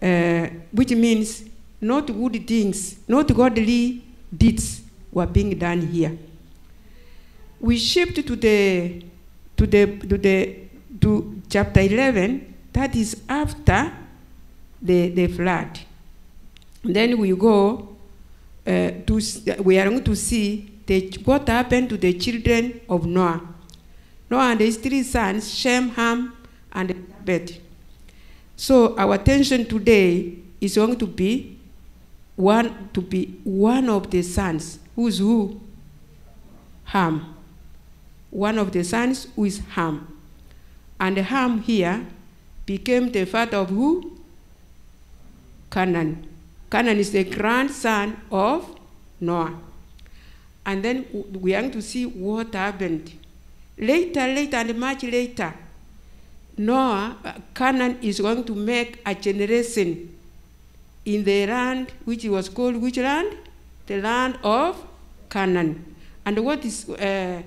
which means not good things, not godly deeds were being done here. We shift to chapter 11, that is after the flood. Then we go we are going to see what happened to the children of Noah. Noah and his 3 sons, Shem, Ham, and Japheth. So our attention today is going to be one of the sons. Who's who? Ham. One of the sons who is Ham. And Ham here became the father of who? Canaan. Canaan is the grandson of Noah. And then we are going to see what happened. Later, and much later, Canaan is going to make a generation in the land which was called which land? The land of Canaan. And what is going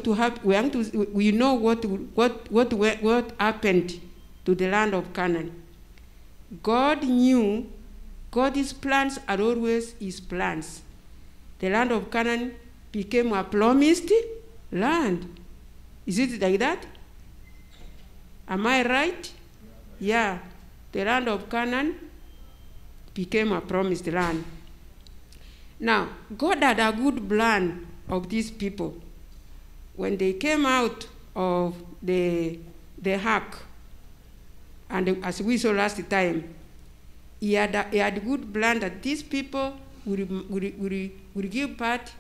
to happen? We know what happened to the land of Canaan. God knew God's plans are always his plans. The land of Canaan became a promised land. Is it like that? Am I right? Yeah. The land of Canaan became a promised land. Now, God had a good plan of these people. When they came out of the ark, and as we saw last time, he had a good plan that these people will give birth,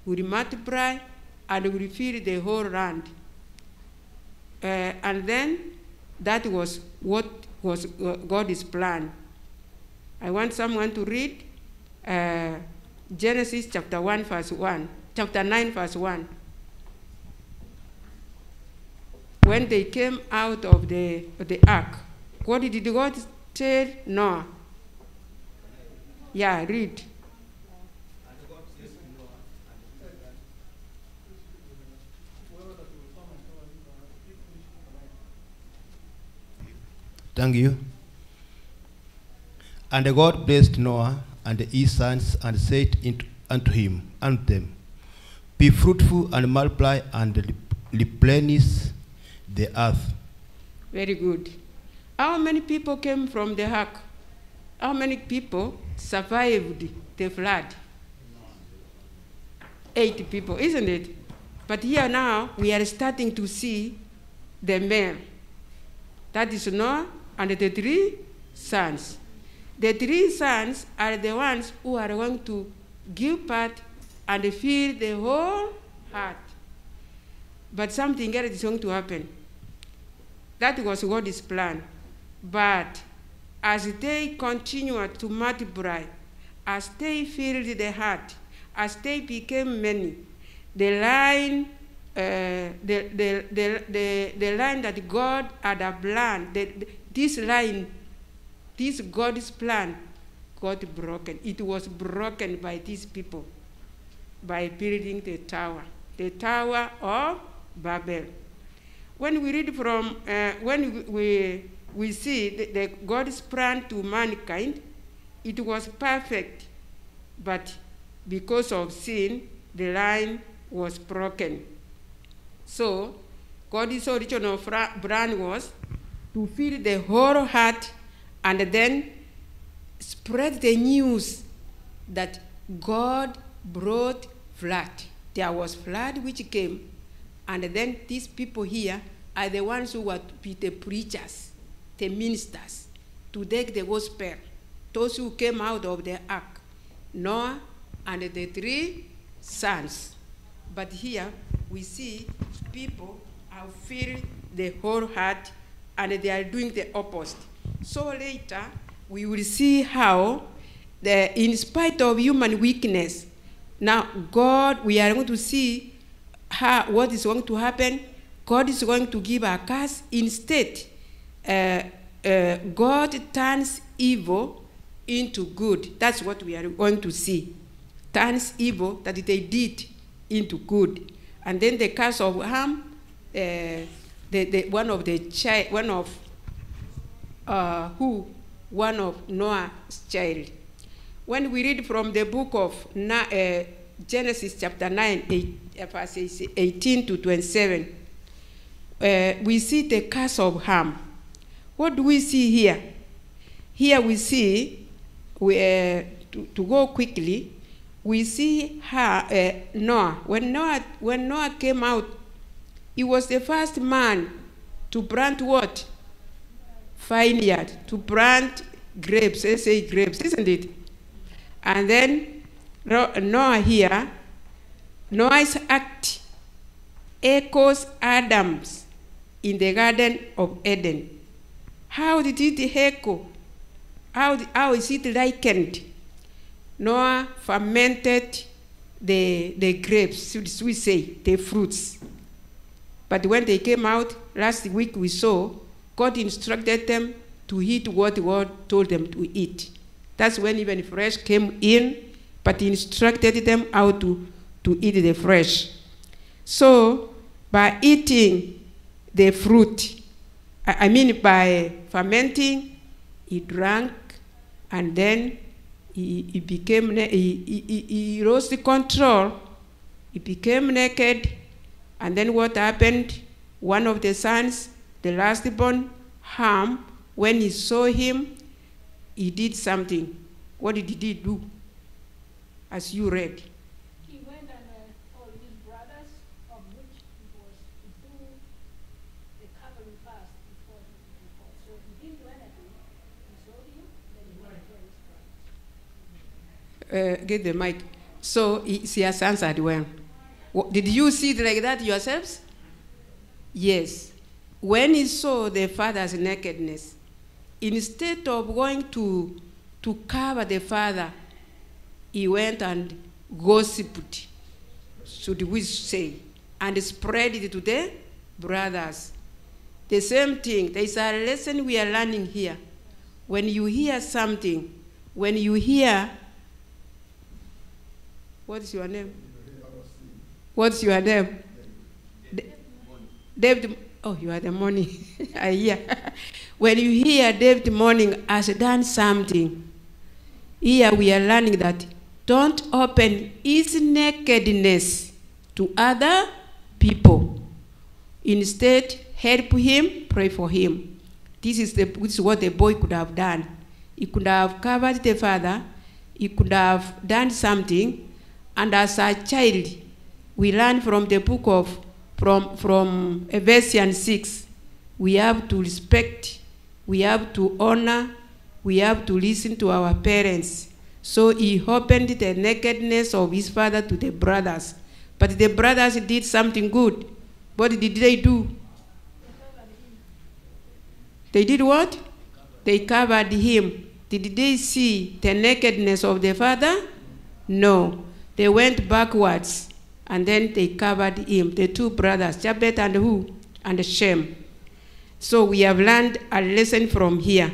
will multiply, and will fill the whole land. And then that was what was God's plan. I want someone to read Genesis chapter 9, verse 1. When they came out of the ark, what did God tell Noah? Yeah, read. Thank you. And God blessed Noah and his sons and said unto them, be fruitful and multiply and replenish the earth. Very good. How many people came from the ark? How many people survived the flood? 8 people, isn't it? But here now, we are starting to see the male. That is Noah and the 3 sons. The 3 sons are the ones who are going to give birth and fill the whole earth. But something else is going to happen. That was God's plan. But as they continued to multiply, as they filled the earth, as they became many, the line that God had a plan, this God's plan got broken. It was broken by these people by building the Tower of Babel. When we read from, when we see the God's plan to mankind, it was perfect, but because of sin, the line was broken. So, God's original plan was to fill the whole earth and then spread the news that God brought flood. There was flood which came, and then these people here are the ones who were to be the preachers, the ministers, to take the gospel, those who came out of the ark, Noah and the 3 sons. But here we see people have filled the whole earth and they are doing the opposite. So later we will see how, in spite of human weakness, now God, we are going to see what is going to happen. God is going to give a curse. Instead, God turns evil into good. That's what we are going to see. Turns evil that they did into good. And then the curse of Ham, one of one of Noah's child. When we read from the book of Genesis chapter 9, verses 18 to 27, we see the curse of Ham. What do we see here? Here we see, to go quickly, we see Noah. When Noah came out, he was the first man to plant what? Vineyard, to plant grapes. Let's say grapes, isn't it? And then Noah here, Noah's act echoes Adam's in the Garden of Eden. How did it echo? How is it likened? Noah fermented the grapes, we say, the fruits. But when they came out, last week we saw, God instructed them to eat what God told them to eat. That's when even fresh came in, but he instructed them how to eat the fresh. So, by eating the fruit, by fermenting, he drank, and then he became, he lost the control, he became naked, and then what happened? One of the sons, the lastborn, Ham, when he saw him, he did something. What did he do? As you read. He went and told his brothers, of which he was to do the covering fast before he. So he didn't do anything. He saw him, then he went to his brothers. Get the mic. So he has answered well. Did you see it like that yourselves? Yes. When he saw the father's nakedness, instead of going to cover the father, he went and gossiped, should we say, and spread it to the brothers. The same thing. There is a lesson we are learning here. When you hear something, when you hear, what's your name? What's your name? David. Oh, you are the morning. I hear. When you hear David morning has done something, here we are learning that don't open his nakedness to other people. Instead, help him, pray for him. This is what the boy could have done. He could have covered the father. He could have done something. And as a child, we learn from the book of, from Ephesians 6, we have to respect, we have to honor, we have to listen to our parents. So he opened the nakedness of his father to the brothers. But the brothers did something good. What did they do? They did what? They covered him. Did they see the nakedness of the father? No. They went backwards, and then they covered him, the two brothers, Japheth and who? And Shem. So we have learned a lesson from here.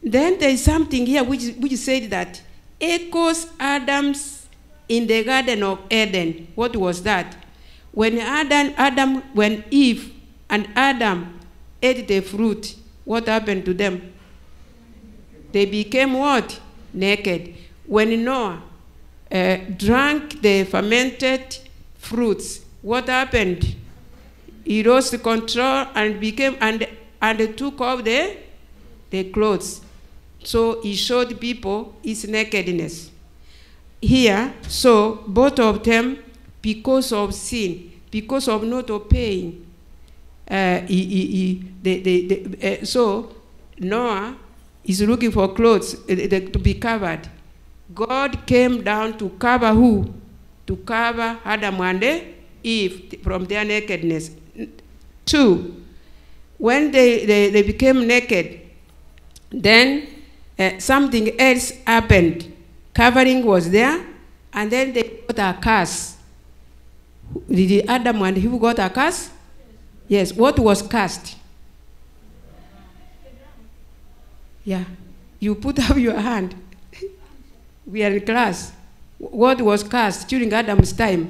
Then there is something here which said that echoes Adam's in the Garden of Eden. What was that? When when Eve and Adam ate the fruit, what happened to them? They became what? Naked. When Noah drank the fermented fruits, what happened? He lost control and became and took off the clothes. So he showed people his nakedness. Here, so both of them, because of sin, because of not obeying, so Noah is looking for clothes to be covered. God came down to cover who? To cover Adam and Eve from their nakedness. 2, when they became naked, then something else happened. Covering was there, and then they got a curse. Did Adam and Eve got a curse? Yes. What was cursed? Yeah. You put up your hand. We are in class. What was cursed during Adam's time?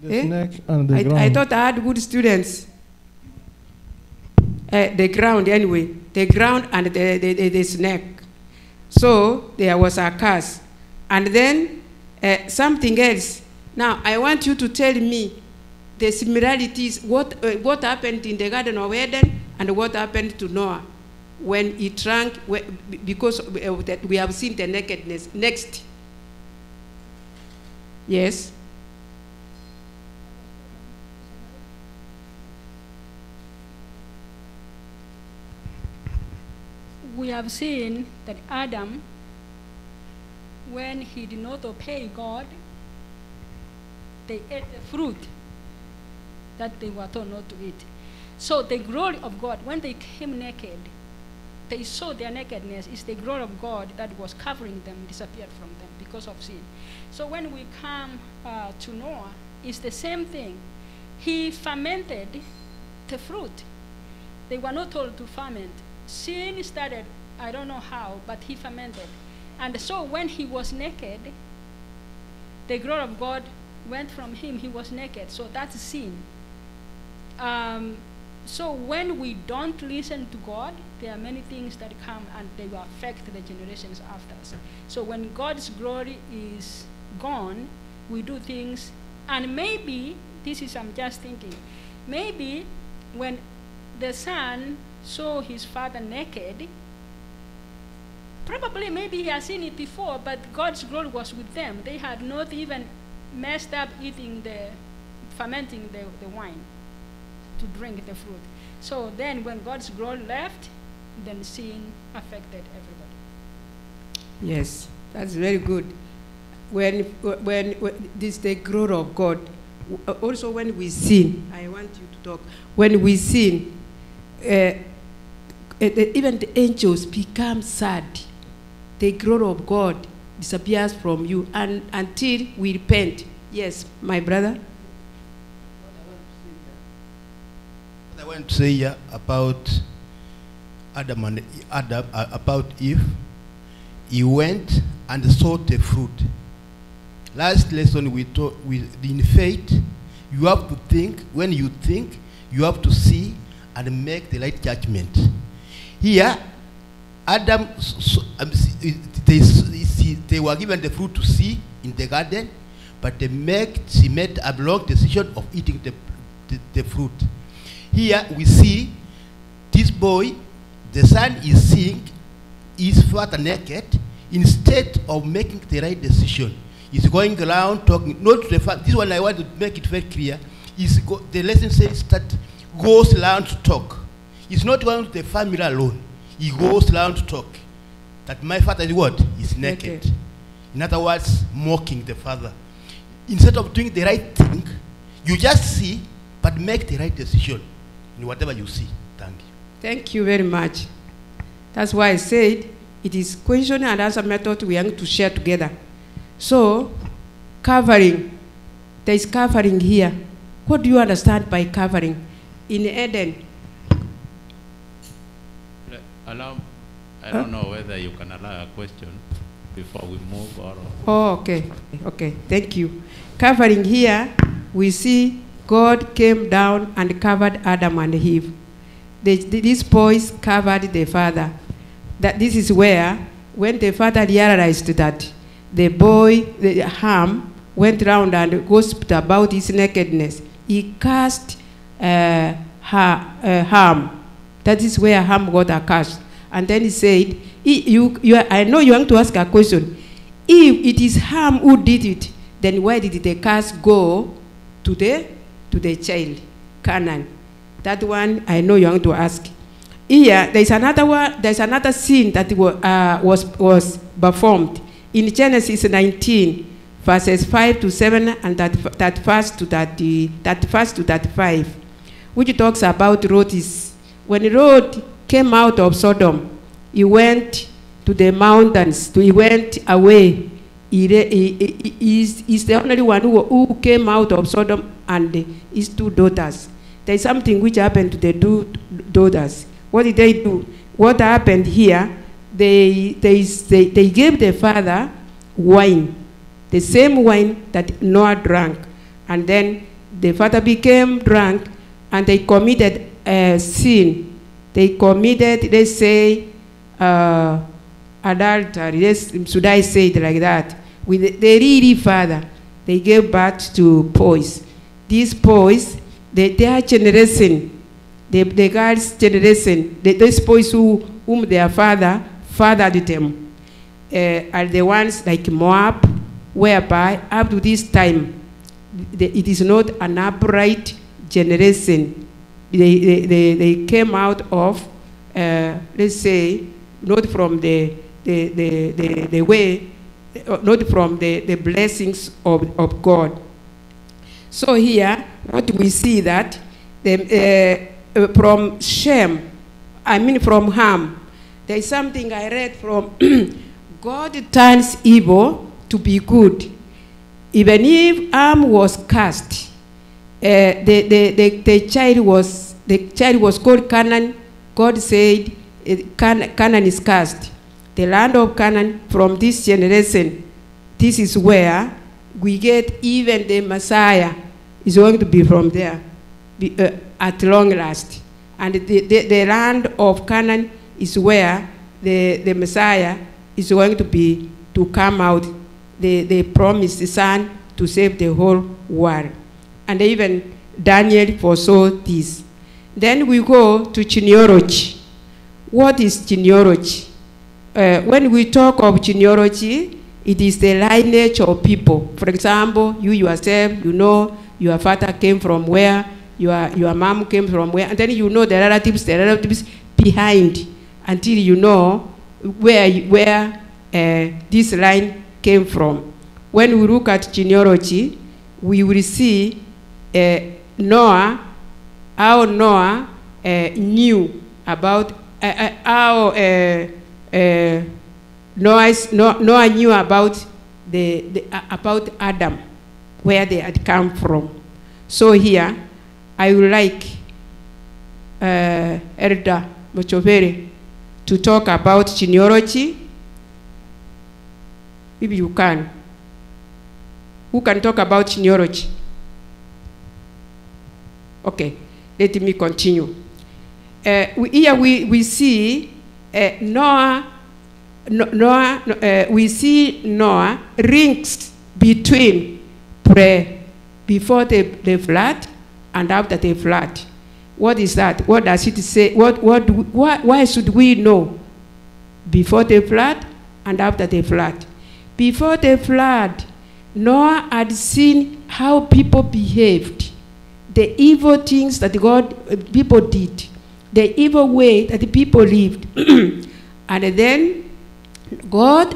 The snake and the ground. I thought I had good students. the ground anyway, the ground and the snake. So there was a curse. And then something else. Now, I want you to tell me the similarities, what happened in the Garden of Eden and what happened to Noah when he drank, because that we have seen the nakedness. Next. Yes. We have seen that Adam, when he did not obey God, they ate the fruit that they were told not to eat. So the glory of God, when they came naked, they saw their nakedness is the glory of God that was covering them, disappeared from them because of sin. So when we come to Noah, it's the same thing. He fermented the fruit. They were not told to ferment. Sin started, I don't know how, but he fermented. And so when he was naked, the glory of God went from him. He was naked. So that's sin. So when we don't listen to God, there are many things that come and they will affect the generations after us. So when God's glory is gone, we do things, and maybe, this is I'm just thinking, maybe when the son saw his father naked, probably maybe he has seen it before, but God's glory was with them. They had not even messed up fermenting the wine to drink the fruit. So then when God's glory left, then sin affected everybody. Yes, that's very good. When this the glory of God, also when we sin, I want you to talk. When we sin, even the angels become sad. The glory of God disappears from you, and until we repent. Yes, my brother. What I want to say here about Adam, about Eve, he went and saw the fruit. Last lesson we taught, in faith, you have to think. When you think, you have to see and make the right judgment. Here, Adam, they were given the fruit to see in the garden, but she made a wrong decision of eating the fruit. Here we see this boy, the son is seeing his father naked. Instead of making the right decision, he's going around talking, not to the father. This one I want to make it very clear. The lesson says that goes around to talk. It's not going to the family alone. He goes around to talk. That my father is what? Is naked. In other words, mocking the father. Instead of doing the right thing, you just see, but make the right decision in whatever you see. Thank you. Thank you very much. That's why I said it is question and answer method we are going to share together. So, covering. There is covering here. What do you understand by covering? In Eden. I don't know whether you can allow a question before we move or... Oh, okay. Okay, thank you. Covering here, we see God came down and covered Adam and Eve. These boys covered the father. That this is where, when the father realized that the boy, the Ham, went around and gossiped about his nakedness, he cursed Ham. That is where Ham got a curse. And then he said, I know you want to ask a question. If it is Ham who did it, then why did the curse go to the child, Canaan? That one I know you want to ask. Here, there's another one. There's another scene that was performed in Genesis 19, verses 5 to 7, and that first to 35, which talks about Lot. When Lot came out of Sodom, he went to the mountains. He went away. He's the only one who came out of Sodom and his two daughters. There is something which happened to the two daughters. What did they do? What happened here? They gave the father wine, the same wine that Noah drank. And then the father became drunk and they committed sin they committed, let's say, adultery, should I say it like that, with the really father, they gave birth to boys. These boys, their generation, the girls' generation, those boys whom their father fathered them, are the ones like Moab, whereby up to this time, it is not an upright generation. They came out of, let's say, not from the way, not from the blessings of God. So here, what we see that from Shem, from Ham, there is something I read from God turns evil to be good. Even if Ham was cast, the child was called Canaan. God said, Canaan is cast. The land of Canaan, from this generation, this is where we get even the Messiah is going to be from there at long last. And the land of Canaan is where the Messiah is going to come out, the promised son to save the whole world. And even Daniel foresaw this. Then we go to genealogy. What is genealogy? When we talk of genealogy, it is the lineage of people. For example, you yourself, you know your father came from where, your mom came from where, and then you know the relatives behind, until you know where this line came from. When we look at genealogy, we will see Noah, how Noah knew about how Noah knew about about Adam, where they had come from. So here, I would like Elder Mochovere to talk about genealogy, if you can. Who can talk about genealogy? Okay, let me continue. Here we see we see Noah rings between before the flood and after the flood. What is that? What does it say? Why should we know before the flood and after the flood? Before the flood, Noah had seen how people behaved, the evil things that people did, the evil way that the people lived. And then God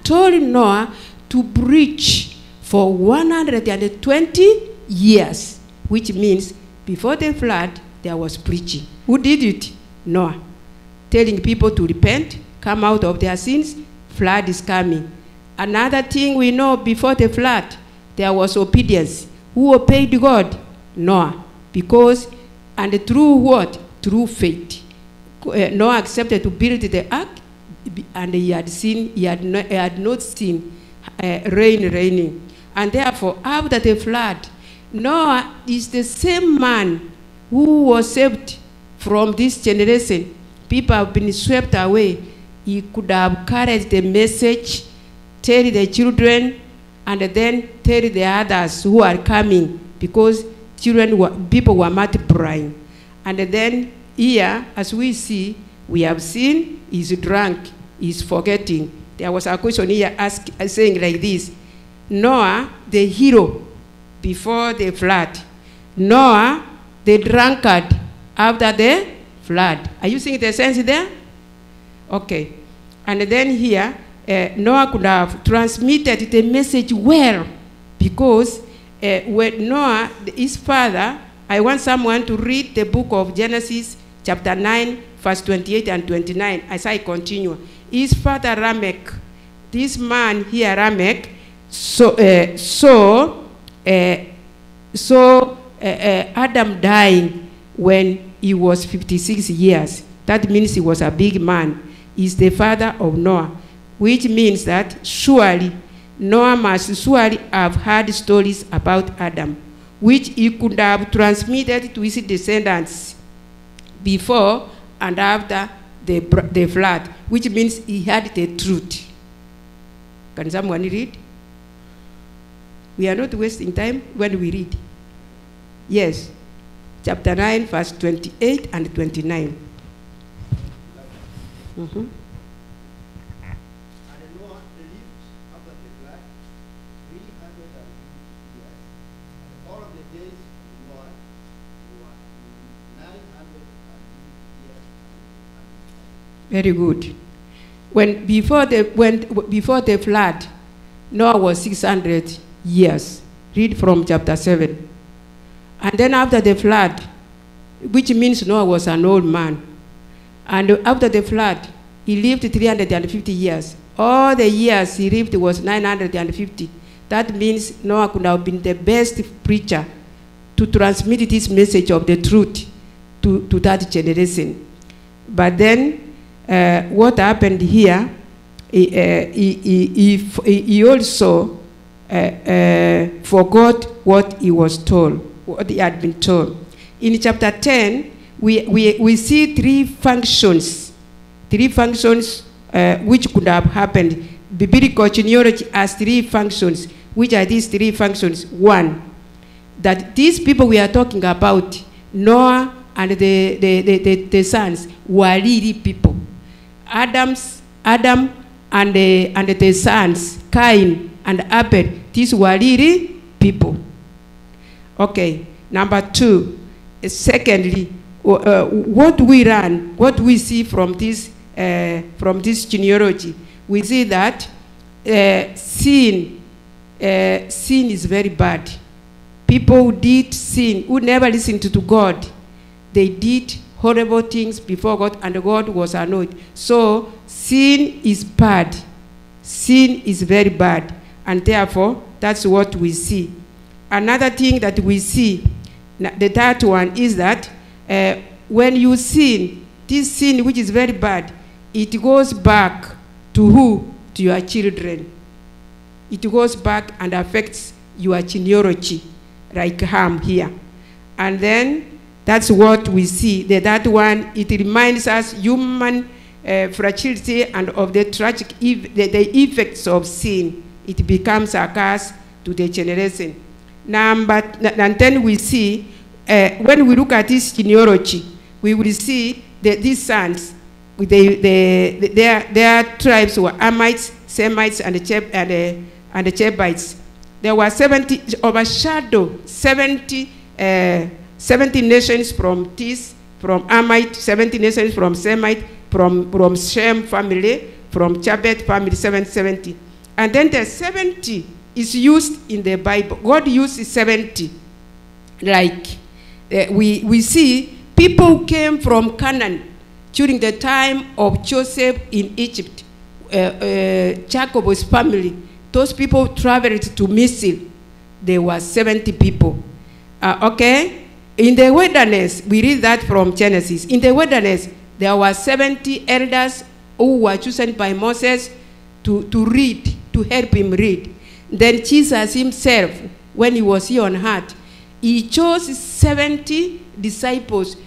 told Noah to preach for 120 years, which means before the flood, there was preaching. Who did it? Noah. Telling people to repent, come out of their sins, flood is coming. Another thing we know, before the flood, there was obedience. Who obeyed God? Noah. Because, and through what? Through faith. Noah accepted to build the ark, and he had not seen rain raining. And therefore, after the flood, Noah is the same man who was saved from this generation. People have been swept away. He could have carried the message, tell the children, and then tell the others who are coming, because people were multiplying. And then here, as we see, we have seen he's drunk, he's forgetting. There was a question here saying like this: Noah, the hero before the flood. Noah, the drunkard after the flood. Are you seeing the sense there? Okay. And then here, Noah could have transmitted the message well, because when Noah, his father, I want someone to read the book of Genesis, chapter 9, verse 28 and 29, as I continue. His father Lamech, this man here, Lamech, Adam dying when he was 56 years. That means he was a big man. He's the father of Noah, which means that surely Noah must surely have heard stories about Adam, which he could have transmitted to his descendants before and after the flood, which means he had the truth. Can someone read? We are not wasting time when we read. Yes. Chapter 9, verse 28 and 29. Mm-hmm. Very good. Before the flood, Noah was 600 years. Read from chapter 7. And then after the flood, which means Noah was an old man. And after the flood, he lived 350 years. All the years he lived was 950. That means Noah could have been the best preacher to transmit this message of the truth to that generation. But then, what happened here, he also forgot what he was told, what he had been told. In chapter 10, we see three functions which could have happened. Biblical genealogy has three functions. Which are these three functions? One, that these people we are talking about, Noah and the sons, were really people. Adam and the sons, Cain and Abel, these were really people. Okay, number two, secondly, what we see from this genealogy, we see that sin is very bad. People who did sin, who never listened to God, they did horrible things before God, and God was annoyed. So sin is bad. Sin is very bad, and therefore that's what we see. Another thing that we see, the third one, is that when you sin, this sin which is very bad, it goes back to who? To your children. It goes back and affects your genealogy, like Ham here. And then that's what we see. That one, it reminds us human fragility and of the tragic the effects of sin. It becomes a curse to the generation. And then we see, when we look at this genealogy, we will see that these sons, their tribes were Amites, Semites, and the Jebusites. There were 70 nations from Amite, 70 nations from Semite, from Shem family, from Japheth family, 770. And then the 70 is used in the Bible. God used 70. Like we see people who came from Canaan during the time of Joseph in Egypt, Jacob's family. Those people traveled to Misri. There were 70 people. Okay? In the wilderness, we read that from Genesis. In the wilderness, there were 70 elders who were chosen by Moses to read, to help him read. Then Jesus himself, when he was here on earth, he chose 70 disciples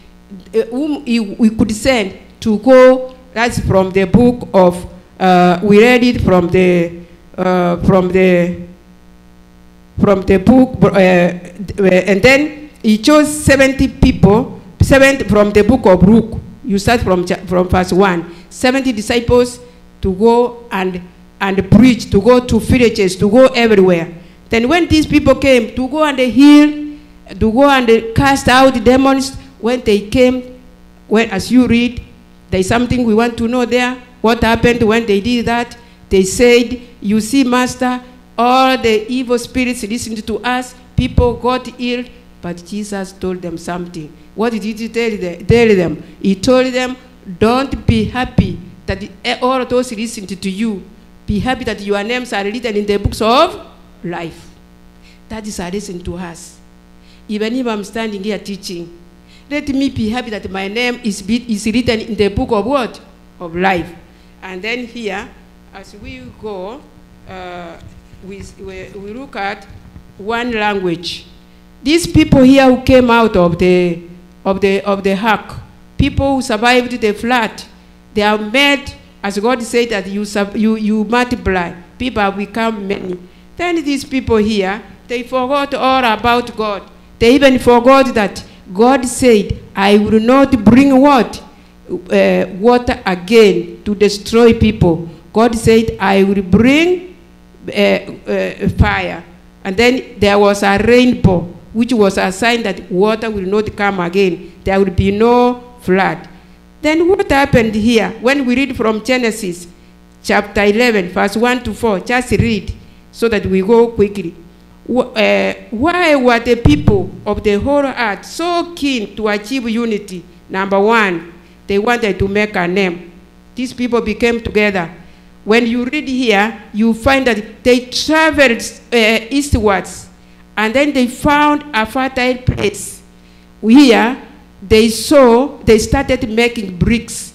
whom we could send to go. That's from the book of, we read it from the book, and then he chose 70 people, 7 from the book of Luke. You start from verse 1. 70 disciples to go and preach, to go to villages, to go everywhere. Then when these people came to go and heal, to go and cast out demons, when they came, when, as you read, there's something we want to know there. What happened when they did that? They said, you see, Master, all the evil spirits listened to us, people got healed, but Jesus told them something. What did he tell them? He told them, don't be happy that all those listened to you. Be happy that your names are written in the books of life. That is a lesson to us. Even if I'm standing here teaching, let me be happy that my name is written in the book of what? Of life. And then here, as we go, we look at one language. These people here who came out of the ark, people who survived the flood, they are made, as God said, that you multiply. People have become many. Then these people here, they forgot all about God. They even forgot that God said, I will not bring what? Water again to destroy people. God said, I will bring fire. And then there was a rainbow, which was a sign that water will not come again. There will be no flood. Then what happened here? When we read from Genesis chapter 11, verse 1 to 4, just read so that we go quickly. Why were the people of the whole earth so keen to achieve unity? Number one, they wanted to make a name. These people became together. When you read here, you find that they traveled eastwards, and then they found a fertile place. Here, they started making bricks.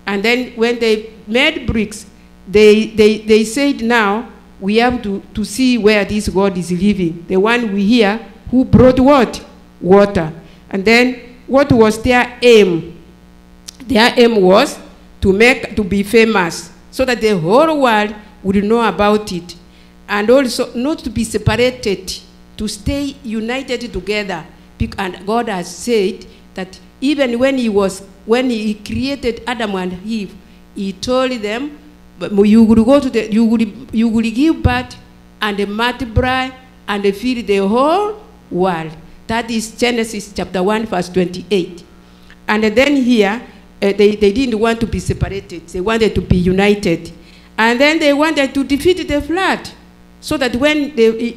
And then when they made bricks, they said, now we have to see where this God is living. The one we hear who brought what? Water. And then what was their aim? Their aim was to be famous, so that the whole world would know about it. And also not to be separated, to stay united together. And God has said that even when he created Adam and Eve, he told them, you will give birth and multiply and fill the whole world. That is Genesis chapter 1, verse 28. And then here, they didn't want to be separated. They wanted to be united. And then they wanted to defeat the flood, so that when if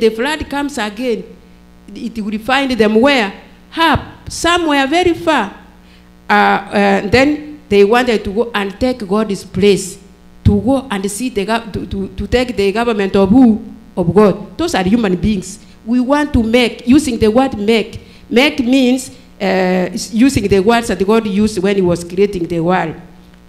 the flood comes again, it will find them where? Somewhere very far. Then they wanted to go and take God's place, to go and see to take the government of who? Of God. Those are human beings. We want to make, using the word make. Make means using the words that God used when he was creating the world.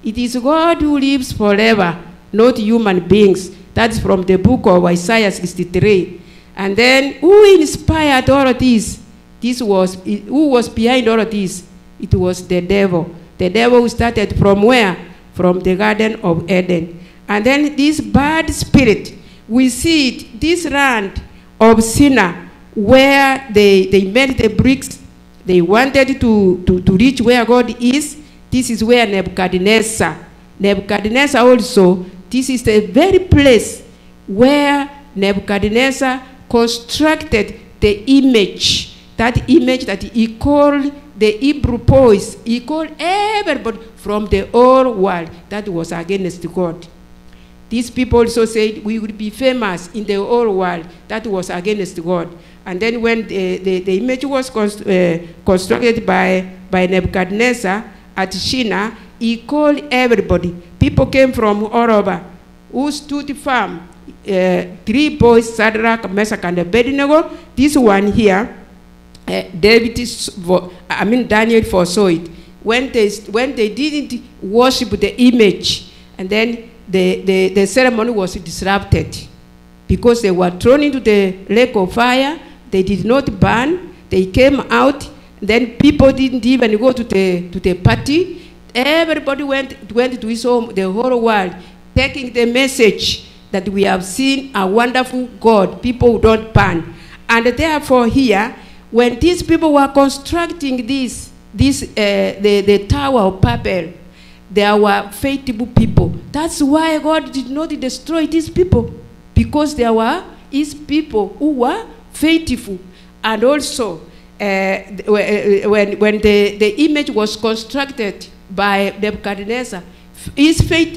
It is God who lives forever, not human beings. That's from the book of Isaiah 63. And then who inspired all of this? Who was behind all of this? It was the devil. The devil who started from where? From the Garden of Eden. And then this bad spirit, we see it, this land of Sinai, where they made the bricks. They wanted to reach where God is. This is where Nebuchadnezzar also, this is the very place where Nebuchadnezzar constructed the image. That image that he called the Hebrew boys. He called everybody from the whole world that was against God. These people also said, we would be famous in the whole world. That was against God. And then when the image was constructed by Nebuchadnezzar at Shinar, he called everybody. People came from all over who stood firm. 3 boys, Shadrach, Meshach, and Abednego. This one here, Daniel foresaw it. When they didn't worship the image, and then the ceremony was disrupted because they were thrown into the lake of fire. They did not burn. They came out. Then people didn't even go to the party. Everybody went to his home, the whole world, taking the message that we have seen a wonderful God, people who don't burn. And therefore here, when these people were constructing the Tower of Babel, there were faithful people. That's why God did not destroy these people, because there were his people who were faithful. And also, when the image was constructed by Nebuchadnezzar,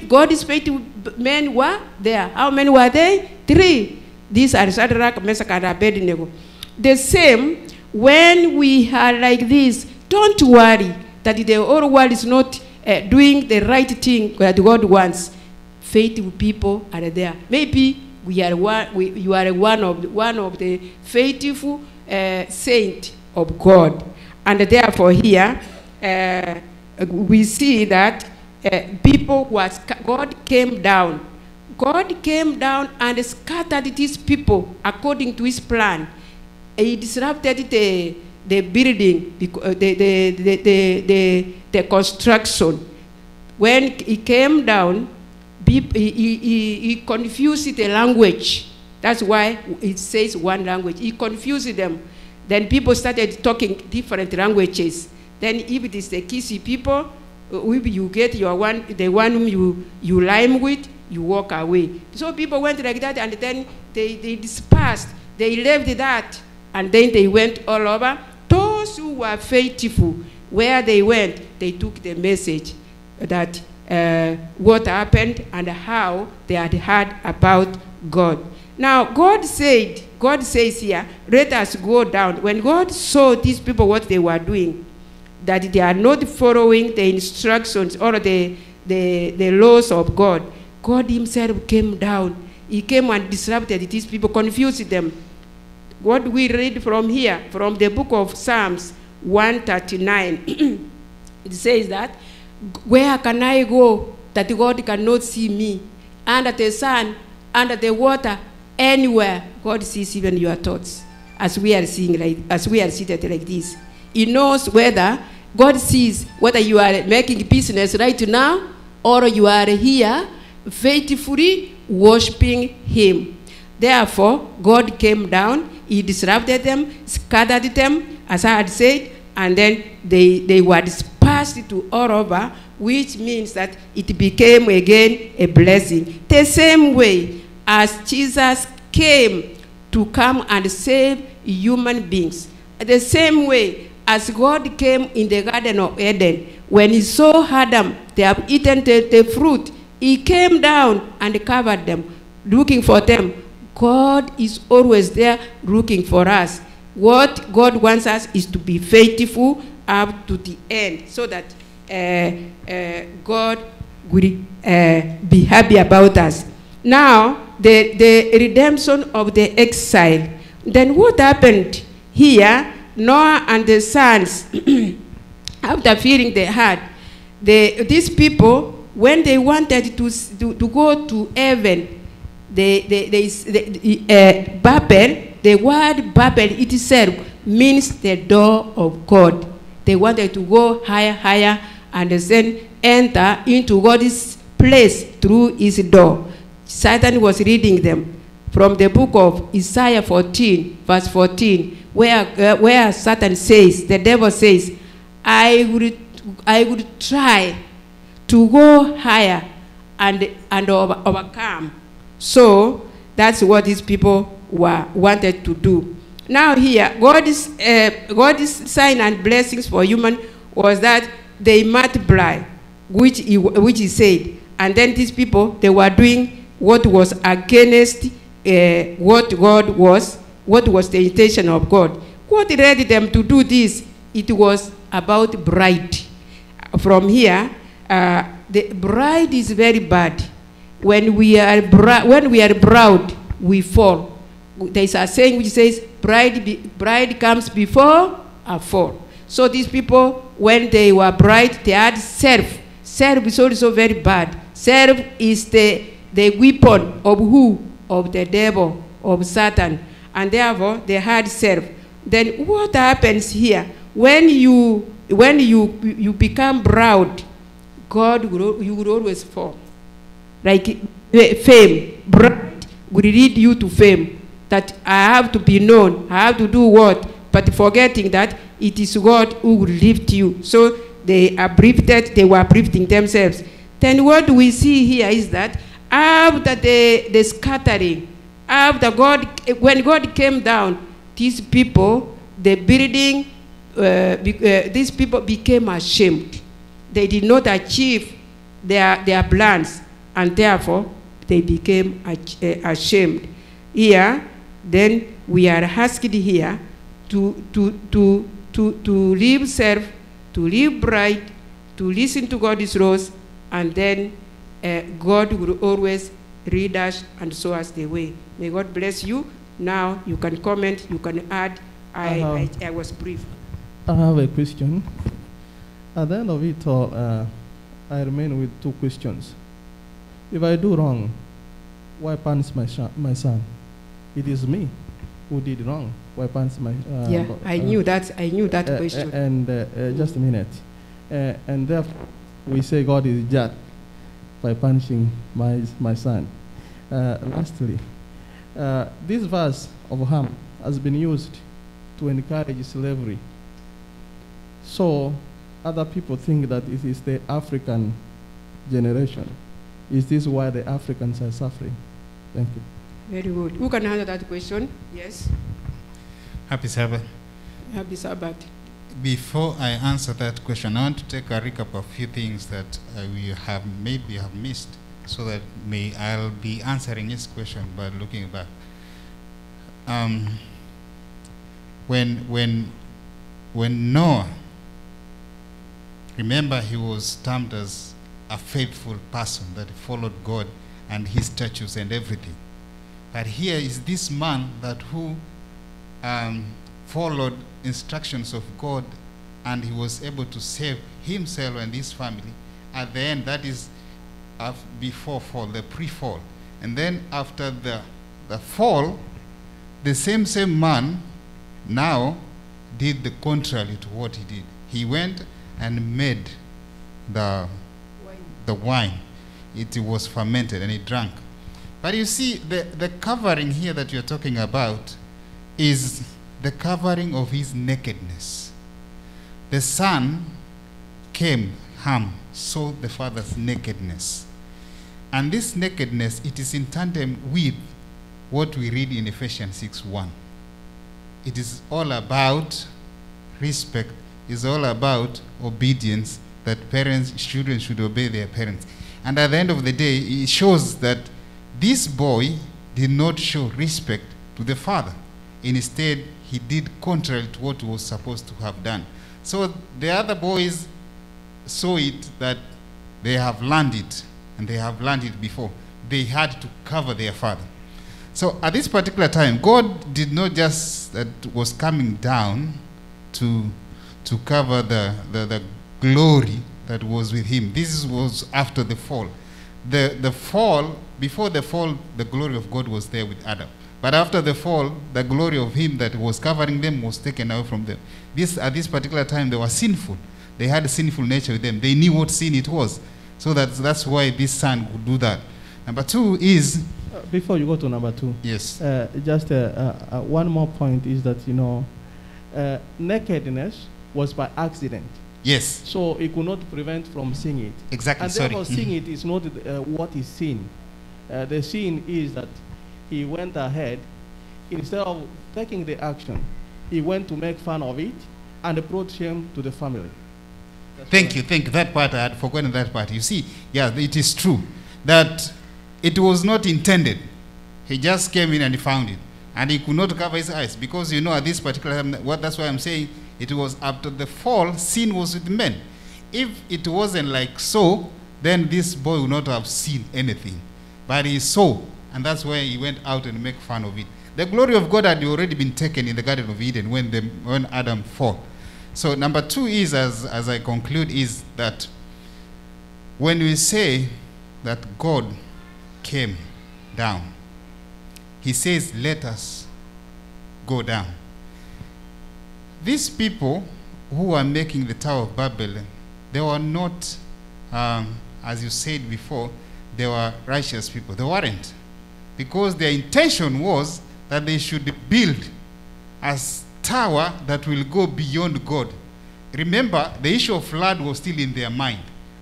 God's faithful men were there. How many were they? 3. These are Shadrach, Meshach, and Abednego. The same, when we are like this, don't worry that the whole world is not doing the right thing that God wants. Faithful people are there. Maybe you are one of the faithful saints of God. And therefore here, we see that God came down. God came down and scattered these people according to his plan. He disrupted the building, the construction. When he came down, he confused the language. That's why it says one language. He confused them. Then people started talking different languages. Then if it is the Kisi people, you get the one whom you rhyme with, you walk away. So people went like that, and then they dispersed. They left that, and then they went all over. Those who were faithful, where they went, they took the message that what happened and how they had heard about God. Now, God says here, let us go down. When God saw these people what they were doing, that they are not following the instructions or the laws of God, God himself came down. He came and disrupted these people, confused them. What we read from here, from the book of Psalms 139, it says that, where can I go that God cannot see me? Under the sun, under the water, anywhere, God sees even your thoughts. As we are seated like this, He knows whether God sees whether you are making business right now or you are here faithfully worshiping Him. Therefore, God came down. He disrupted them, scattered them, as I had said, and then they were dispersed to all over, which means that it became again a blessing. The same way as Jesus came to come and save human beings, the same way as God came in the Garden of Eden, when He saw Adam, they have eaten the fruit, He came down and covered them, looking for them. God is always there looking for us. What God wants us is to be faithful up to the end, so that God will be happy about us. Now, the redemption of the exile. Then what happened here? Noah and the sons, after feeling the heart, these people, when they wanted to go to heaven, Babel, the word Babel itself means the door of God. They wanted to go higher, and then enter into God's place through His door. Satan was reading them from the book of Isaiah 14, verse 14, where Satan says, the devil says, I would try to go higher and overcome. So that's what these people wanted to do. Now here, God's sign and blessings for human was that they multiply, which he said. And then these people, they were doing what was against what was the intention of God. What led them to do this? It was about bride. From here, the bride is very bad. When we are proud, we fall. There is a saying which says, bride comes before a fall. So these people, when they were bride, they had self. Self is also very bad. Self is the weapon of who? Of the devil, of Satan. And therefore, they had self. Then what happens here? When you become proud, you would always fall. Like fame, bride will lead you to fame. That I have to be known, I have to do what? But forgetting that it is God who will lift you. So they were uplifting themselves. Then what we see here is that after the scattering, when God came down, these people, the building, these people became ashamed. They did not achieve their plans, and therefore they became ashamed. Here, then we are asked here to live self, to live right, to listen to God's laws, and then God will always lead us and show us the way. May God bless you. Now you can comment, you can add. I was brief. I have a question. At the end of it all, I remain with two questions. If I do wrong, why punish my son? It is me who did wrong. punish my. Yeah, I knew that question. And just a minute. And therefore, we say God is just by punishing my son. Lastly, this verse of Ham has been used to encourage slavery. So other people think that it is the African generation. Is this why the Africans are suffering? Thank you. Very good. Who can answer that question? Yes. Happy Sabbath. Happy Sabbath. Before I answer that question, I want to take a recap of a few things that we have maybe missed, so that I'll be answering his question by looking back. When Noah, remember, he was termed as a faithful person that followed God and his statutes and everything. But here is this man who followed instructions of God, and he was able to save himself and his family. At the end, that is before fall, the pre-fall. And then after the fall, the same man now did the contrary to what he did. He went and made the wine. It was fermented and he drank. But you see, the covering here that you're talking about is the covering of his nakedness. The son came, Ham, saw the father's nakedness. And this nakedness, it is in tandem with what we read in Ephesians 6:1. It is all about respect. It's all about obedience, that children should obey their parents. And at the end of the day, it shows that this boy did not show respect to the father. Instead, he did contrary to what he was supposed to have done. So the other boys saw it that they have learned it, and they have learned it before. They had to cover their father. So at this particular time, God did not just that was coming down to cover the glory that was with him. This was after the fall. The fall, before the fall, the glory of God was there with Adam. But after the fall, the glory of him that was covering them was taken away from them. At this particular time, they were sinful. They had a sinful nature with them. They knew what sin it was. So that's why this son could do that. Number two is... before you go to number two. Yes. Just one more point is that, nakedness was by accident. Yes. So he could not prevent from seeing it. Exactly, and sorry. therefore seeing it is not what is seen. The sin is that he went ahead, instead of taking the action, he went to make fun of it and brought shame to the family. Thank you. That part, I had forgotten that part. You see, yeah, it is true that it was not intended. He just came in and he found it. And he could not cover his eyes because, at this particular time, that's why I'm saying it was after the fall, sin was with men. If it wasn't like so, then this boy would not have seen anything. But he saw, and that's why he went out and make fun of it. The glory of God had already been taken in the Garden of Eden when Adam fell. So number two is, as I conclude, is that when we say that God came down, he says, let us go down. These people who are making the Tower of Babel, they were not, as you said before, they were righteous people. They weren't. Because their intention was that they should build a tower that will go beyond God. Remember, the issue of flood was still in their mind.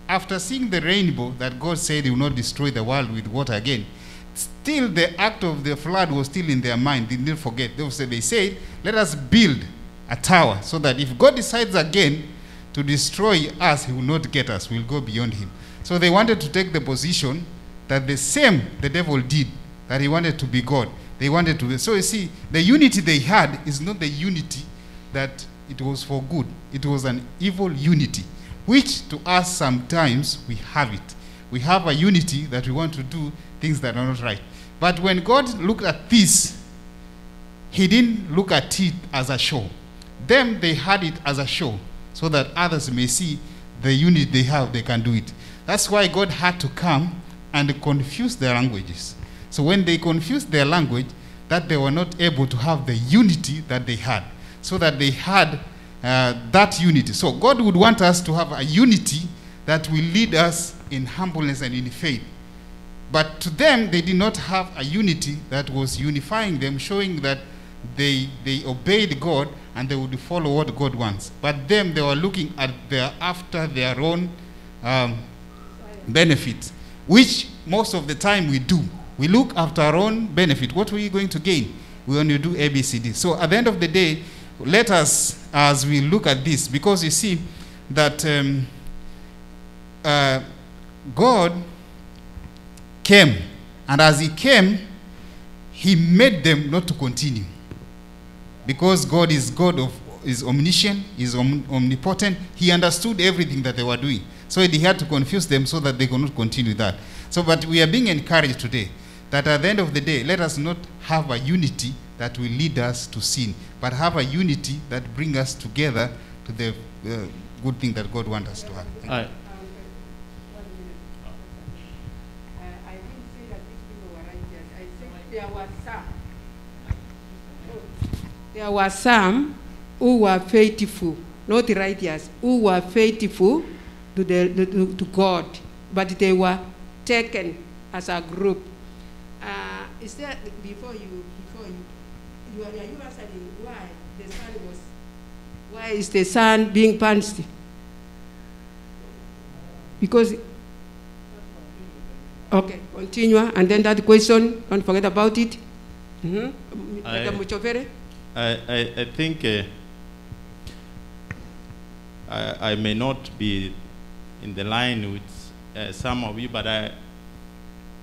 After seeing the rainbow that God said he will not destroy the world with water again, still the act of the flood was still in their mind. They didn't forget. They said, let us build a tower so that if God decides again to destroy us, he will not get us. We'll go beyond him. So they wanted to take the position that the same the devil did, that he wanted to be God. They wanted to. So you see, the unity they had is not the unity that it was for good. It was an evil unity, which to us sometimes we have it. We have a unity that we want to do things that are not right. But when God looked at this, he didn't look at it as a show. Them, they had it as a show, so that others may see the unity they have, they can do it. That's why God had to come and confuse their languages. So when they confused their language, that they were not able to have the unity that they had, so that they had that unity. So God would want us to have a unity that will lead us in humbleness and in faith. But to them, they did not have a unity that was unifying them, showing that they obeyed God and they would follow what God wants. But them, they were looking at after their own benefits, which most of the time we do. We look after our own benefit. What are we going to gain? We only do ABCD. So at the end of the day, let us, as we look at this, because you see that God came, and as he came, he made them not to continue. Because God is omniscient, is omnipotent. He understood everything that they were doing. So he had to confuse them so that they could not continue that. So, but we are being encouraged today that at the end of the day, let us not have a unity that will lead us to sin, but have a unity that brings us together to the good thing that God wants us to have. I didn't say that these people were righteous. I said there were some who were faithful, not righteous, who were faithful to God, but they were taken as a group. Is there before you are you answering why is the son being punished? Because okay, continue, and then that question, don't forget about it. I think I may not be in the line with some of you, but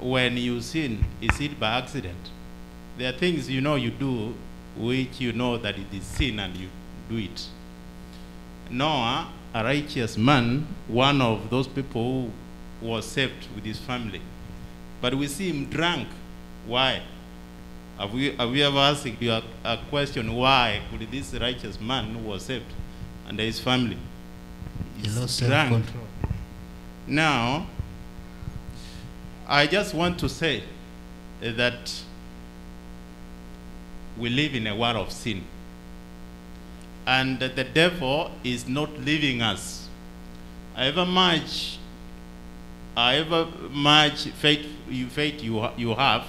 when you sin, is it by accident? There are things you know you do which you know that it is sin and you do it. Noah, a righteous man, one of those people who was saved with his family. But we see him drunk. Why? Have we ever asked you a question, why could this righteous man who was saved and his family He lost drunk? self-control. Now, I just want to say that we live in a world of sin. And that the devil is not leaving us. However much faith you have,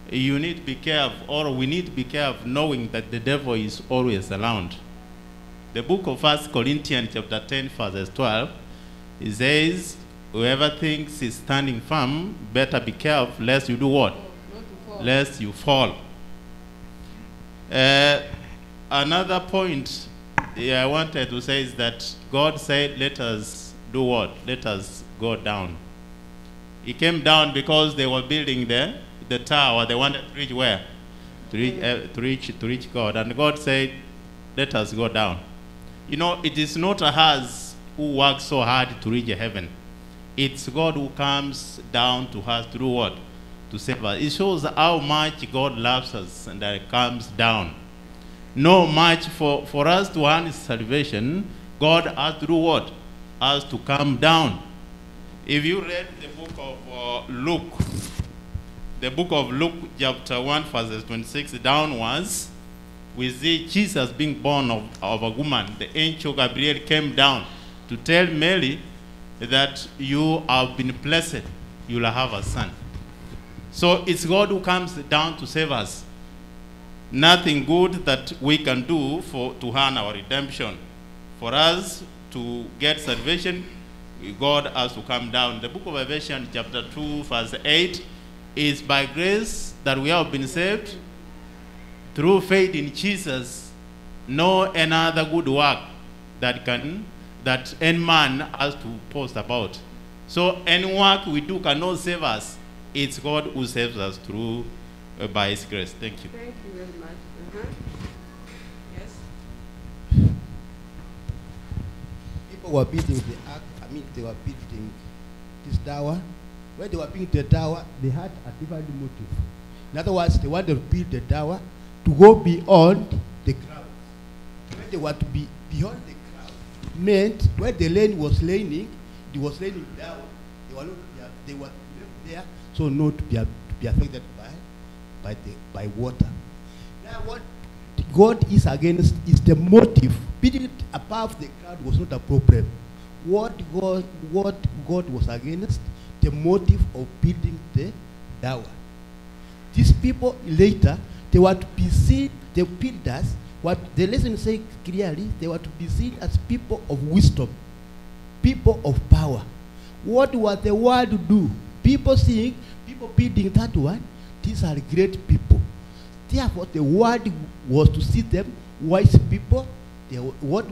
you need to be careful, or we need to be careful, knowing that the devil is always around. The book of 1 Corinthians chapter 10, verse 12, it says, whoever thinks he's standing firm, better be careful, lest you do what? Lest you fall. Another point I wanted to say is that God said, let us do what? Let us go down. He came down because they were building the tower. They wanted to reach where? To reach God. And God said, let us go down. You know, it is not us who work so hard to reach heaven. It's God who comes down to us to do what? To save us. It shows how much God loves us and that it comes down. No much for us to earn salvation, God has to do what? Has to come down. If you read the book of Luke, chapter 1, verses 26 downwards, we see Jesus being born of a woman. The angel Gabriel came down to tell Mary that you have been blessed, you will have a son. So it's God who comes down to save us. Nothing good that we can do to earn our redemption. For us to get salvation, God has to come down. The book of Ephesians chapter 2 verse 8 is by grace that we have been saved through faith in Jesus. No another good work that any man has to boast about. So any work we do cannot save us. It's God who saves us through by his grace. Thank you. Thank you very much. Yes. People were building the ark. They were building this tower. When they were building the tower, they had a different motive. In other words, they wanted to build the tower to go beyond the crowd. When they were to be beyond the crowd, meant when the lane was laning, it was laning down. They were left there, so not to be affected by by water. Now what God is against is the motive. Building it above the ground was not a problem. What God was against, the motive of building the tower. These people later, they were to be seen, the builders, what the lesson says clearly, they were to be seen as people of wisdom, people of power. What was the world to do? People seeing, people building that one, these are great people. Therefore, the world was to see them wise people. What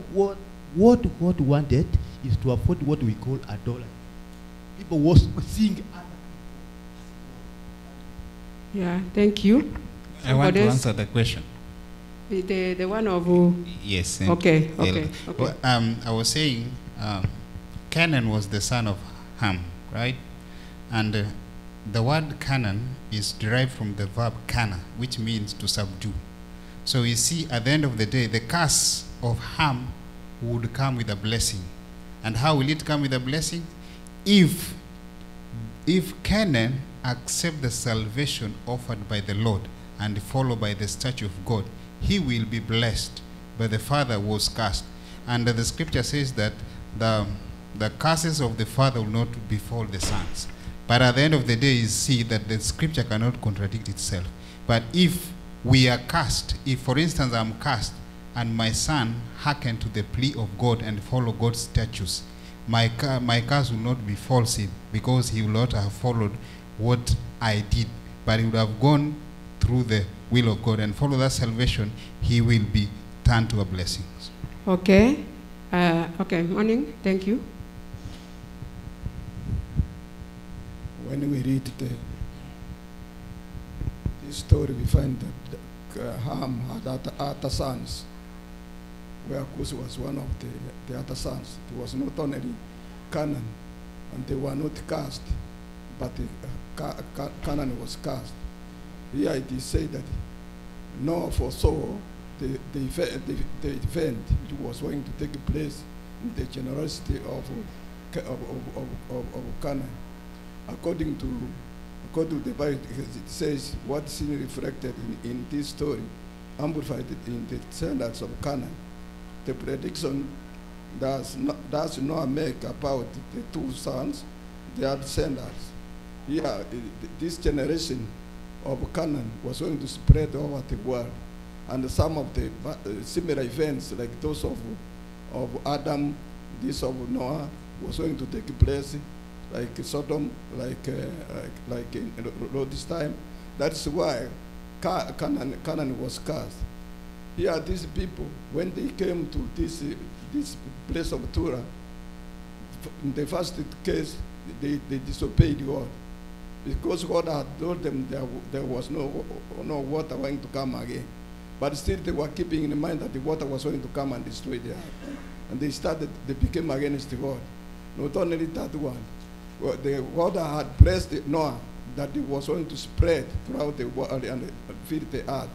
God wanted is to avoid what we call idolatry. People was seeing other people. Yeah, thank you. I want to Somebody answer the question. The one of Yes. okay. Well, I was saying Canaan was the son of Ham, right? And the word Canaan is derived from the verb kana, which means to subdue. So you see, at the end of the day, the curse of Ham would come with a blessing. And how will it come with a blessing? If Canaan accept the salvation offered by the Lord and follow by the statute of God, he will be blessed. But the father was cursed. And the scripture says that the curses of the father will not befall the sons. But at the end of the day, you see that the scripture cannot contradict itself. But if we are cursed, if for instance I'm cursed, and my son hearken to the plea of God and follow God's statutes, my curse will not befall him, because he will not have followed what I did, but he would have gone through the will of God and follow that salvation. He will be turned to a blessing. Okay. Okay, morning. Thank you. When we read this story, we find that Ham had other sons, where Cush was one of the other sons. It was not only Canaan, and they were not cast, but Canaan was cast. Here it is said that Noah foresaw the event which was going to take place in the generosity of Canaan. According to the Bible, it says what is reflected in this story, amplified in the standards of Canaan. The prediction does not make about the two sons, their descendants. Here, this generation of Canaan was going to spread over the world, and some of the similar events, like those of Adam, this of Noah, was going to take place, like Sodom, like in Lot's time. That's why Canaan was cursed. Here, these people, when they came to this place of Torah, in the first case, they disobeyed God, because God had told them there was no water going to come again. But still they were keeping in mind that the water was going to come and destroy the earth. And they became against God. Not only that one, the water had blessed Noah, that it was going to spread throughout the world and fill the earth.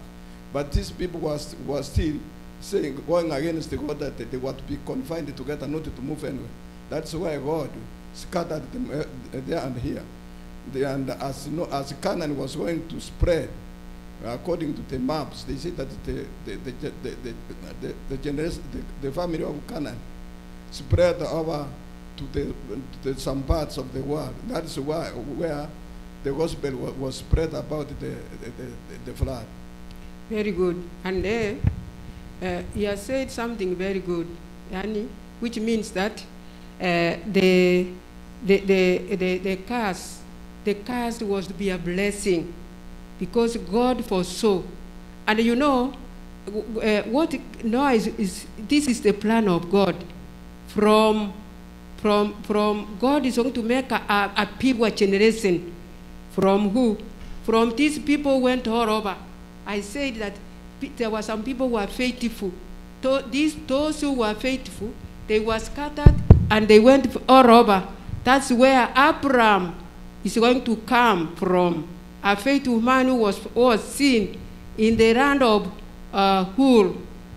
But these people were still saying, going against the God, that they were to be confined together, not to move anywhere. That's why God scattered them there and here. And as Canaan was going to spread, according to the maps, they say that the family of Canaan spread over to some parts of the world. That's where the gospel was spread about the flood. Very good. And he has said something very good, Yani, which means that the curse was to be a blessing, because God foresaw. And you know, what Noah is this is the plan of God. From God is going to make a people generation. From who? From these people went all over. I said that there were some people who were faithful. Those who were faithful, they were scattered and they went all over. That's where Abraham is going to come from. A faithful man who was seen in the land of Hur,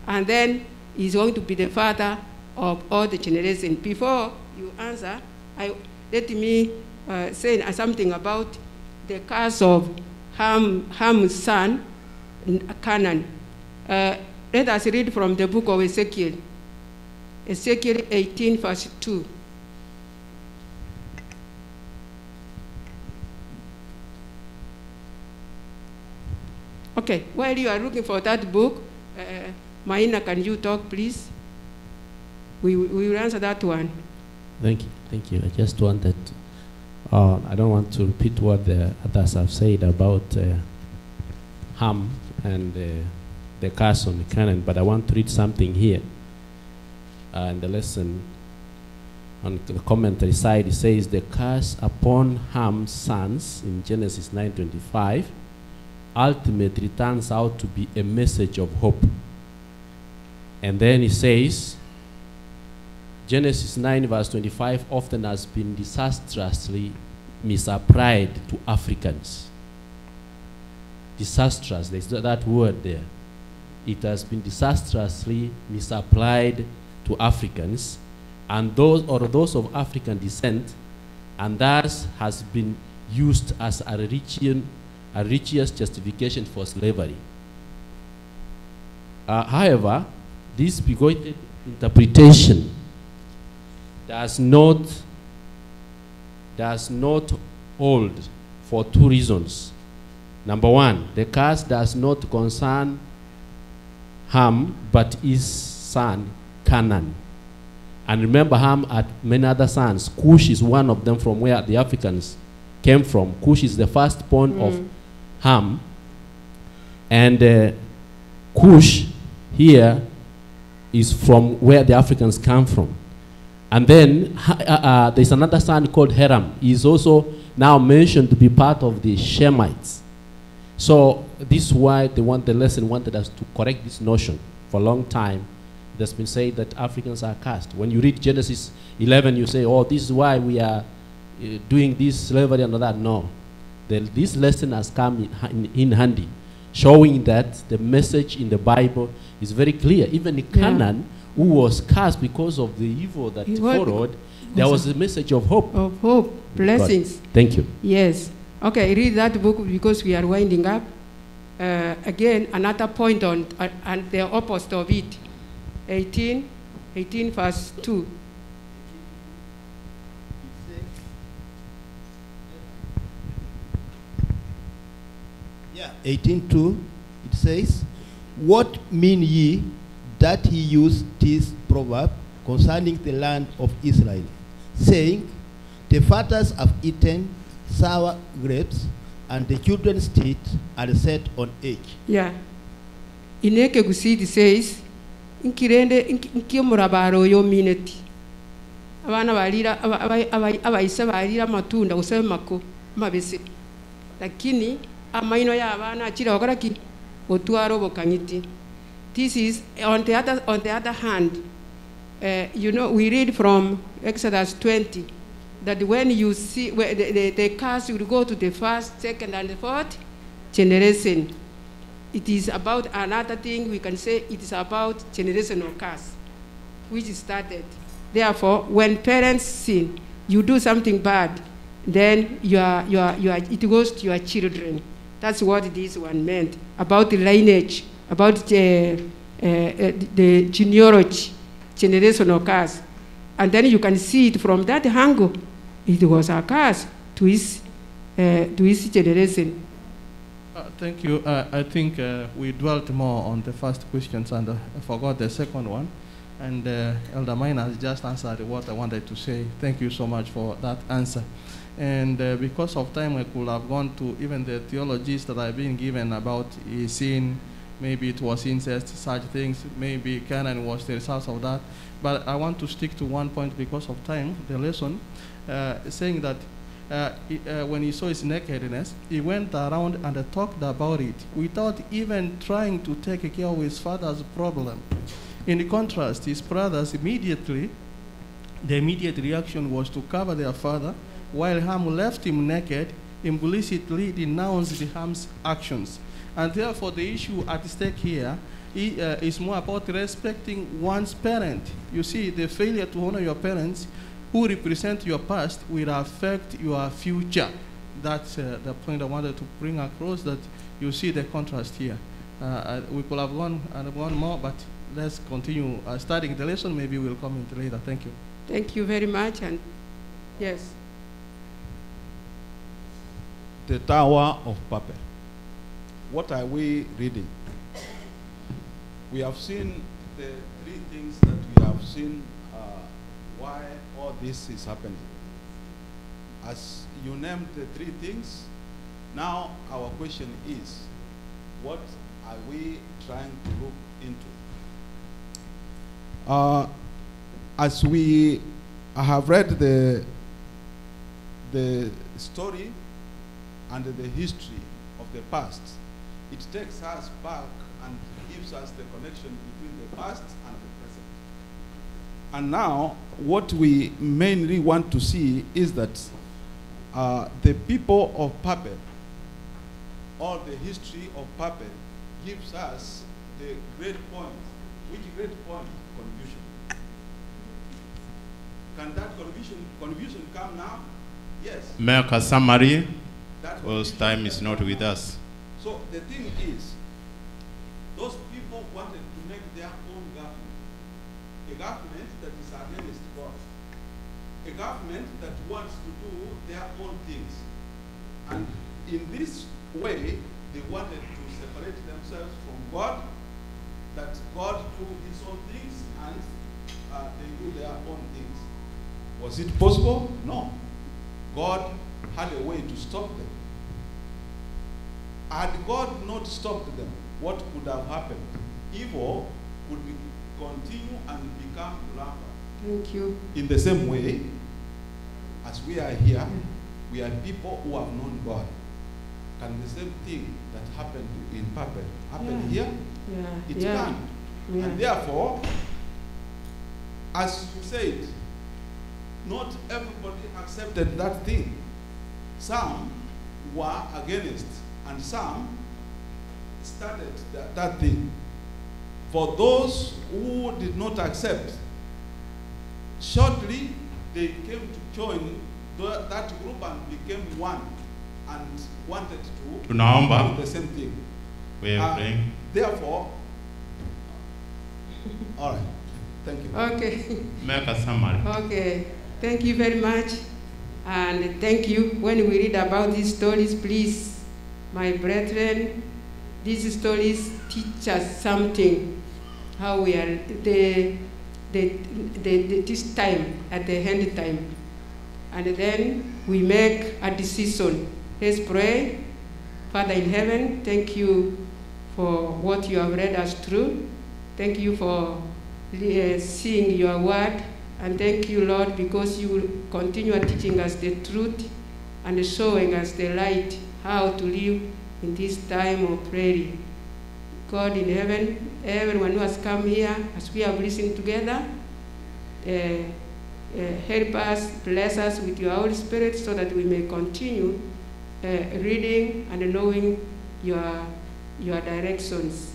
and then he's going to be the father of all the generations. Before you answer, let me say something about the curse of Ham's son, Canaan. Let us read from the book of Ezekiel. Ezekiel 18, verse 2. Okay, while you are looking for that book, Maina, can you talk, please? We will answer that one. Thank you. Thank you. I just wanted, I don't want to repeat what the others have said about Ham and the curse on Canaan, but I want to read something here. In the lesson on the commentary side, it says, the curse upon Ham's sons in Genesis 9:25 ultimately turns out to be a message of hope. And then it says, Genesis 9 verse 25 often has been disastrously misapplied to Africans. Disastrous, there's that word there. It has been disastrously misapplied to Africans, and those of African descent, and thus has been used as a religious justification for slavery. However, this bigoted interpretation does not hold for two reasons. Number one, the curse does not concern Ham, but his son Canaan. And remember, Ham had many other sons. Cush is one of them, from where the Africans came from. Cush is the firstborn of Ham. And Cush here is from where the Africans come from. And then there's another son called Hiram. He's also now mentioned to be part of the Shemites. So this is why the lesson wanted us to correct this notion. For a long time, it has been said that Africans are cursed. When you read Genesis 11, you say, oh, this is why we are doing this slavery and all that. No. This lesson has come in handy, showing that the message in the Bible is very clear. Even in Canaan, who was cursed because of the evil that followed, there was a message of hope. Of hope, blessings. God. Thank you. Yes. Okay, read that book because we are winding up. Again, another point on and the opposite of it. 18 verse 2. Yeah, 18:2, it says, what mean ye that he used this proverb concerning the land of Israel, saying, the fathers have eaten sour grapes, and the children's teeth are set on edge. Yeah. Ineke Gusidi says, Nkimurabaro yo mineti. Abana balira abaisa balira matunda usemako mabese. Lakini amaino ya abana achira wakaraki otwaro bokanyiti. This is on the other hand, you know, we read from Exodus 20 that when you see where the curse will go to the first, second, and the fourth generation. It is about another thing. We can say it is about generational curse, which started. Therefore, when parents sin, you do something bad, then it goes to your children. That's what this one meant about the lineage, about the genealogy, generational curse. And then you can see it from that angle. It was a curse to his generation. Thank you. I think we dwelt more on the first questions and forgot the second one. And Elder Maina has just answered what I wanted to say. Thank you so much for that answer. And because of time, I could have gone to even the theologies that I've been given about sin. Maybe it was incest, such things. Maybe Canaan was the result of that. But I want to stick to one point because of time, the lesson, saying that when he saw his nakedness, he went around and talked about it without even trying to take care of his father's problem. In contrast, his brothers the immediate reaction was to cover their father, while Ham left him naked, implicitly denounced Ham's actions. And therefore, the issue at stake here is more about respecting one's parent. You see, the failure to honor your parents who represent your past will affect your future. that's the point I wanted to bring across, that you see the contrast here. We could have gone more, but let's continue studying the lesson. Maybe we'll comment later. Thank you. Thank you very much. And yes. The Tower of Babel. What are we reading? We have seen the three things that we have seen why all this is happening. As you named the three things, now our question is, what are we trying to look into? As we have read the story and the history of the past, it takes us back and gives us the connection between the past and the present. And now, what we mainly want to see is that the people of Babel, or the history of Babel, gives us the great point. Which great point? Confusion. Can that confusion come now? Yes. Make a summary, That because confusion time is can not come with now. us. So the thing is, those people wanted to make their own government. A government that is against God. A government that wants to do their own things. And in this way, they wanted to separate themselves from God, that God do his own things and they do their own things. Was it possible? No. God had a way to stop them. Had God not stopped them, what could have happened? Evil would continue and become rampant. Thank you. In the same way, as we are here, we are people who have known God. Can the same thing that happened in Babel happen here? Yeah. It can. Yeah. And therefore, as you said, not everybody accepted that thing. Some were against, and some started that thing. For those who did not accept, shortly they came to join that group and became one and wanted to Tunaomba. do the same thing. We are praying. Therefore, all right, thank you. Okay. Make a summary. Okay. Thank you very much. And thank you. When we read about these stories, please, my brethren, these stories teach us something. How we are this time at the end time. And then we make a decision. Let's pray. Father in heaven, thank you for what you have read us through. Thank you for seeing your word. And thank you, Lord, because you will continue teaching us the truth and showing us the light, how to live in this time of prayer. God in heaven, everyone who has come here, as we have listened together, help us, bless us with your Holy Spirit so that we may continue reading and knowing your directions.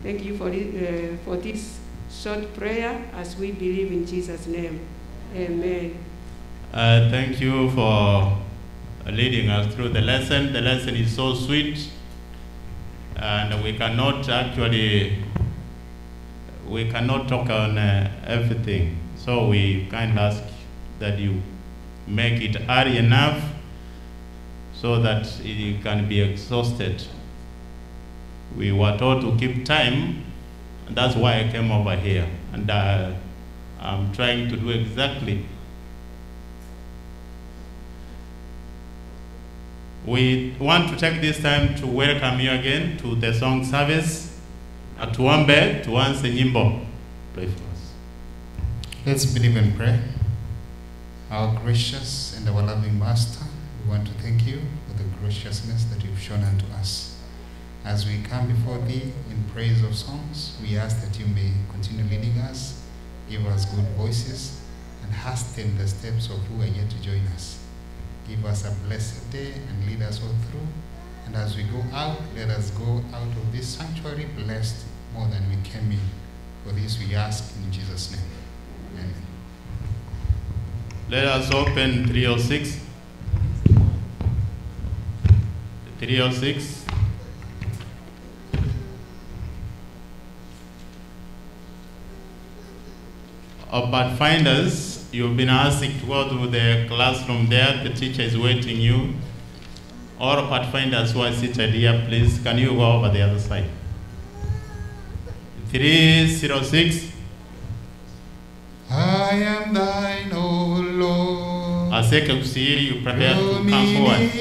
Thank you for this short prayer as we believe in Jesus' name. Amen. Thank you for leading us through the lesson. The lesson is so sweet, and we cannot talk on everything. So we kind of ask that you make it early enough so that it can be exhausted. We were told to keep time, and that's why I came over here. And I'm trying to do exactly. We want to take this time to welcome you again to the song service. Atuombe tuanze nyimbo. Pray for us. Let's believe and pray. Our gracious and our loving Master, we want to thank you for the graciousness that you've shown unto us. As we come before thee in praise of songs, we ask that you may continue leading us, give us good voices, and hasten the steps of who are yet to join us. Give us a blessed day and lead us all through. And as we go out, let us go out of this sanctuary blessed more than we came in. For this we ask in Jesus' name. Amen. Let us open 306. 306. Pathfinders, you've been asked to go to the classroom there. The teacher is waiting you. All pathfinders who are seated here, please, can you go over the other side? 306. I am thine, O Lord. Aseke kusiri, you prepare to come forward.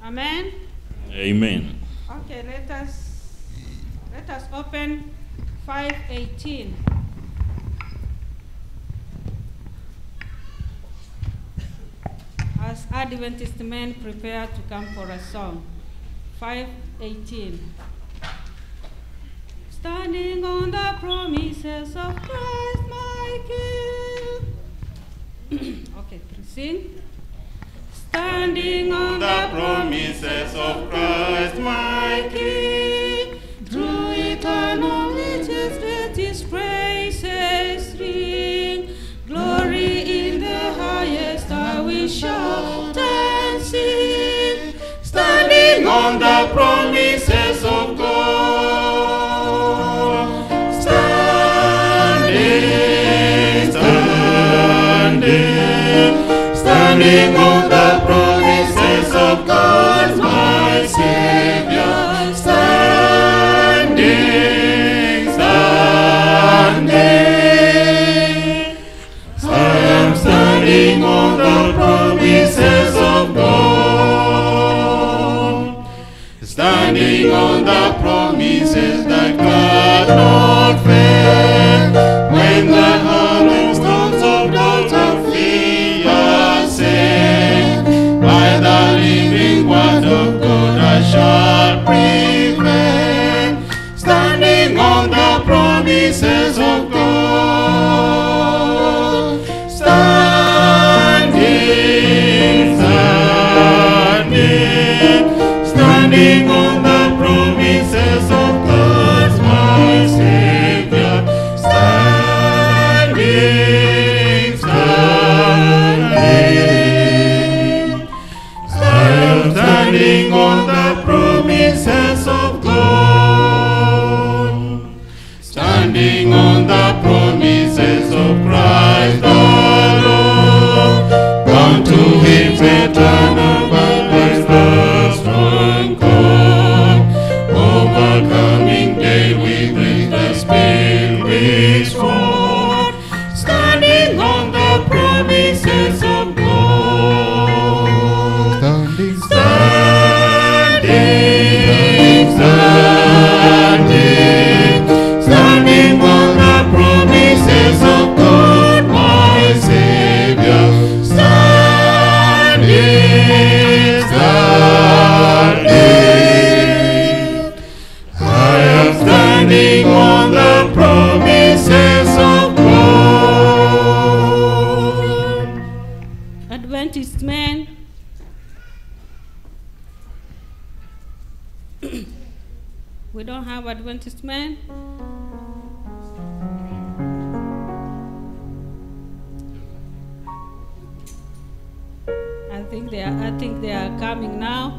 Amen. Amen. Okay, let us open 5:18. As Adventist men prepare to come for a song. 5:18. Standing on the promises of Christ my King. Okay, sing. Standing on the promises of Christ my King, through eternal riches let his praises ring. on the promises of God. Standing on the promises of God, my Savior. Standing. I am standing on the promises of God. Standing on the promises that cannot fail. When the howling storms of doubt and fear sail, by the living word of God I shall prevail. Standing on the promises of God. Standing on the promises of God, my Savior. Standing. I am standing on the promises of God. Standing on the promises of Christ the Lord. Bound to His eternal by the strong cord. Overcoming day with grace the Spirit sword. Standing on the promises of God. Standing on the promises of God, my Savior. Standing. I am standing on the promises of God. Adventist men, we don't have Adventist men. I think they are coming now.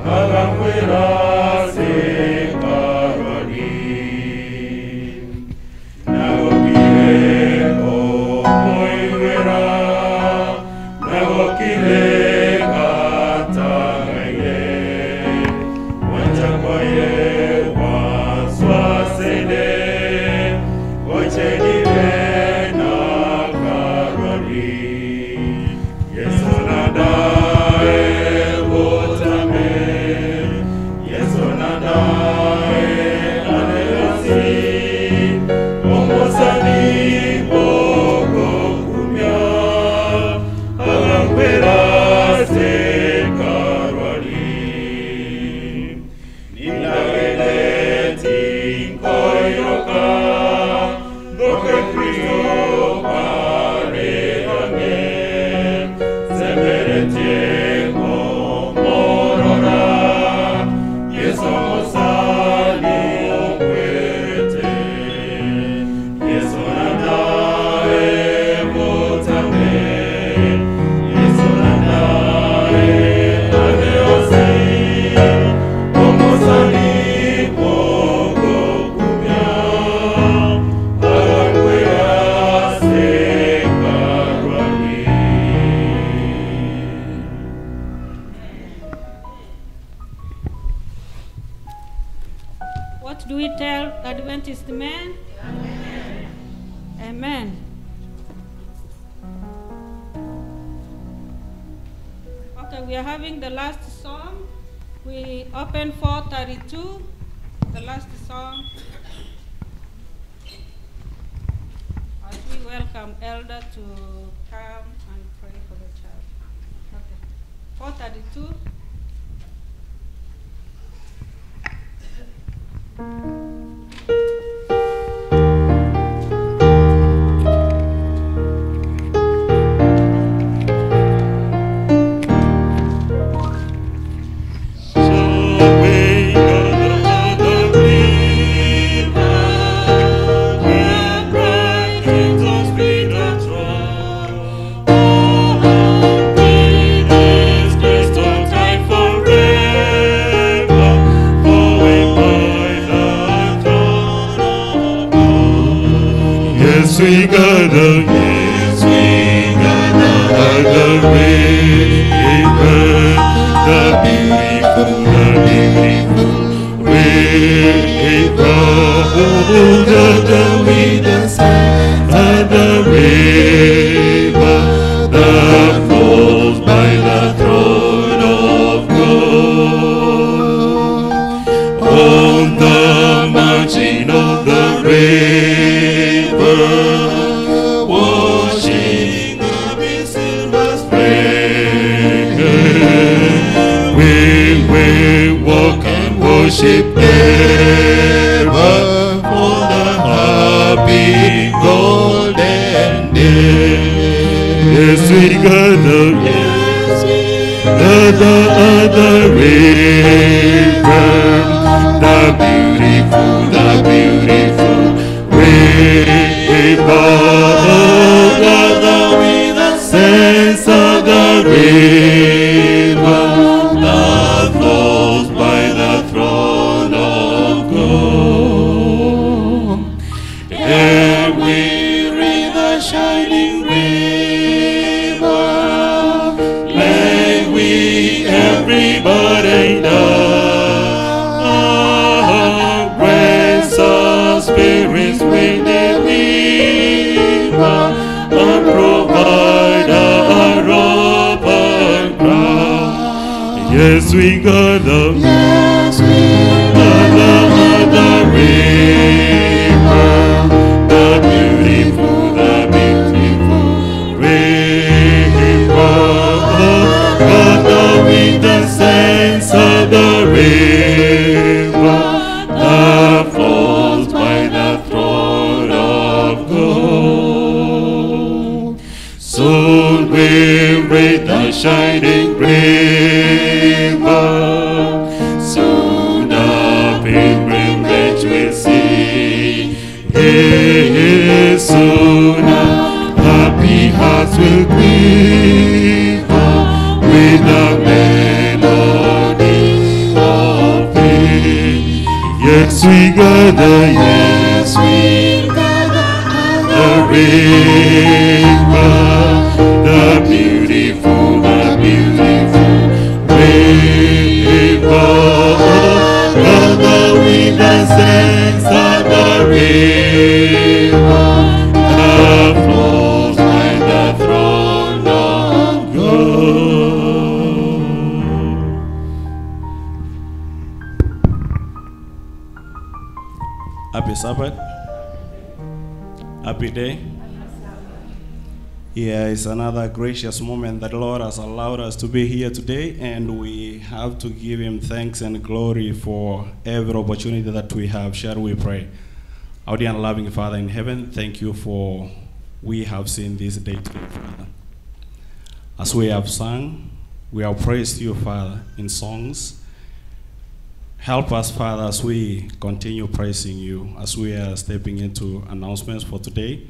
Agamwera What do we tell Adventist men? Amen. Okay, we are having the last song. We open 432, the last song. As we welcome Elder to come and pray for the child. Okay. 432. We gather, yes, we gather at the river, the beautiful river. Oh, gather with the saints at the river that flows by the throne of God. On the margin of the river, worship ever for the happy golden day. Yes, we gather, yes, we gather at the river, the beautiful river. Gather with the saints of the river that flows by the throne of God. And we read the shining river. May we everybody now raise our spirits with the river and provide our open ground. Yes, we gather. Yes, we gather at the river, the beautiful river. Gather with the saints of the river that flows by the throne of God. Soon we read the shining river. Soon a pilgrimage we'll see. Yes, soon happy hearts will quiver with the melody of faith. Yes, we gather, yes, we gather at the river, the beautiful river. Gather with the saints of the river that flows by the throne of God. Happy Sabbath. Happy day. Yeah, it's another gracious moment that the Lord has allowed us to be here today, and we have to give him thanks and glory for every opportunity that we have. Shall we pray? Our dear and loving Father in heaven, thank you for we have seen this day today, Father. As we have sung, we have praised you, Father, in songs. Help us, Father, as we continue praising you, as we are stepping into announcements for today.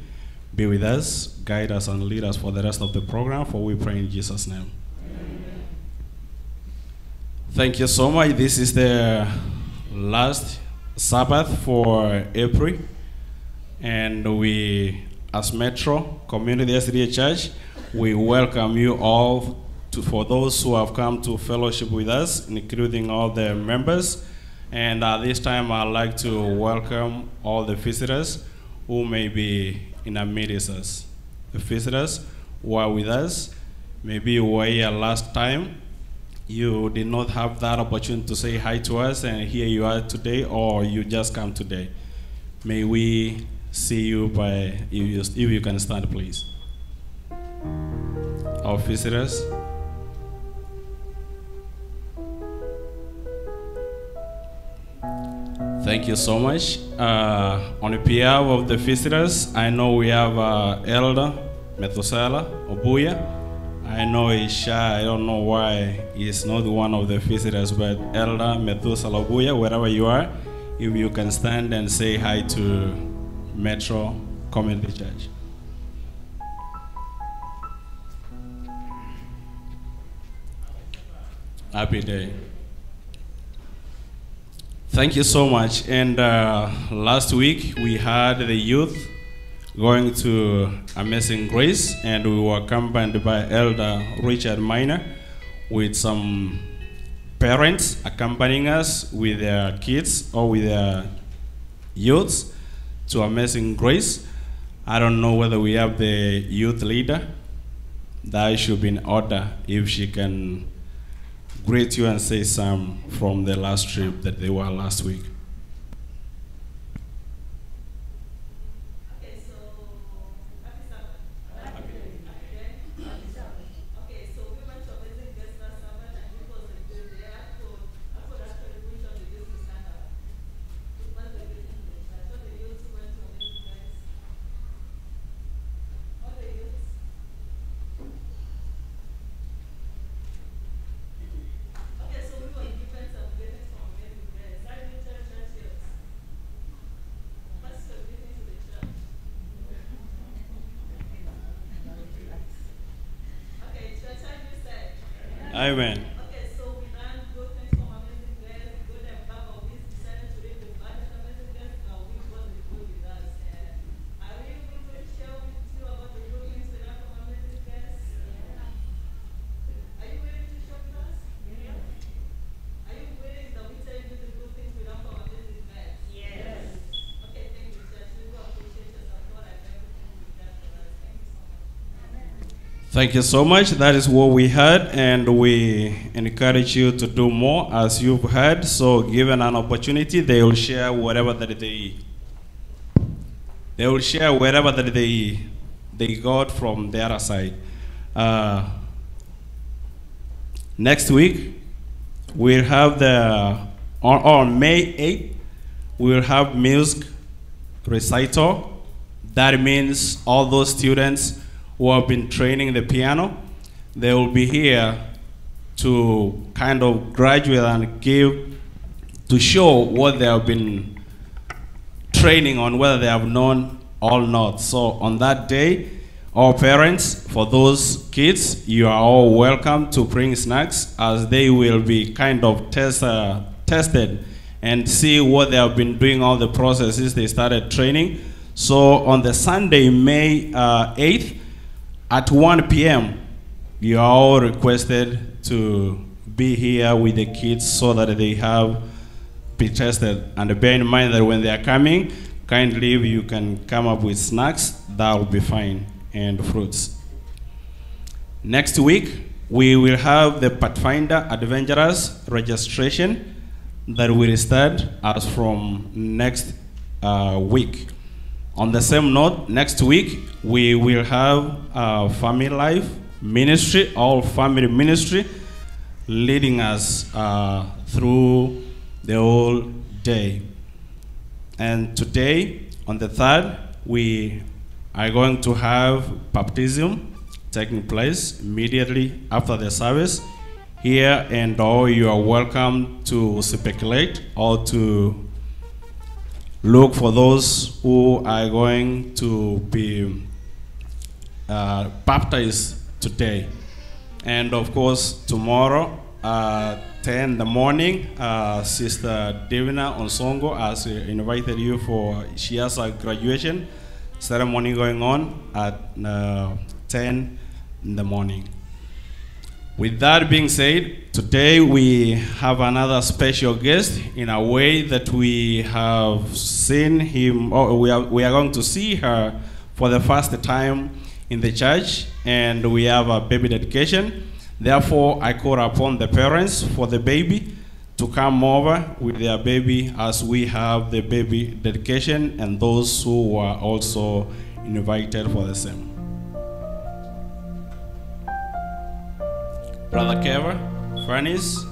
Be with us, guide us, and lead us for the rest of the program, for we pray in Jesus' name. Amen. Thank you so much. This is the last Sabbath for April, and we, as Metro Community SDA Church, we welcome you all for those who have come to fellowship with us, including all the members. And at this time, I'd like to welcome all the visitors who may be in our midst. The visitors who are with us, maybe you were here last time, you did not have that opportunity to say hi to us, and here you are today, or you just come today. May we see you by, if you can stand, please. Our visitors. Thank you so much. On behalf of the visitors, I know we have Elder Methuselah Obuya. I know he's shy. I don't know why he's not one of the visitors, but Elder Methuselah Obuya, wherever you are, if you can stand and say hi to Metro Community Church. Happy day. Thank you so much. And last week we had the youth going to Amazing Grace, and we were accompanied by Elder Richard Minor with some parents accompanying us with their kids or with their youths to Amazing Grace. I don't know whether we have the youth leader. That should be in order if she can greet you and say some from the last trip that they were last week. Okay, so happy Sabbath. Happy Sabbath. Okay, so we went to Amazing Grace last Sabbath, and it was a good day. I thought actually which of the youth is stand up. It was a good English. I thought the youth went to Amazing Grace. All the youths. Okay, so we were given some greetings from Amazing Grace. I did church youths. What's your greeting to the church? Okay, church, how do you say? Amen. Okay, so we learned good things from Amazing Grace, good and bad, but we decided to read the bad in Amazing Grace, but we wasn't good with us. And are we able to share with you about the good things we learned from Amazing Grace? Are you willing to share with us? Are you willing that we tell you the good things we learned from Amazing Grace? Yes. Okay, thank you, church. We will appreciate your support and everything you've done for us. Thank you so much. Thank you so much. That is what we heard, and we encourage you to do more as you've heard. So given an opportunity, they will share whatever that they got from the other side. Next week, we'll have on May 8th, we'll have music recital. That means all those students who have been training the piano, they will be here to kind of graduate and to show what they have been training on, whether they have known or not. So on that day, all parents, for those kids, you are all welcome to bring snacks, as they will be kind of tested and see what they have been doing, all the processes they started training. So on the Sunday, May 8th, at 1 p.m., you are all requested to be here with the kids so that they have be tested. And bear in mind that when they are coming, kindly if you can come up with snacks, that will be fine, and fruits. Next week, we will have the Pathfinder Adventurers registration that will start as from next week. On the same note, next week we will have a family life ministry, all family ministry, leading us through the whole day. And today, on the 3rd, we are going to have baptism taking place immediately after the service here, and all you are welcome to speculate or to look for those who are going to be baptized today. And of course, tomorrow, 10 in the morning, Sister Divina Onsongo has invited you for, she has a graduation ceremony going on at 10 in the morning. With that being said, today we have another special guest in a way that we have seen him, or we are going to see her for the first time in the church, and we have a baby dedication. Therefore, I call upon the parents for the baby to come over with their baby as we have the baby dedication, and those who are also invited for the same. Brother Keva, Furnace.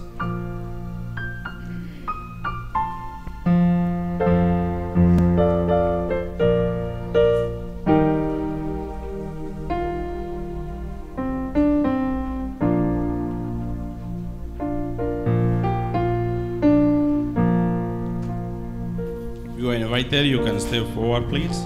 You are invited, you can step forward, please.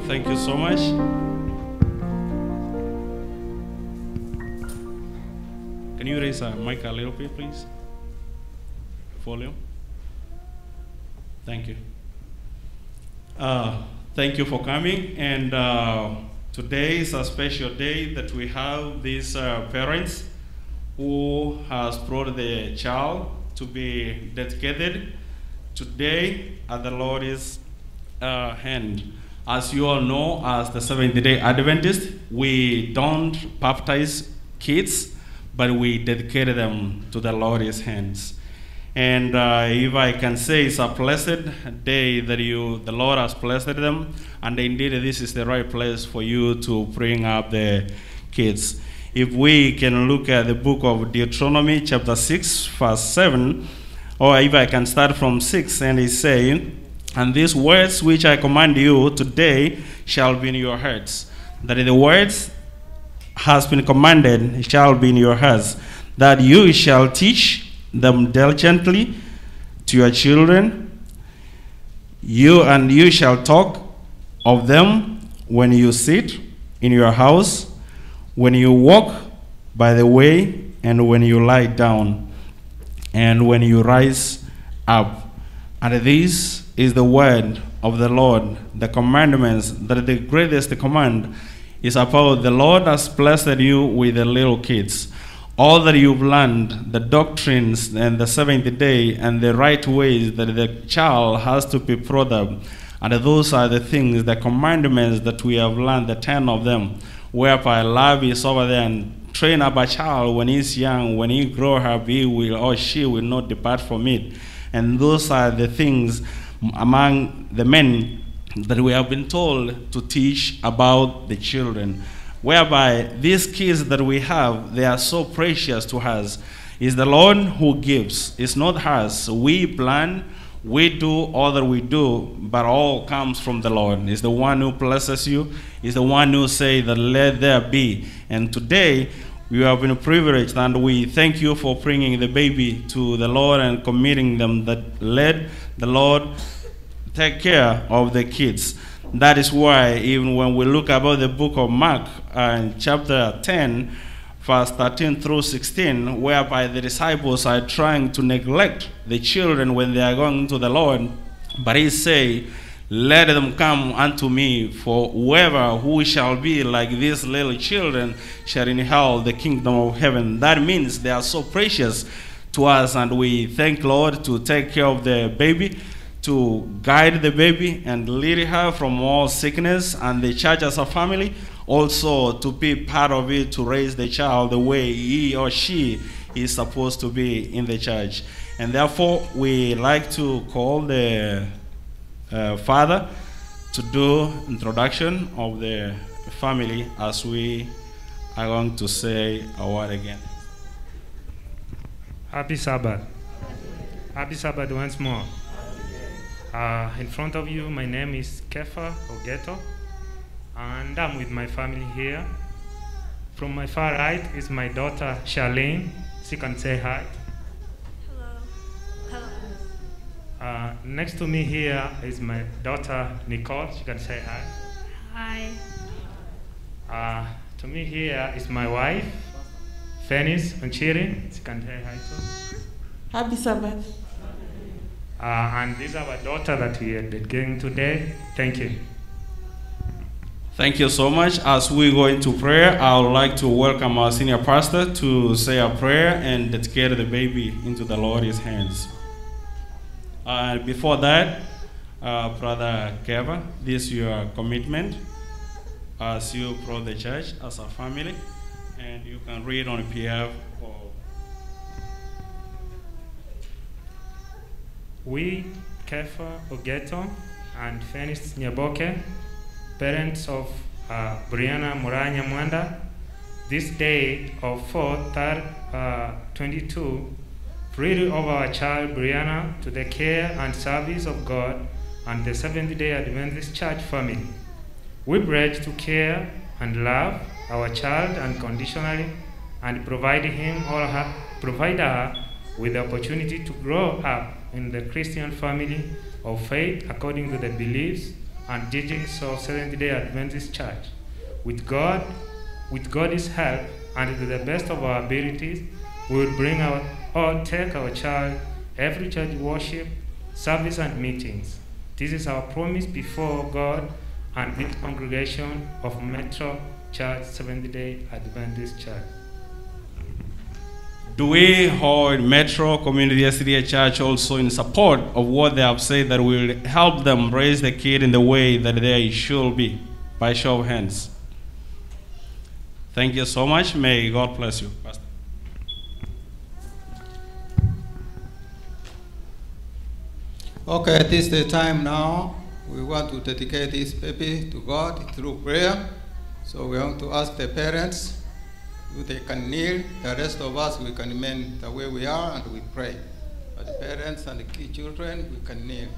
Thank you so much. Can you raise a mic a little bit, please? Volume. Thank you. Thank you for coming. And today is a special day that we have these parents who has brought the child to be dedicated today at the Lord's hand. As you all know, as the Seventh-day Adventist, we don't baptize kids, but we dedicate them to the Lord's hands. And if I can say, it's a blessed day that the Lord has blessed them, and indeed this is the right place for you to bring up the kids. If we can look at the book of Deuteronomy chapter 6, verse 7, or if I can start from 6, and it's saying, "And these words which I command you today shall be in your hearts." That the words has been commanded shall be in your hearts, that you shall teach them diligently to your children. You shall talk of them when you sit in your house, when you walk by the way, and when you lie down, and when you rise up. And this is the word of the Lord, the commandments, that the greatest command is about the Lord has blessed you with the little kids. All that you've learned, the doctrines and the seventh day and the right ways that the child has to be brought up. And those are the things, the commandments that we have learned, the 10 of them, whereby love is over there, and train up a child when he's young, when he grow up, he will or she will not depart from it. And those are the things among the men that we have been told to teach about the children, whereby these kids that we have, they are so precious to us. It's the Lord who gives. It's not us. We plan, we do all that we do, but all comes from the Lord. It's the one who blesses you. It's the one who says that let there be. And today, we have been privileged, and we thank you for bringing the baby to the Lord and committing them, that let the Lord take care of the kids. That is why even when we look about the book of Mark, chapter 10, verse 13 through 16, whereby the disciples are trying to neglect the children when they are going to the Lord But he say, let them come unto me, for whoever who shall be like these little children shall inherit the kingdom of heaven. That means they are so precious to us, and we thank Lord to take care of the baby, to guide the baby and lead her from all sickness, and the church as a family also to be part of it, to raise the child the way he or she is supposed to be in the church. And therefore we like to call the father to do introduction of the family as we are going to say a word again. Happy Sabbath. Happy Sabbath once more. In front of you, my name is Kefa Ogeto, and I'm with my family here. From my far right is my daughter Charlene. She can say hi. Next to me here is my daughter Nicole. She can say hi. Hi. To me here is my wife, Fenis Unchiri. She can say hi too. Happy Sabbath. And this is our daughter that we are dedicating today. Thank you. Thank you so much. As we go into prayer, I would like to welcome our senior pastor to say a prayer and dedicate the baby into the Lord's hands. Before that, Brother Keva, this is your commitment as you pro the church as a family, and you can read on behalf of. We, Kefa Ogeto and Fenis Nyaboke, parents of Brianna Moranya Mwanda, this day of 4/3/22, freely of our child Brianna to the care and service of God and the Seventh-day Adventist Church family. We pledge to care and love our child unconditionally and provide her with the opportunity to grow up in the Christian family of faith according to the beliefs and teachings of Seventh-day Adventist Church. With God's help and to the best of our abilities, we will take our child every church worship, service, and meetings. This is our promise before God and with congregation of Metro Church, Seventh-day Adventist Church. Do we hold Metro Community SDA Church also in support of what they have said that will help them raise the kid in the way that they should be? By show of hands. Thank you so much. May God bless you, Pastor. Okay, this is the time now. We want to dedicate this baby to God through prayer. So we want to ask the parents if they can kneel. The rest of us, we can remain the way we are and we pray. But the parents and the key children, we can kneel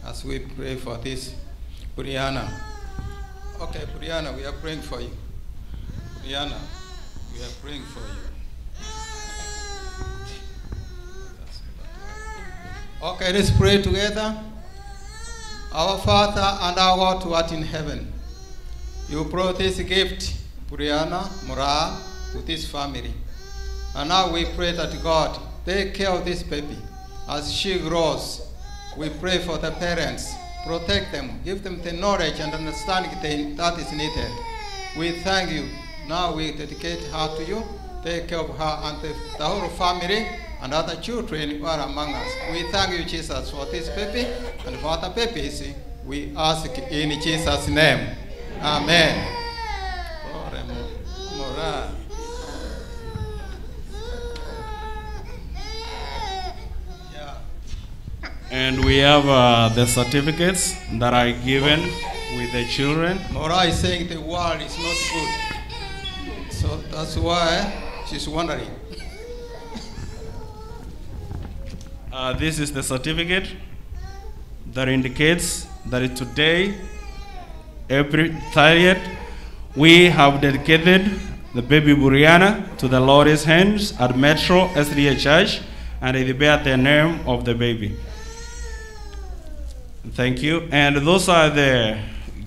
as we pray for this Brianna. Okay, Brianna, we are praying for you. Brianna, we are praying for you. Okay, let's pray together. Our Father and our God who art in heaven, you brought this gift, Brianna Mora, to this family. And now we pray that God take care of this baby as she grows. We pray for the parents, protect them, give them the knowledge and understanding that is needed. We thank you. Now we dedicate her to you. Take care of her and the whole family and other children who are among us. We thank you, Jesus, for this baby and for other babies. We ask in Jesus' name. Amen. And we have the certificates that are given with the children. Mora is saying the world is not good. So that's why she's wondering. This is the certificate that indicates that today, April 30th, we have dedicated the baby Brianna to the Lord's hands at Metro SDA Church, and it bears the name of the baby. Thank you. And those are the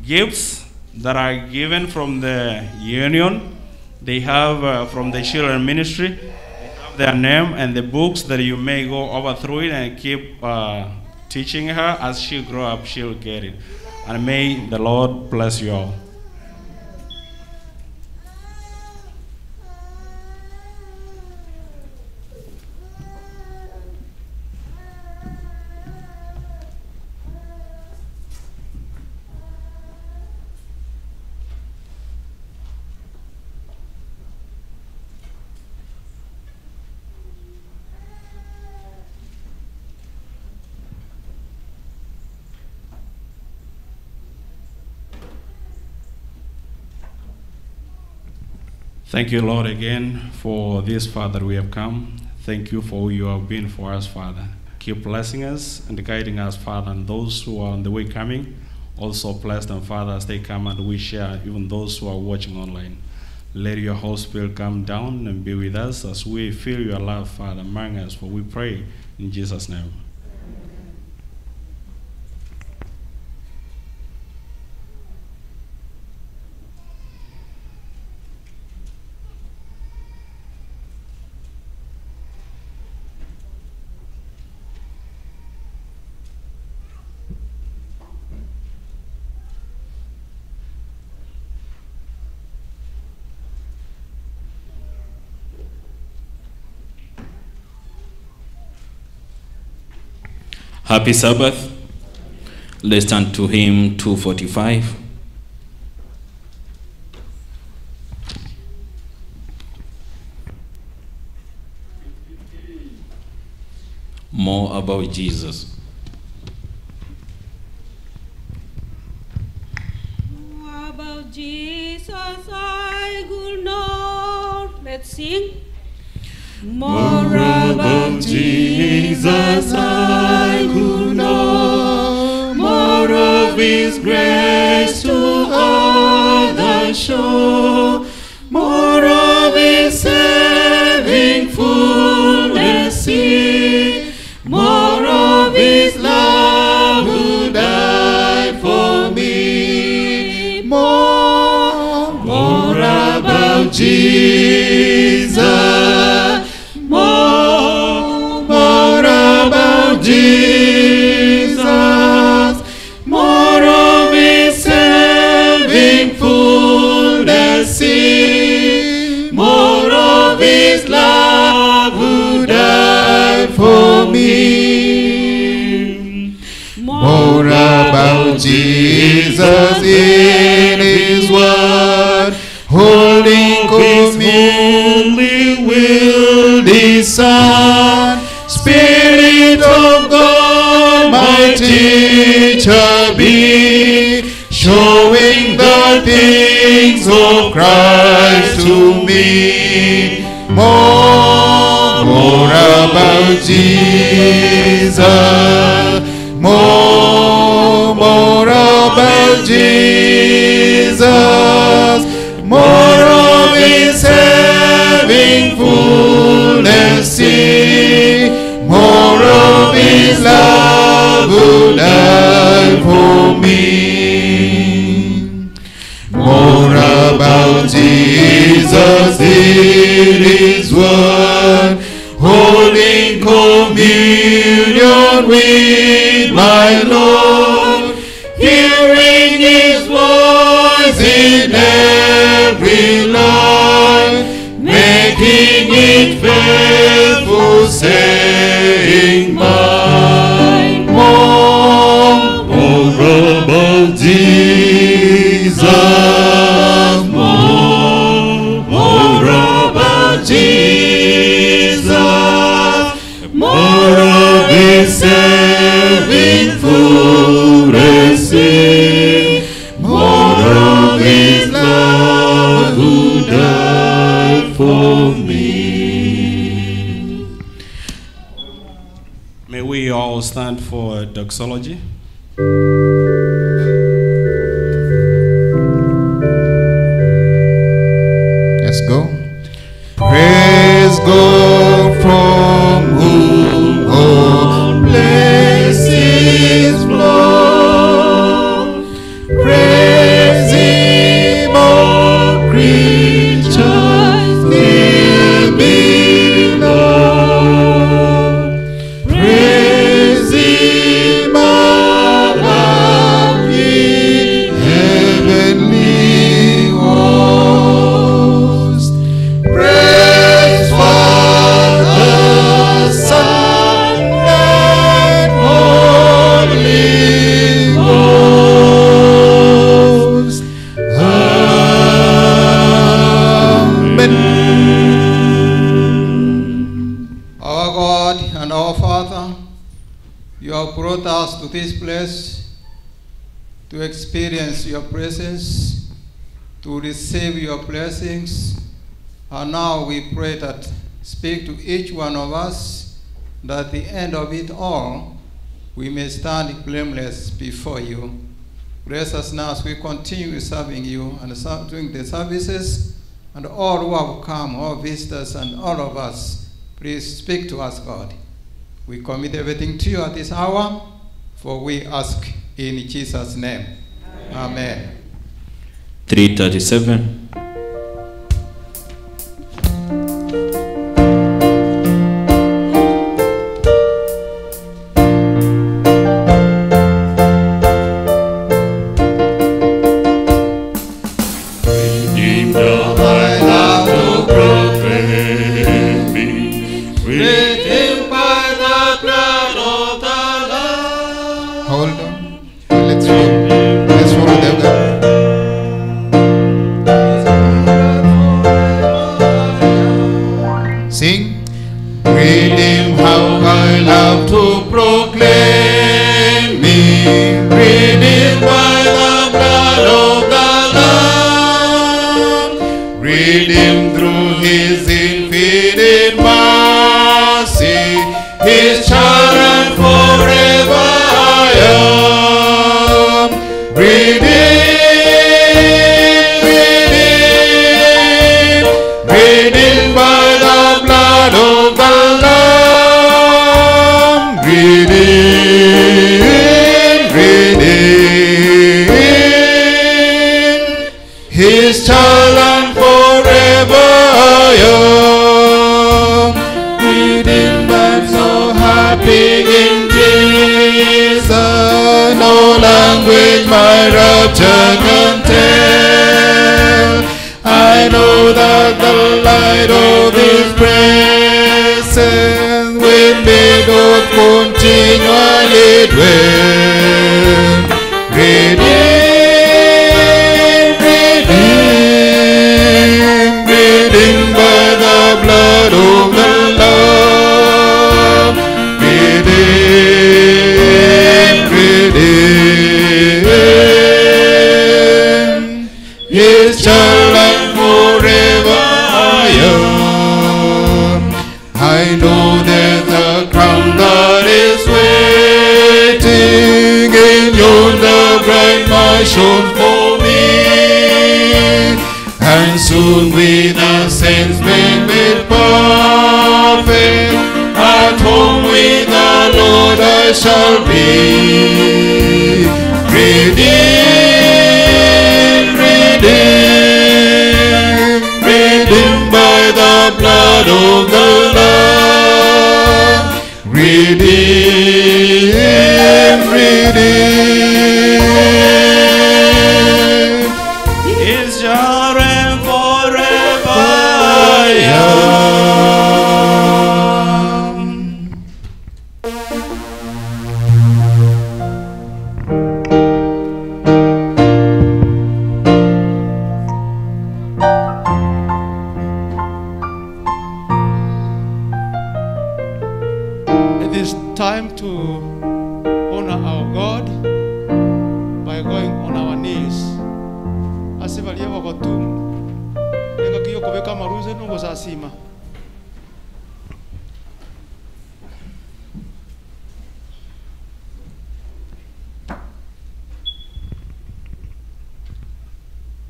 gifts that are given from the union. They have from the children ministry. They have their name and the books that you may go over through it and keep teaching her. As she grow up, she'll get it. And may the Lord bless you all. Thank you, Lord, again for this, Father, we have come. Thank you for who you have been for us, Father. Keep blessing us and guiding us, Father, and those who are on the way coming, also bless them, Father, as they come and we share, even those who are watching online. Let your Holy Spirit come down and be with us as we feel your love, Father, among us, for we pray in Jesus' name. Happy Sabbath. Let's turn to hymn 245. More about Jesus. More about Jesus I could know. Let's sing. More about Jesus I could know, more of His grace to others show, more of His saving fullness see, more of His love who died for me, more about Jesus. Jesus, more of His saving fullness see, more of His love who died for me. More about Jesus in His word, holding communion with His Son. Spirit of God, my teacher be, showing the things of Christ to me. More about Jesus, more about Jesus, more of His saving fullness see, more of His love who died for me. More about Jesus in His word, holding communion with my Lord, hearing His voice in every line, making it faithful, saying mine. More about Jesus, more about Jesus, more of His saving fullness see, more of His love who died for me. May we all stand for doxology. Let's go. Praise God from whom all blessings flow. Praise Him, all creatures here below. Praise Him, us to this place to experience your presence, to receive your blessings. And now we pray that speak to each one of us, that at the end of it all, we may stand blameless before you. Bless us now as we continue serving you and doing the services, and all who have come, all visitors and all of us, please speak to us, God. We commit everything to you at this hour, for we ask in Jesus' name. Amen. 337.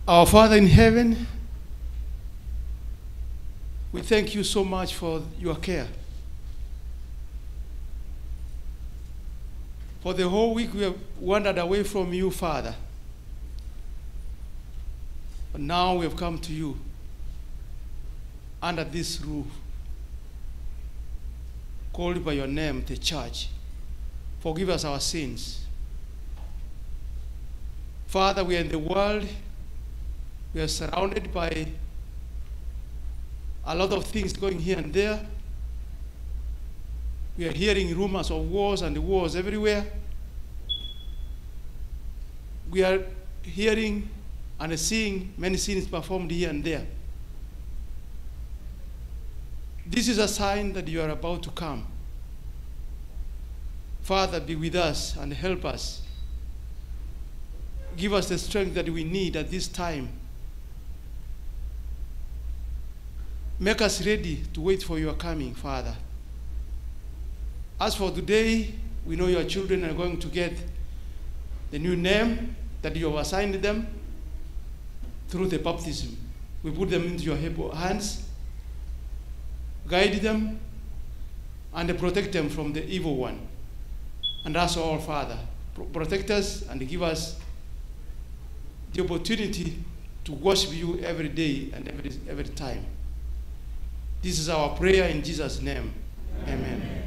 Our Father in heaven, we thank you so much for your care. For the whole week we have wandered away from you, Father. But now we have come to you under this roof, called by your name, the church. Forgive us our sins. Father, we are in the world. We are surrounded by a lot of things going here and there. We are hearing rumors of wars and wars everywhere. We are hearing and seeing many sins performed here and there. This is a sign that you are about to come. Father, be with us and help us. Give us the strength that we need at this time. Make us ready to wait for your coming, Father. As for today, we know your children are going to get the new name that you have assigned them through the baptism. We put them into your hands, guide them, and protect them from the evil one. And that's all, Father. Protect us and give us the opportunity to worship you every day and every time. This is our prayer in Jesus' name. Amen.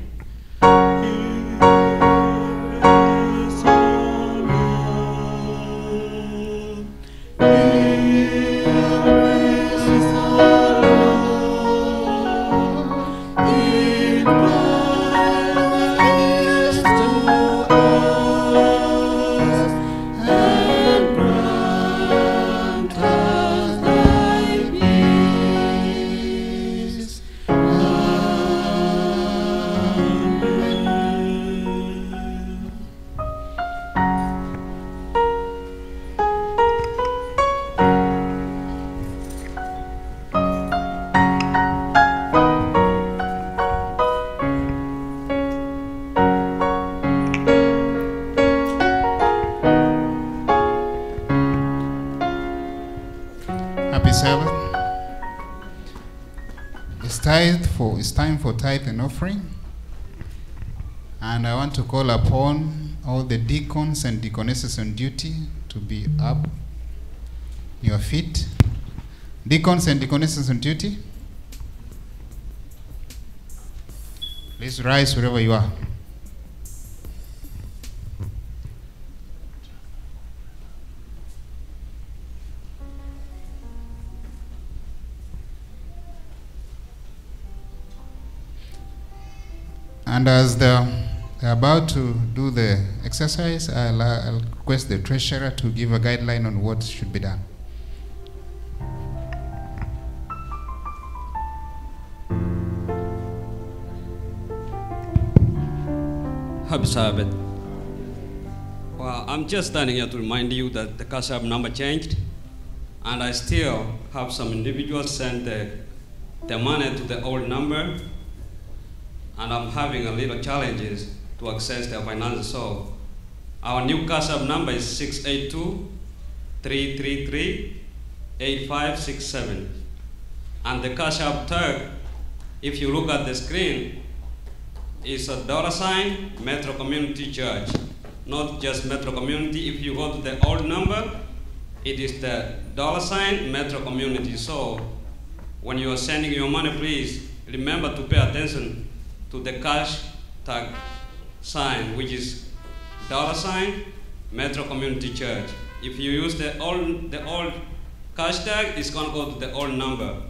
Happy Sabbath. It's time for tithe and offering. And I want to call upon all the deacons and deaconesses on duty to be up your feet. Deacons and deaconesses on duty, please rise wherever you are. And as they're about to do the exercise, I'll request the treasurer to give a guideline on what should be done. Happy Sabbath. Well, I'm just standing here to remind you that the cash app number changed, and I still have some individuals send the money to the old number, and I'm having a little challenges to access their finances. So our new cash app number is 682-333-8567. And the cash app tag, if you look at the screen, is a $ Metro Community Church, not just Metro Community. If you go to the old number, it is the $ Metro Community. So when you are sending your money, please remember to pay attention to the cash tag sign, which is $ Metro Community Church. If you use the old cash tag, it's going to go to the old number.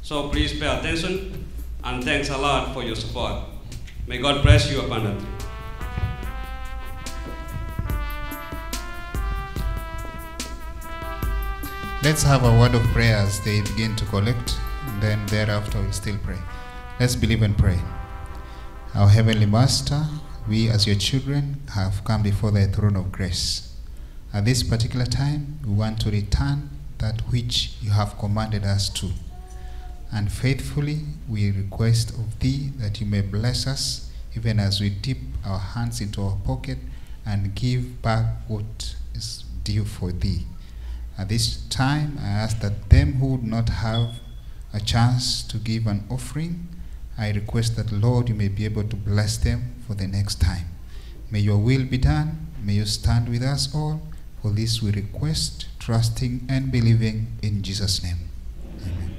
So please pay attention, and thanks a lot for your support. May God bless you abundantly. Let's have a word of prayer as they begin to collect, and then thereafter we'll still pray. Let's believe and pray. Our Heavenly Master, we as your children have come before thy throne of grace. At this particular time, we want to return that which you have commanded us to. And faithfully, we request of thee that you may bless us, even as we dip our hands into our pocket and give back what is due for thee. At this time, I ask that them who would not have a chance to give an offering, I request that, Lord, you may be able to bless them for the next time. May your will be done. May you stand with us all. For this we request, trusting and believing in Jesus' name. Amen.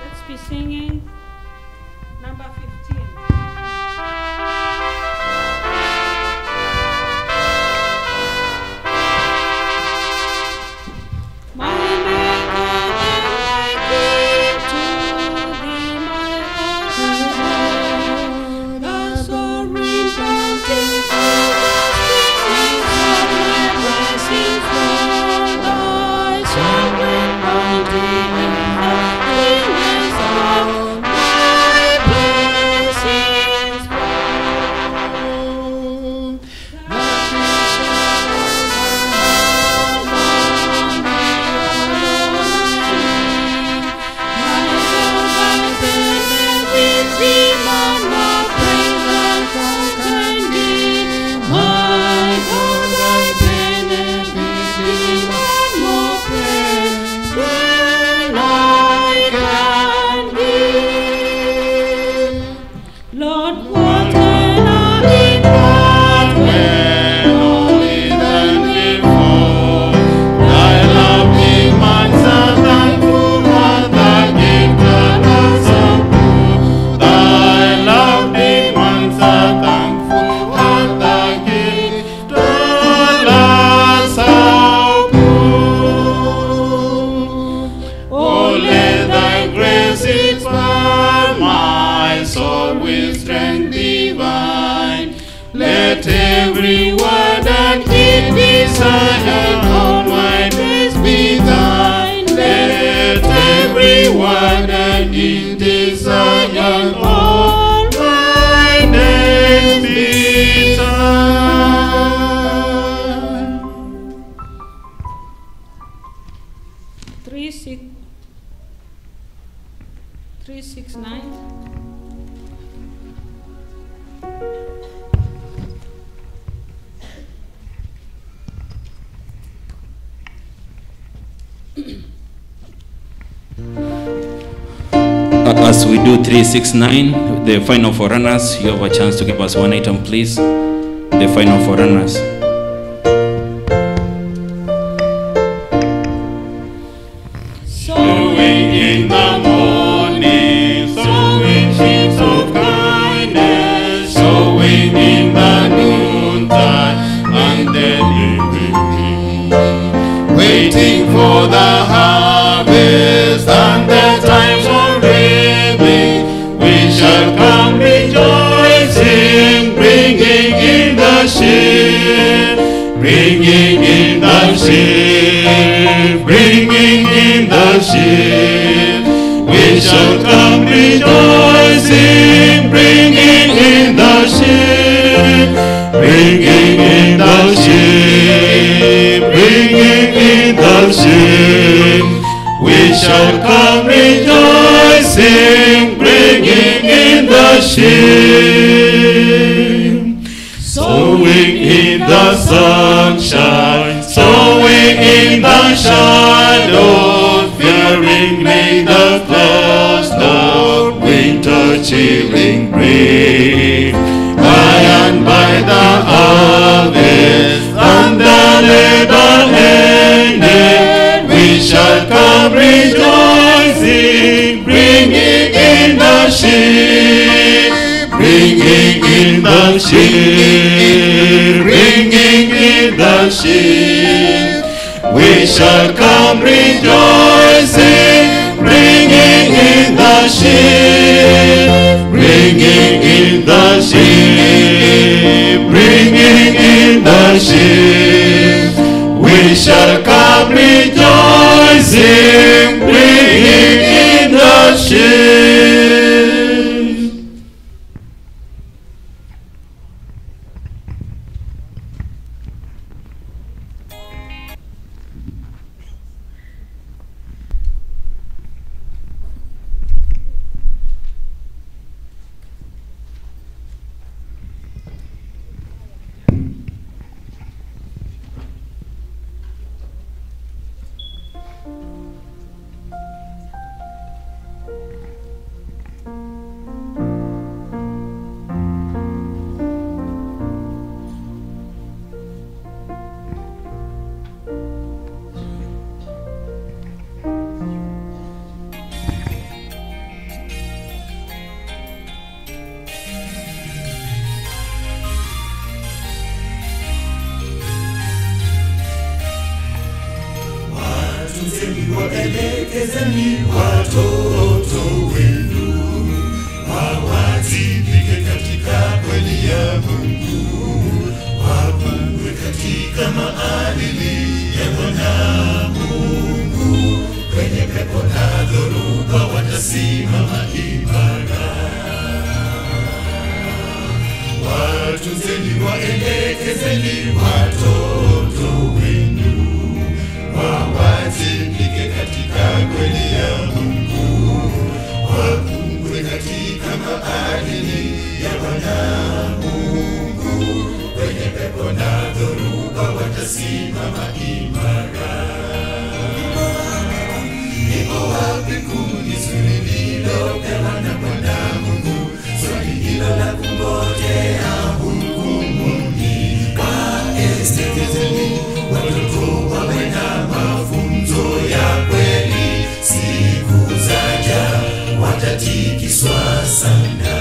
Let's be singing number 15. Sovereign bounty Zion, all my days be thine. Let every word and deed in Zion, all my days be thine. 369. As we do 369, the final forerunners, you have a chance to give us one item, please. The final forerunners. Sowing in the morning, sowing sheaves of kindness, sowing in the noontime, and then evening, waiting for the harvest and the times of reaping. We shall come rejoicing, bringing in the sheaf, bringing in the sheaf, bringing in the sheaf. We shall come rejoicing, bringing in the sheaf, bringing in the sheaf, bringing in the sheaf. We shall come rejoicing, bringing in the sheaf. Sowing in the sunshine, sowing in the shadow, fearing may the clouds of winter chilling bring. By and by the harvest and the labor ended, we shall come rejoicing, bringing in the sheaf, bringing in the sheaf, bringing in the sheaf. We shall come rejoicing, bringing in the sheaf, bringing in the sheaf, bringing in the sheaf. We shall come rejoicing, bringing in the sheaf. Waelekezeni watoto wenu, wawajibike katika kweli ya Mungu, wakue katika maadili ya Bwana Mungu. Kwenye pepo na dhoruba watasimama imara. Watunzeni, waelekezeni watoto wenu, wawajibike katika kweli ya Mungu, wakue katika maadili ya Bwana Mungu. Kwenye pepo na dhoruba watasimama imara. Liko wapi kundi zuri lililopewa na Bwana Mungu? Swali hilo la kungojea hukumuni. Waelekezeni watoto wawe na mafunzo ya kweli, siku zaja watatikiswa sana.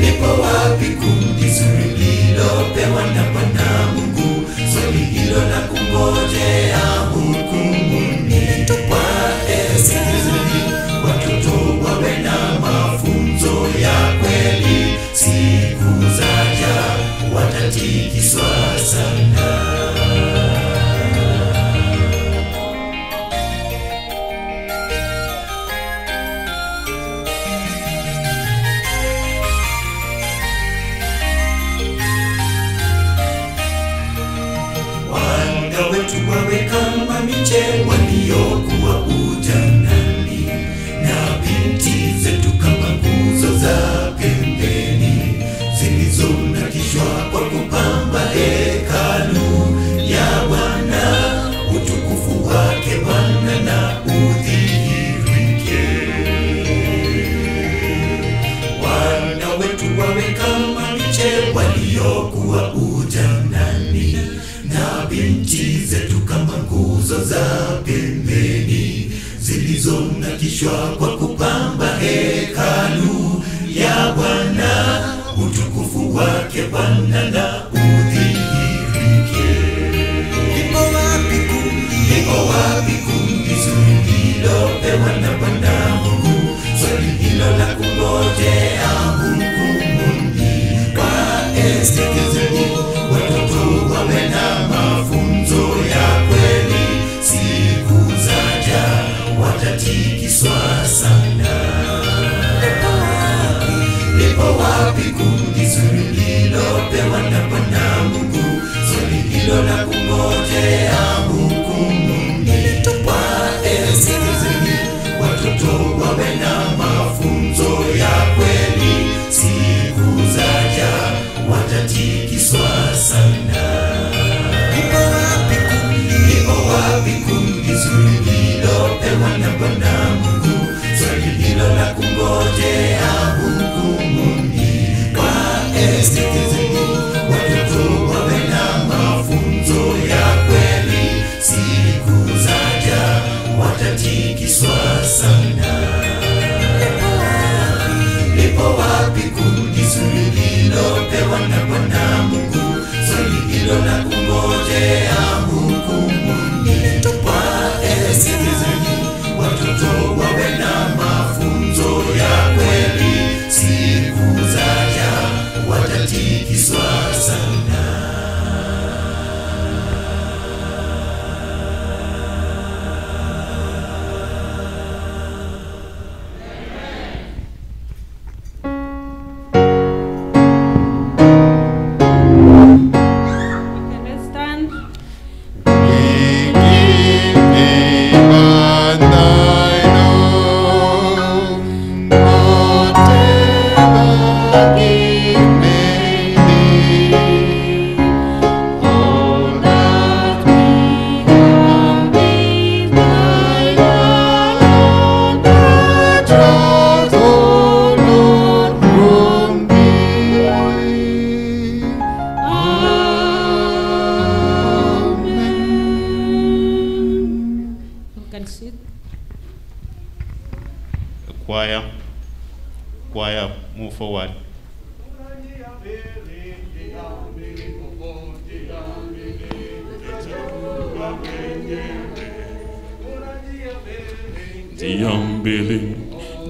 Lipo wapi kundi zuri lililopewa na Bwana Mungu? Swali hilo la kungojea hukumuni. Waelekezeni watoto wawe na mafunzo ya kweli, siku zaja watatikiswa sana. zilizonakishwa kwa kupamba hekalu ya Bwana, utukufu wake Bwana na udhihirike. Liko wapi kundi zuri lilopewa na Bwana Mungu? Swali hilo la kungojea hukumuni. Wasikilizeni watoto, wawe na mafunzo ya kweli, siku zaja watatikiswa sana. Liko wapi kundi zuri lilopewa na Bwana Mungu? Swali hilo la kungojea hukumuni. Wasikilizeni watoto, wawe na mafunzo ya kweli, siku zaja watatikiswa sana. Liko wapi kundi zuri lilopewa na Bwana Mungu? Swali hilo la kungojea hukumuni. Wasikilizeni watoto, wawe na mafunzo ya kweli, siku zaja watatikiswa sana. Lipo wapi kundi zuri lilopewa na Bwana Mungu? Swali hilo la kungojea hukumuni. Wasikilizeni watoto, wawe na mafunzo ya kweli, siku zaja watatikiswa sana. Okay, let's stand. You can sit. Choir, move forward.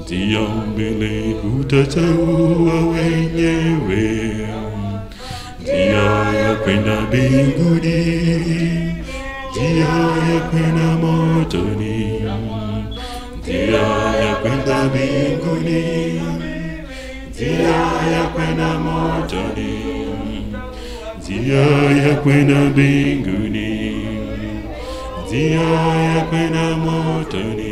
Diambele utachagua wenyewe, njia ya kwenda mbinguni, njia ya kwenda motoni, njia ya kwenda mbinguni, njia ya kwenda motoni, njia ya kwenda mbinguni, njia ya kwenda motoni.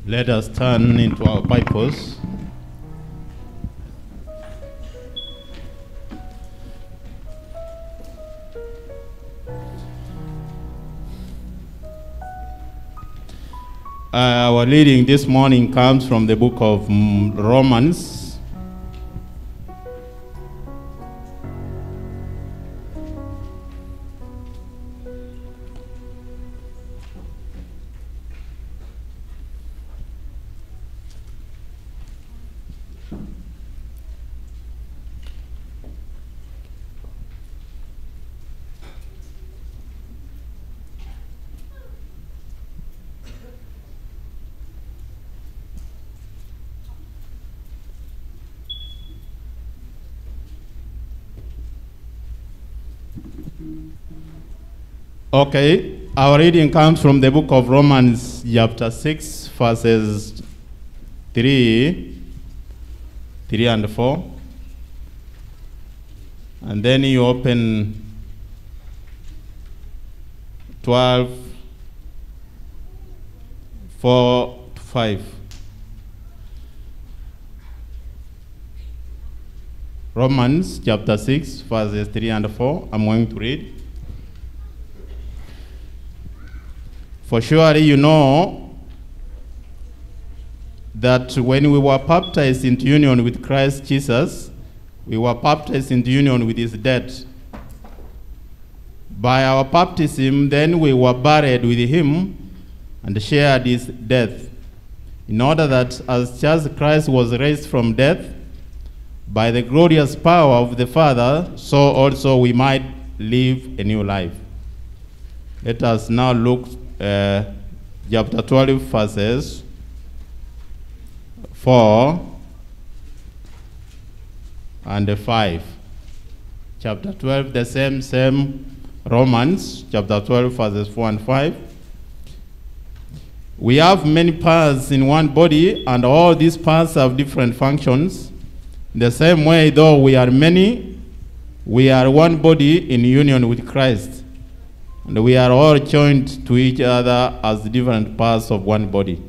Let us turn into our Bibles. Our reading this morning comes from the book of Romans. Okay, our reading comes from the book of Romans, chapter 6, verses 3 and 4. And then you open 12, 4 to 5. Romans chapter 6, verses 3 and 4. I'm going to read. For surely you know that when we were baptized into union with Christ Jesus, we were baptized into union with his death. By our baptism, then we were buried with him and shared his death, in order that as just Christ was raised from death by the glorious power of the Father, so also we might live a new life. Let us now look chapter 12, verses 4 and 5. Chapter 12, the same Romans, chapter 12, verses 4 and 5. We have many parts in one body, and all these parts have different functions. In the same way, though we are many, we are one body in union with Christ. And we are all joined to each other as different parts of one body.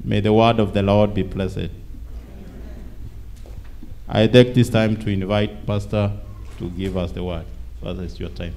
May the word of the Lord be blessed. I take this time to invite Pastor to give us the word. Pastor, it's your time.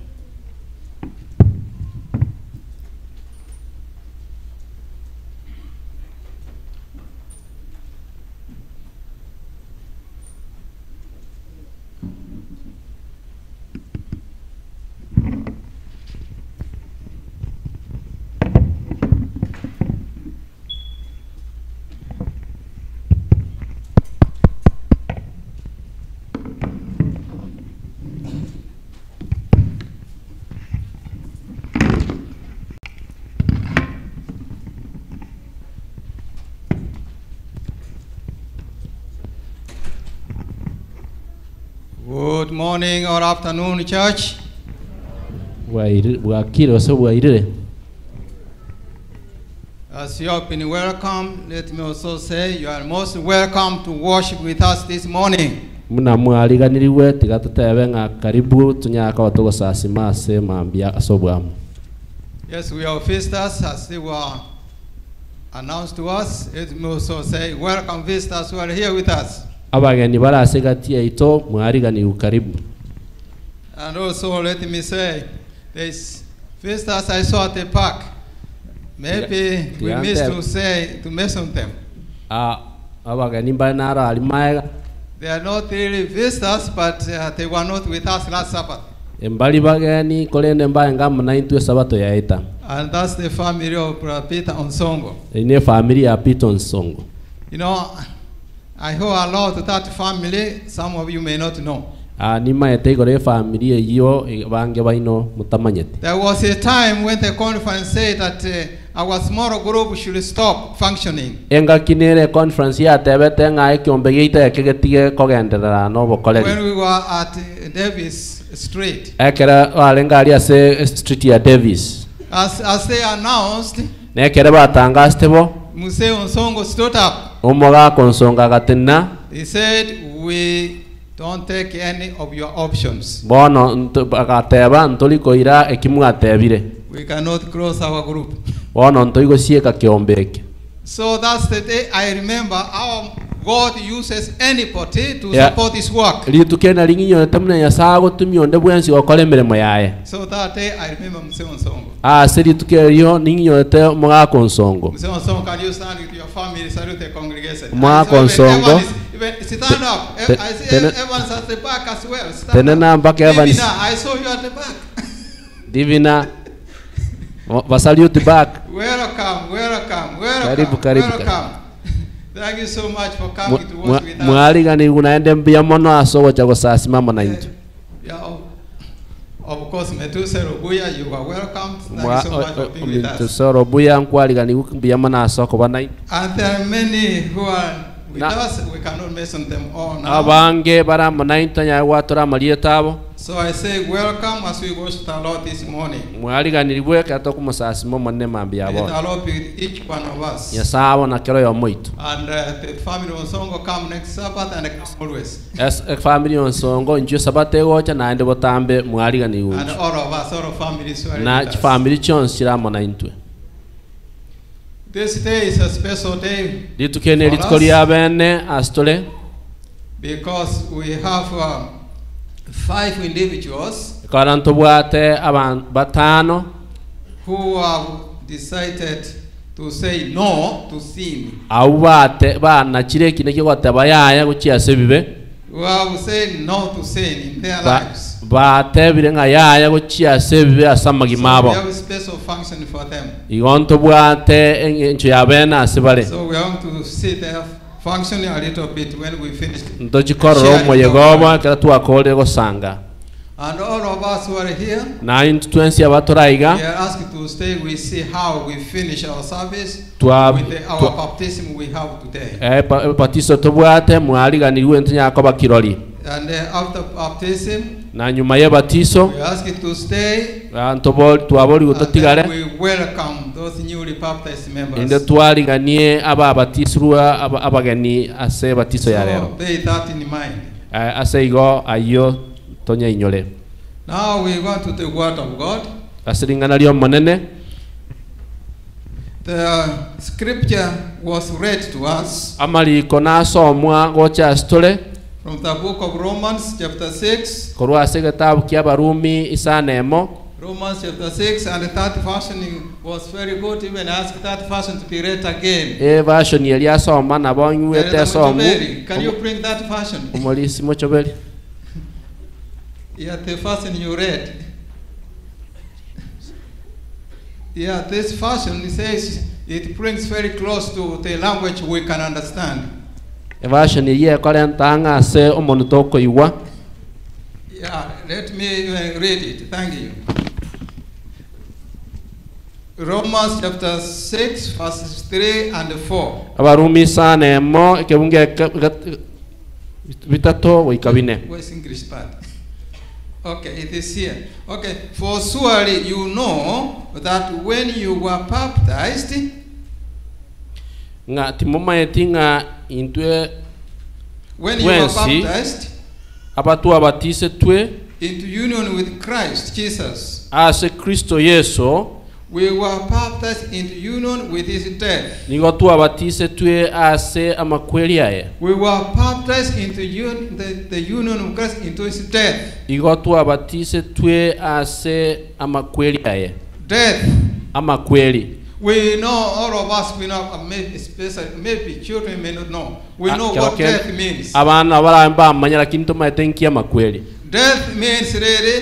Good morning or afternoon, church. As you have been welcome, let me also say you are most welcome to worship with us this morning. Yes, we are visitors, as they were announced to us. Let me also say welcome visitors who are here with us. And also let me say, there's visitors I saw at the park. Maybe we missed to mention them. They are not really visitors, but they were not with us last Sabbath. And that's the family of Peter Onsongo. You know, I owe a lot to that family. Some of you may not know. There was a time when the conference said that our small group should stop functioning. When we were at Davis Street. As they announced, Muse Onsongo stood up. He said, we don't take any of your options. We cannot close our group. So that's the day I remember how God uses anybody to Yeah. support His work. Litukena linginyo tamna ya sago tumionde bwensi wakole mirimo yaye. So that day I remember Mzee Onsongo. Seri tukerio ninginyo te mwako nsongo. Mzee Onsongo, can you stand with your family, salute the congregation? Mwako I saw nsongo. even stand up. I see everyone's at the back as well. Stand Tenena up. mpaka Evans. Divina, I saw you at the back. Divina. Wasalute back. Welcome, welcome, Karibu, welcome, karibu. welcome. Thank you so much for coming to work with us. Mwaliga ni unaende mbia mono asogo chako simama na intu. Yeah, of course, Metusero Buya, you are welcome. Thank you so much for being with us. Tusoro buya nkwaliga ni mbia mono asoko bana intu. And there are many who are with us. We cannot mention them all now. Abange bara mona intu nya watura malie tabo. So I say welcome as we worship the Lord this morning. Mwaliga ni libwe kato kumusasi momo ne mambia May bo. the Lord be with each one of us. Ya sawa na kero ya moito. And the family of Songo come next Sabbath and always. As a family on songo njo sabate gocha na ende botambe mwaliga ni uju. And all of us, all of families who are Na with us. family chons chira mona intu. This day is a special day Litukene for litukoli us abene astole. because we have 5 individuals Karanto bwate aban batano who have decided to say no to sin. au bate bana chire kine kigote bayaya guchia sebibe. Who have said no to sin in their lives. Bate birenga yaya guchia sebibe asamagi So mabo. we have a special function for them. Igonto bwate encho yabena asibale. So we are going to see their function a little bit when we finish. Ndochikoro moyegoba kala tuakole go sanga. And all of us who are here, Na intu twensi we abatoraiga. are asked to stay. We see how we finish our service Tua- with our baptism we have today. Batiso tobwate mwaliga ni wentu nyako kiroli. And after baptism, Na nyuma ye batiso we are asked to stay. antobol tuaboli And then utotigale. we welcome those newly baptized members. Inde twaliganie aba batisrua abageni ase batiso ya lero. So bear that in mind. Ase igo ayo tonya inyole. Now we go to the Word of God. Asiringana lyo monene. The scripture was read to us Amali kona somwa gocha astole. from the book of Romans chapter 6. Korwa segetabu kia barumi isanemo. Romans chapter 6 and the third version was very good. Even asked that version to be read again. Version yelia soma na bonyu ete somu. Can you bring that version? Umolisi mochobeli. Yeah, the version you read. Yeah, this version says it brings very close to the language we can understand. Version ye kolentanga se omonutoko iwa. Yeah, let me read it. Thank you. Romans chapter 6, verses 3 and 4. Abarumi sanemo kebunge bitato wikabine. Where's English part? Okay, it is here. Okay, for surely you know that when you were baptized, Nga timoma yetinga intwe when you were baptized abatu abatise twe into union with Christ Jesus, ase Kristo Yesu we were baptized into union with his death. nigo tu abatise twe ase amakweli aye. We were baptized into the union of Christ into his death. Igo tu abatise twe ase amakweli aye. Death. Amakweli. We know, all of us, we know, maybe children may not know. We know what death means. Abana baramba manya lakini tumaitenki amakweli. Death means really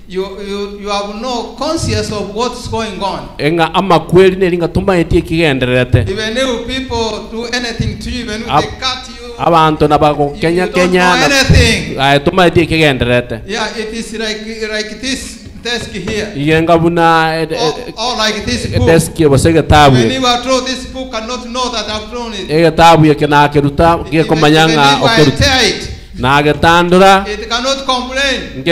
you have no conscience of what's going on. Enga amakweli nelinga tumaiti kigenderete. Even if people do anything to you, even if they cut you, abantu nabako Kenya know anything. Tumaiti kigenderete. Yeah, it is like this desk here. Yenga buna or like this book. desk bosege tabu. When you are thrown this book, cannot know that I've thrown it. Ege tabu yekena keruta komanyanga okeruta. Na getandura It cannot complain.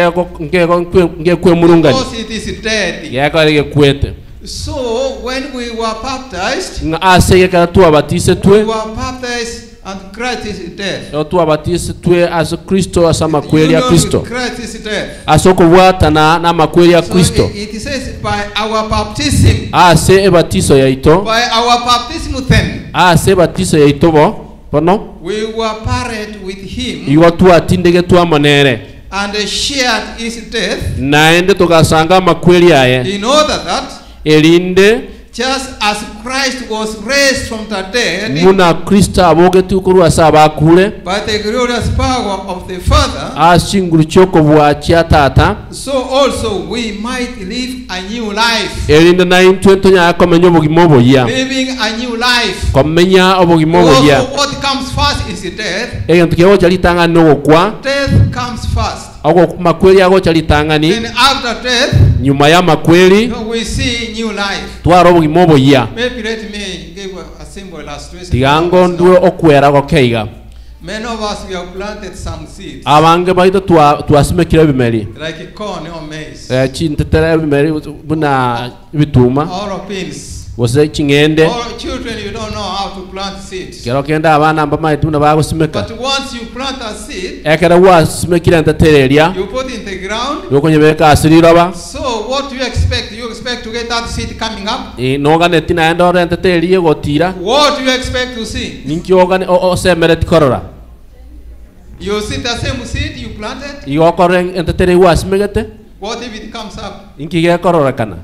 Ngekwe murungani. Because it is dead. Yeka kwete. So when we were baptized, Nga ase yeka tu abatise twe. we were baptized and Christ is dead. Tu abatise twe as Kristo asama kweli ya Kristo. Christ is dead. Asoko bwata na makweli ya Kristo. It says by our baptism. Ase ebatiso ya ito. By our baptism then. ase batiso ya itobo bono we were buried with him igo twatindege twamonere and shared his death naende tugasanga makweli aye in order that elinde just as Christ was raised from the dead muna Kristo abogeti ukurwa sabakule by the glorious power of the Father, ashinguru cyoko bwachya tata so also we might live a new life. elinde na intwento nya komenya obugimo ya Living a new life. komenya obugimo ya Also, what comes first is death. egento kyo chalitanga no kwa Death comes first. ago makweli ago chalitangani Then after death, nyuma ya makweli we see new life. twaro obugimo ya Maybe let me give a simple illustration. tigango ndwe okwera go keiga Many of us, we have planted some seeds, abange baito twasimekira bimeri like corn or maize, chintetera bimeri buna bituma or beans. wose chingende Or children, you don't know how to plant seeds. kero kenda abana mbama ituna bagosimeka But once you plant a seed, ekera wasimekira ntetereria you put it in the ground. yokonyebeka asiriroba So what do you expect? You expect to get that seed coming up? nogane tina endore ntetererie gotira What do you expect to see? ninkiyogane osemere tikorora You see the same seed you planted? igokore ntetere wasimegete What if it comes up? inkigekorora kana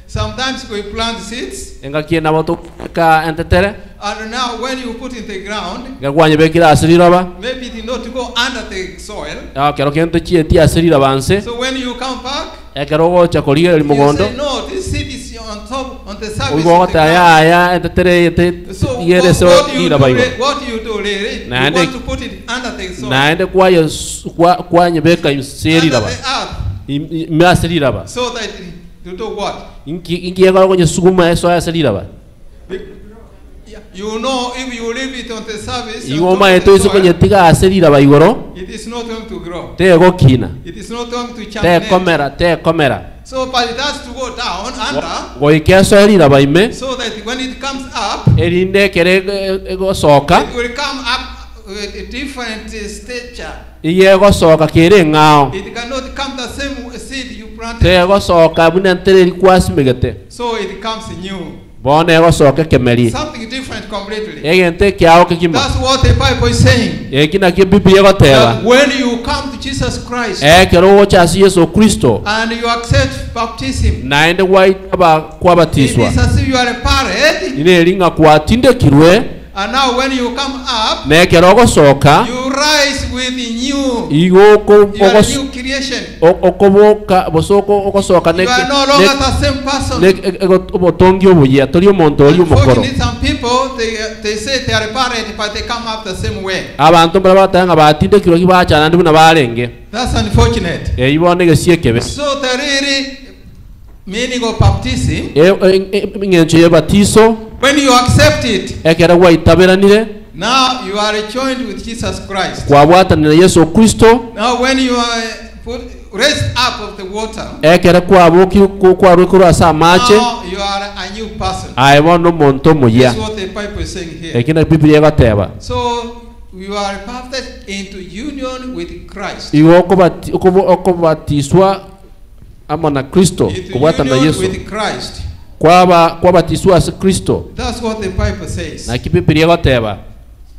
Sometimes we plant seeds, engakiena boto ka entetere and now when you put in the ground, gagwanyebekira asiriroba maybe it did not go under the soil. kero kento chieti asirira banse So when you come back, ekero gocha koriga you limogondo say, no, this seed is on top, on the surface of uigo the ground. ya entetere yete So yere so what do you ira do? baigo What do you do, really? You Naende- want to put it under the soil. naende kwanyebeka imserira ba Under the earth. imasirira ba So that you do what? inkiegora konye suguma eso asirira ba You know, if you leave it on the surface, on igoma top of eto the iso konye soil, tiga asirira ba igoro it is not going to grow. te gokina It is not going to te germinate. komera So, but it has to go down under, goikeso erira ba ime so that when it comes up, erinde kere gosoka it will come up with a different stature. iye gosoka kere ngao It cannot come the same seed you planted. te gosoka buna ntereri kwasimegete So it comes new. bone gosoka kemeri Something different completely. egente kyao kikima That's what the Bible is saying. ekina ke biblia goteba That when you come to Jesus Christ kero gocha si Yesu Kristo and you accept baptism, naende waitaba it kwabatiswa is as if you are buried. ine ringa kwatindekirwe And now when you come up, nekero gosoka you rise with new. igoko You are a new creation. okoboka bosoko okosoka You are no longer the same person. obotongi obuya tori omonto ori omokoro Unfortunately, some people, they say they are buried, but they come up the same way. abantu mbara batanga batindekirwe kibachana ndi buna barenge That's unfortunate. ibonege siekebe So the really meaning of baptism, ngencho ye batiso when you accept it, ekera waitaberanire now you are joined with Jesus Christ. kwabwatanira Yesu Kristo Now when you are raised up of the water, ekera kwabuki kwarwe kurasa mache now you are a new person. aibono monto muya That's what the Bible is saying here. ekina biblia gateba So you are baptized into union with Christ. igo okobatiswa ama na Kristo Into kubwata na union Yesu with Christ. kwabatiswa ase Kristo That's what the Bible says. na kibiblia gateba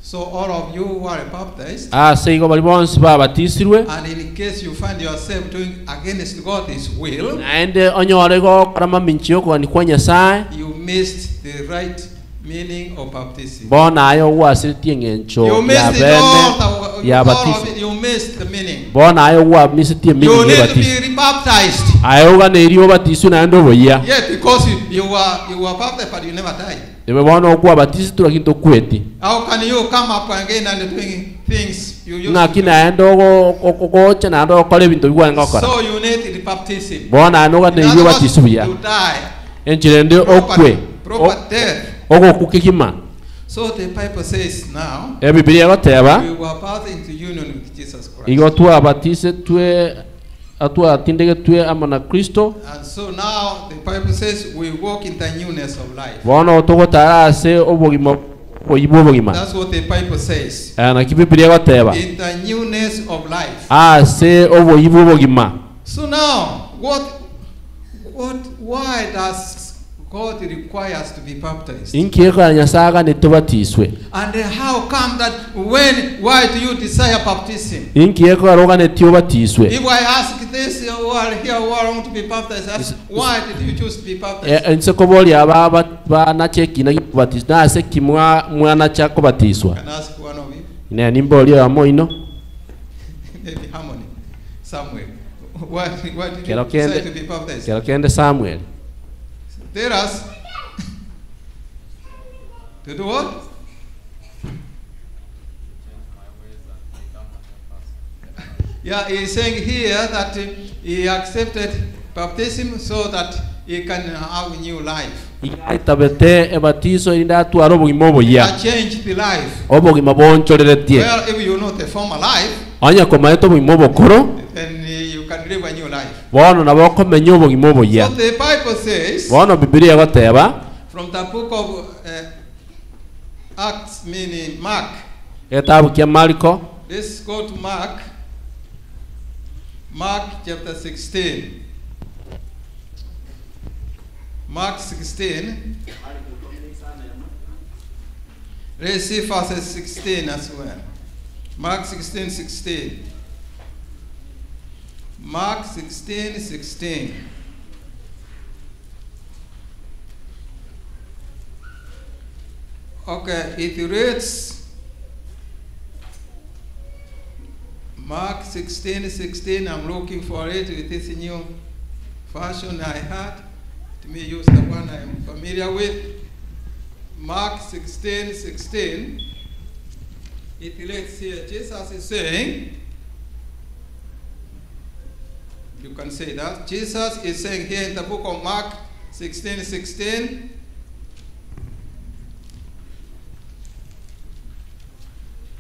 So all of you who are baptized, ase igo bali bonse babatisirwe and in case you find yourself doing against God's will, naende onyore go karama minchio kwa ni kwa Nyasaye you missed the right meaning of baptism. bona ayo wasiritie ngencho You ya missed it bene all. ya All of batiso it, you missed the meaning. bona ayo wa misitie You mingi need ya to be batiso rebaptized. ayo ga ne rio batiso na ndo boya Yeah, because you were baptized, but you never died. ebe bona okwa batiso tulakinto kweti How can you come up again and doing things you used na to kina endo go cha na ndo kole bintu bigwa do? ngakora So you need the baptism. bona ano ga In ne other rio words, batiso biya to die. enchirende okwe Proper death. ogo kukikima So the Bible says now, e biblia gateba we were baptized into union with Jesus Christ. igo twa batise twe atwa tindege twe ama na Kristo And so now the Bible says we walk in the newness of life. bona otogo tarase obogimo oyibo obogima That's what the Bible says. na kibiblia gateba In the newness of life. ase oboyibo obogima So now, why does God requires to be baptized. Inkieko nyasaga nitubatiswe. And how come that why do you desire baptism? Inkieko aroga nitubatiswe. If I ask this who are here who are want to be baptized, why did you choose to be baptized? Ensokoboli aba na cheki na kubatiswa. Na seki mwana cha kubatiswa. Can I ask one of you? Ne nimboli amo ino. Maybe Harmony, Samuel. Why did you decide to be baptized? Kero kende Samuel. Tell us. To do what? Yeah, he is saying here that he accepted baptism so that he can have a new life. Itabete ebatizo inda tu arobo imobo ya. Change the life. Obo imaboncho leretie. Well, if you know the former life, anya koma eto imobo koro. then you can live a new life. Bono na boko menyobo imobo ya. So the Bible says, bono Biblia goteba from the book of Acts, meaning Mark. Etabu kia Marko. Let's go to Mark. Mark chapter 16. Mark 16. Let's see verses 16 as well. Mark 16, 16. Mark 16, 16. Okay, it reads Mark 16, 16. I'm looking for it with this new version I had. Let me use the one I'm familiar with. Mark 16, 16. It reads here, Jesus is saying, you can say that. Jesus is saying here in the book of Mark 16, 16.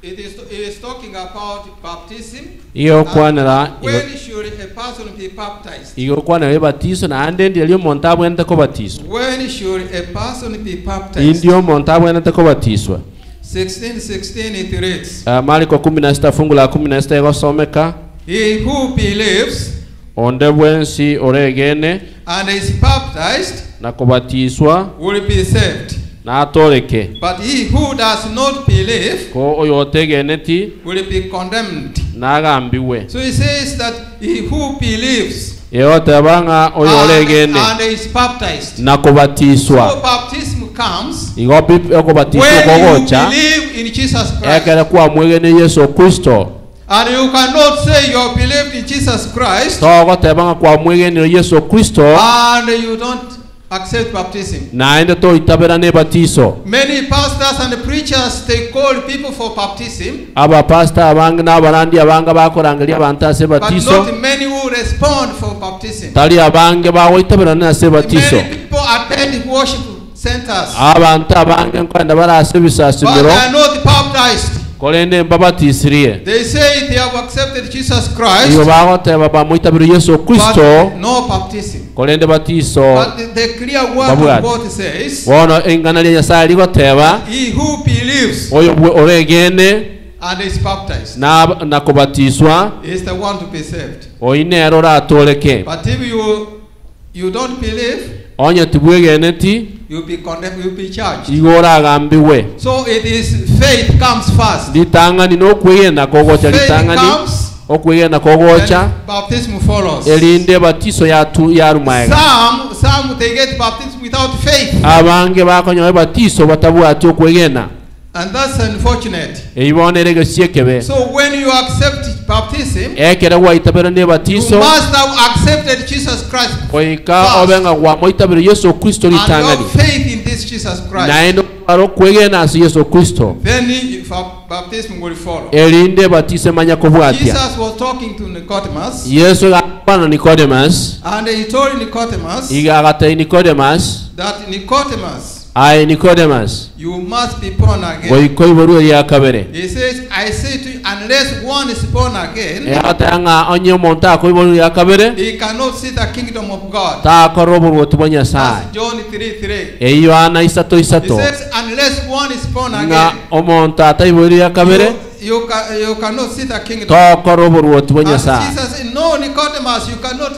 It is talking about baptism. Iyo kwanera When should a person be baptized? iyo kwanera batizo na ande ndio montabo enda ko batizo. When should a person be baptized? Ndio montabo enda ko batizwa. 16:16 it reads. Marko 16 fungu la 16 gosomeka. He who believes onde bwensi oregene and is baptized na kubatizwa will be saved. Na atoleke. But he who does not believe ko oyo tegeneti will be condemned. Na agambiwe. So he says that he who believes yote abanga oyo oregene and is baptized. Na kubatizwa. So baptism comes igopi okubatizwa kogocha. When you believe in Jesus Christ. Ekere kwa mwegene Yesu Kristo. And you cannot say you have believed in Jesus Christ tebanga kwa mwegene Yesu Kristo and you don't accept baptism. Na ende to itabera ne batizo. Many pastors and preachers they call people for baptism. Aba pastor abanga na barandi abanga bakorangalia bantase batizo. But not many who respond for baptism. Tali abange bawo itabera na se batizo. Many people attend worship centers. Abantu abange kwenda barase bisasiro. But they are not baptized. Kolende mbabatisiriye. They say they have accepted Jesus Christ. Iyo bagote baba muitabira Yesu Kristo. But no baptism. Kolende batizo. But the clear word of God says. Wono engana lya Nyasaye ligoteba. He who believes. Oyo oregene. And is baptized. Na kubatizwa. Is the one to be saved. Oine erora atoleke. But if you don't believe. Onye tibwegeneti. You'll be condemned, you'll be charged. Igora agambiwe. So it is faith comes first. Litangani no kwiyenda kogocha litangani. Okwiyenda kogocha. Baptism follows. Elinde batizo ya rumaega. Some they get baptism without faith. Abange bakonyo batizo batabwati okwiyenda. And that's unfortunate. So when you accept baptism, you must have accepted Jesus Christ first. And have faith in this Jesus Christ. Then baptism will follow. Jesus was talking to Nicodemus. And he told Nicodemus that Nicodemus, you must be born again. He says, I say to you, unless one is born again, he cannot see the kingdom of God. That's John 3:3. He says, unless one is born again, you cannot see the kingdom. And Jesus said, no, Nicodemus, you cannot.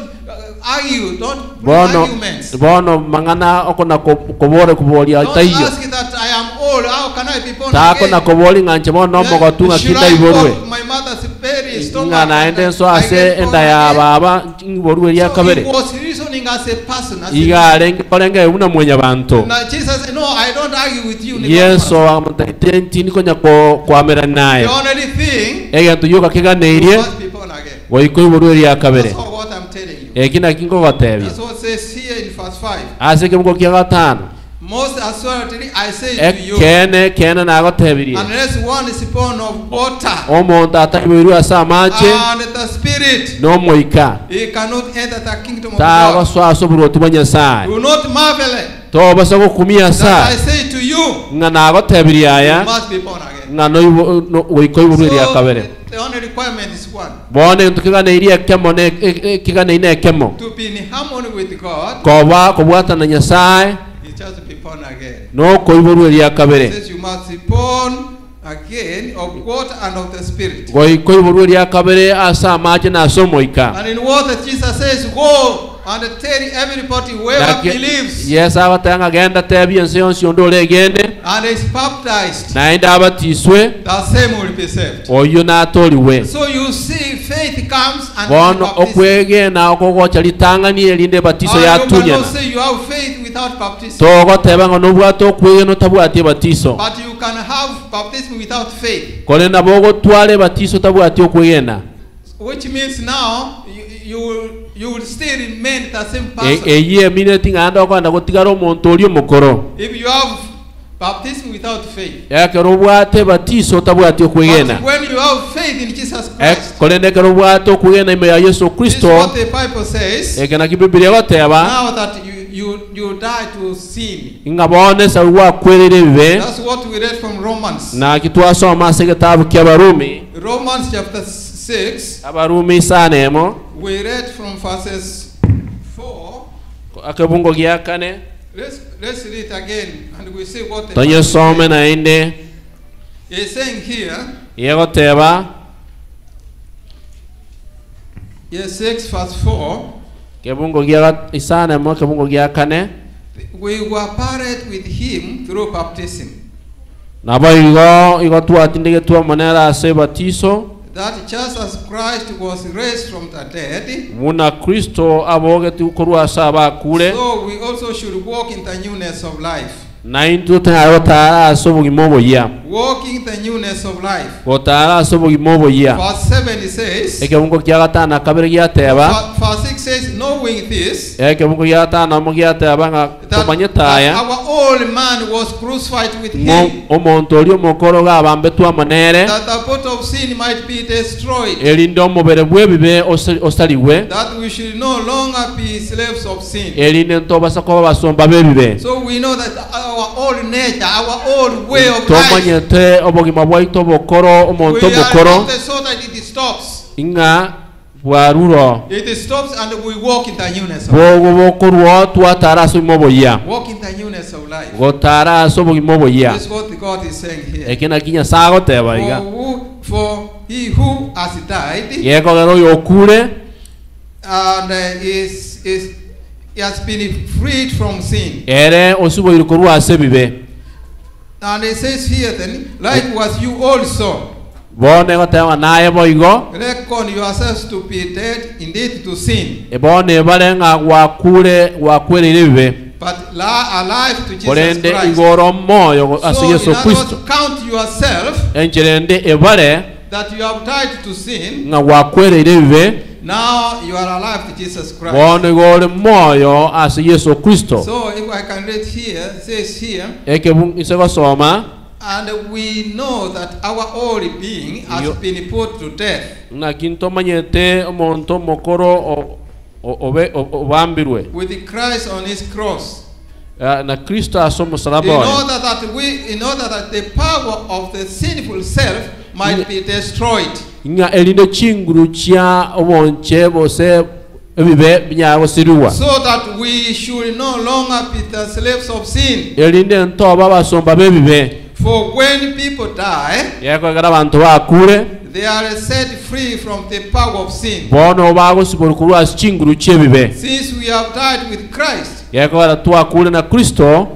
argue. Don't bring bono arguments. bono mangana okona kobore kubolia Don't taiyo ask that I am old. How can I be born ta kona again? koboli nganche bono mbogo tunga Should kita I iborwe go to my mother's belly stomach? ngana ende so I ase get born enda ya again? baba iborwe ya So kabere he was reasoning as a person. As iga renge kolenge una mwenye bantu Now Jesus said, no, I don't argue with you. yeso amtenti niko nyako kwamera naye The only thing, ege tuyoka kiganeirie you must be born again. goiko iborwe ya kabere That's all what I'm telling you. ekina kingo gotebi That's what it says here in verse 5. ase ke mko kia gatano Most assuredly I say to you, kene na gotebirie unless one is born of water omonta atakibiru asa mache and the spirit, no moika he cannot enter the kingdom of ta God. waswa soburo tumanya sai Do not marvel to basa ko kumia that sa I say to you, ngana gotebirie aya you must be born again. ngano goiko iborwe ya kabere The only requirement is one, bone tukiganeirie kemo ne kiganeine kemo to be in harmony with God. koba kobwata na nyasaye It's just to be born again. no koiborwe ya It kabere says you must be born again of water and of the spirit. goiko iborwe ya kabere asa mache na somoika And in what Jesus says, go and tell everybody whoever believes yes abatanga genda tebi ension siondole gende and is baptized, naenda abatiswe the same will be saved. oyo natoliwe So you see, faith comes and bono baptism. okwege na okogocha litangani elinde batiso ya You cannot tunyana say you have faith without baptism. togo teba ngo nobwato okwege no tabwati batiso But you can have baptism without faith. kole na bogo twale batiso tabwati okwegena Which means now you will still remain the same person. eye minute nganda okwanda gotigara omonto oli omukoro If you have baptism without faith. yake robwate batiso tabwati okwegena But when you have faith in Jesus Christ, kole ndeke robwate okwegena ime ya Yesu this is Kristo what the Bible says. ekena kibiblia goteba Now that you die to sin. ngabone sa wa kwerere bibe That's what we read from Romans. na kitwasoma se kitabu kya Barumi Romans chapter 6. Abarumi sanemo We read from verses 4. akabungo gya kane Let's read it again and we see what the tonye some na inde is saying here. yegoteba Yes, 6 verse 4. kebungo gya isanemo kebungo gya kane We were buried with him through baptism, nabo igo twatindege twamonera ase batiso that just as Christ was raised from the dead, muna Kristo aboge tukorwa saba kule so we also should walk in the newness of life. na into tara asobo gimobo ya Walking the newness of life. gotara asobo gimobo ya Verse 7 it says, ekebungo gya gatana kabere gya teba verse 6 says, knowing this, ekebungo gya gatana mo gya teba nga tomanyetaya our old man was crucified with him, omonto oli omukoro gabambe twamonere that the body of sin might be destroyed, erinde omubere bwebibe osaliwe that we should no longer be slaves of sin. erinde ntobasa kuba basomba bebibe So we know that our old nature, our old way of life, tomanyete obogima bwaitu obukoro omonto we are omukoro not so that it stops. inga bwaruro It stops and we walk in the newness of life. bogo bokorwo twatara aso imobo ya Walk in the newness of life. gotara aso obogima obo ya That's what God is saying here. ekina kinya sago teba iga For he who has died yego gero yokure and he has been freed from sin. ere osubo irukorwa ase bibe And it says here then, likewise you also bone goteba naye boigo reckon yourselves to be dead indeed to sin, ebone barenga wakwerere bibe but alive to Jesus korende Christ. igoro moyo ase So in Yesu other Kristo words, count yourself encherende ebare that you have died to sin. nga wakwerere bibe Now you are alive to Jesus Christ. bone igoro moyo ase Yesu Kristo So if I can read here, it says here, ekebung isego soma and we know that our old being has been put to death. na kinto manyete omonto mokoro obambirwe With Christ on his cross. na Kristo asomo In salaba order that the power of the sinful self might be destroyed. nga elinde chinguru chia obonche bose ebibe binyago siriwa So that we should no longer be the slaves of sin. elinde ntoba basomba bebibe For when people die, yako gara abantu bakure they are set free from the power of sin. bono bagosibora kurwa chinguru chebibe Since we have died with Christ, yakora twakule na Kristo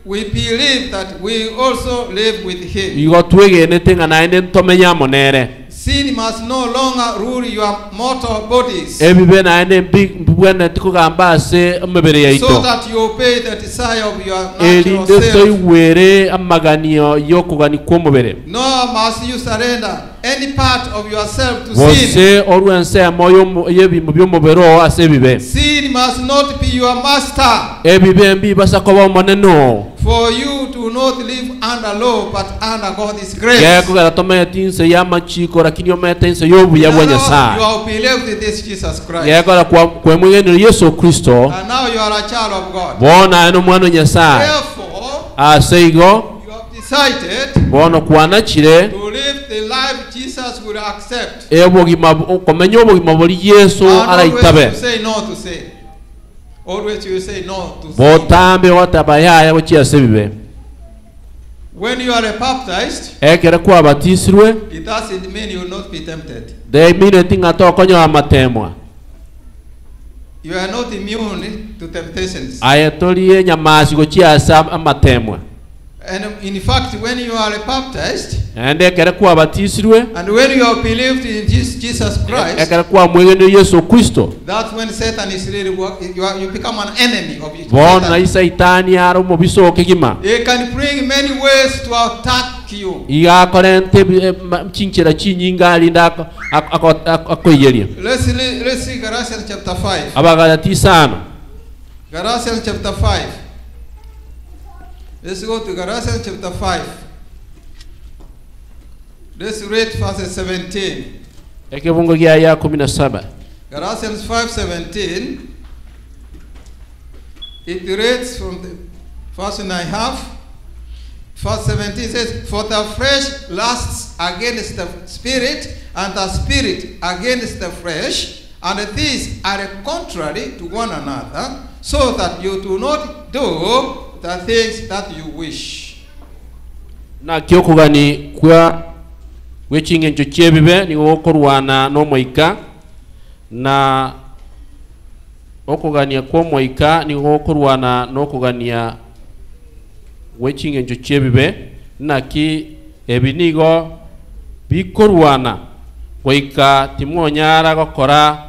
we believe that we also live with him. igo twegenete ngana ende ntomenya monere Sin must no longer rule your mortal bodies, ebibe na ende mbwene tikugamba ase mebere yaito so that you obey the desire of your natural elinde self. toiwere amaganio yokugani kwomubere Nor must you surrender any part of yourself to sin. bose orwense moyo yebimo byomubero ase bibe Sin must not be your master. ebibe mbi basakoba moneno For you do not live under law, but under God's grace. yakugara tomenya tinse yamachiko lakini ometense yobuya bwa You Nyasaye have believed in this Jesus Christ. yakora kwa mwenendo Yesu Kristo And now you are a child of God. bona eno mwana Nyasaye Therefore, aseigo you have decided bono kwanachire to live the life Jesus will accept. ebogima komenya obogima boli Yesu And araitabe always you say no to sin. Always you say no to sin. botambe watabayaya bochiase bibe When you are baptized, ekere kwa batisirwe it doesn't mean you will not be tempted. de minute ngato konyo amatemwa You are not immune to temptations. ayetolie nyamasi gochiasa amatemwa And in fact, when you are baptized, ende ekere kwa batisirwe and when you have believed in Jesus Christ, ekere kwa mwegeno Yesu Kristo that's when Satan is really you become an enemy of it. bona isaitani aro mobiso kigima He can bring many ways to attack you. iga korente chinchira chinyinga linda akoyeria Let's see Galatians chapter 5. abagalati sana Galatians chapter 5. Let's go to Galatians chapter 5. Let's read verse 17. ekebungo gya ya 17 Galatians 5:17. It reads from the verse 9:30. Verse 17 says, "For the flesh lusts against the spirit, and the spirit against the flesh, and these are contrary to one another, so that you do not do the things that you wish." na kyokugani kwa wechingencho chebibe ni okorwana no moika na okugania kwa moika ni okorwana no kugania wechingencho chebibe naki ebinigo bikorwana moika timonyara gokora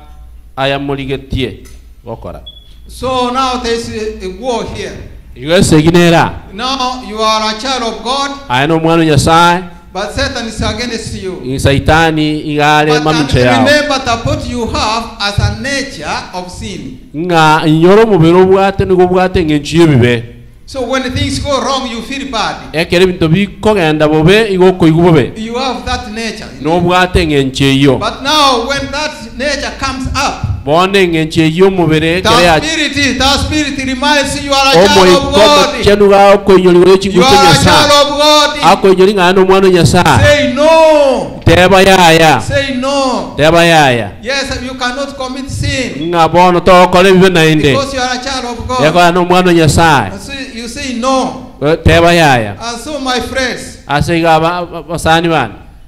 aya murigetie gokora. So now there's a war here. Now you are a child of God, but Satan is against you. But remember that what you have as a nature of sin. So when things go wrong, you feel bad. You have that nature. But now when that nature comes up, that spirit reminds you are a child of God. You are a child of God. Say no. Say no. Yes, you cannot commit sin because you are a child of God. So you say no. And so my friends,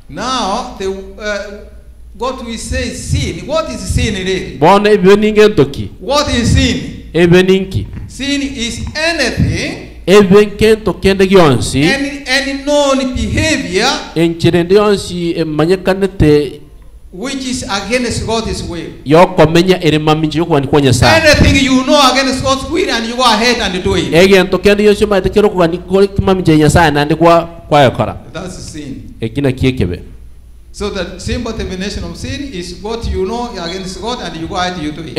now what we say is sin. What is sin really? What is sin? Sin is anything, any known behavior which is against God's will. Anything you know against God's will and you go ahead and do it. That's sin. So the simple definition of sin is what you know against God and you go ahead and you do it.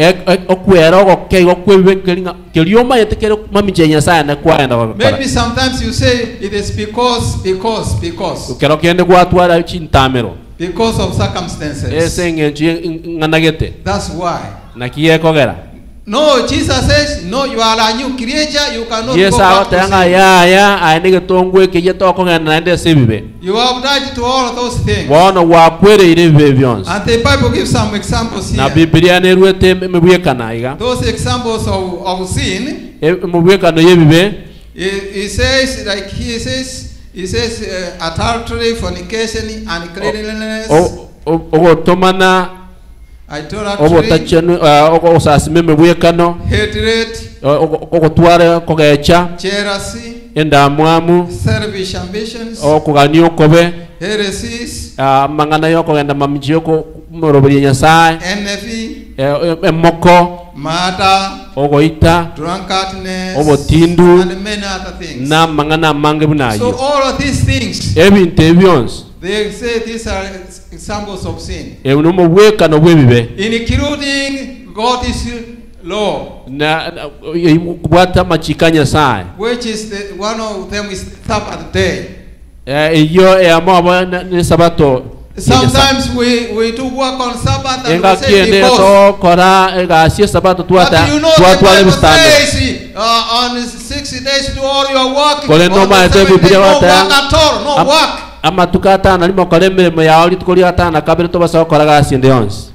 Maybe sometimes you say it is because of circumstances. That's why. No, Jesus says, no, you are a new creature, you cannot go back to sin. You have died to all of those things. And the Bible gives some examples here. Those examples of sin, he says, He says adultery, fornication, uncleanliness, ogotomana, idolatry, ogosasimeme bwekano, hatred, ogotwara kogecha, jealousy, endamwamu, selfish ambitions, okugania okobe, heresies, amang'ana yokogenda mamiji yokumoroberia nyasaye, envy, emoko, murder, ogoita, drunkardness, obotindu, and many other things. na mang'ana mange bunayo. So all of these things, ebintu ebyonsi, they say these are examples of sin, ebunomo bwekano bwebibe, including God's law, na kubwata machika nyasaye, which is one of them is Sabbath day. iyo eyamabo ne sabato. Sometimes we do work on Sabbath and we enga say kiende because. kora ega sie sabato tuata But you know the Bible says on 60 days do all your work. Kole no ma te biblia no wata work at all, no work. ama tukata na limo kole mirimo ya oli tukoli ata na kabere to basa kora ga siende yonsi.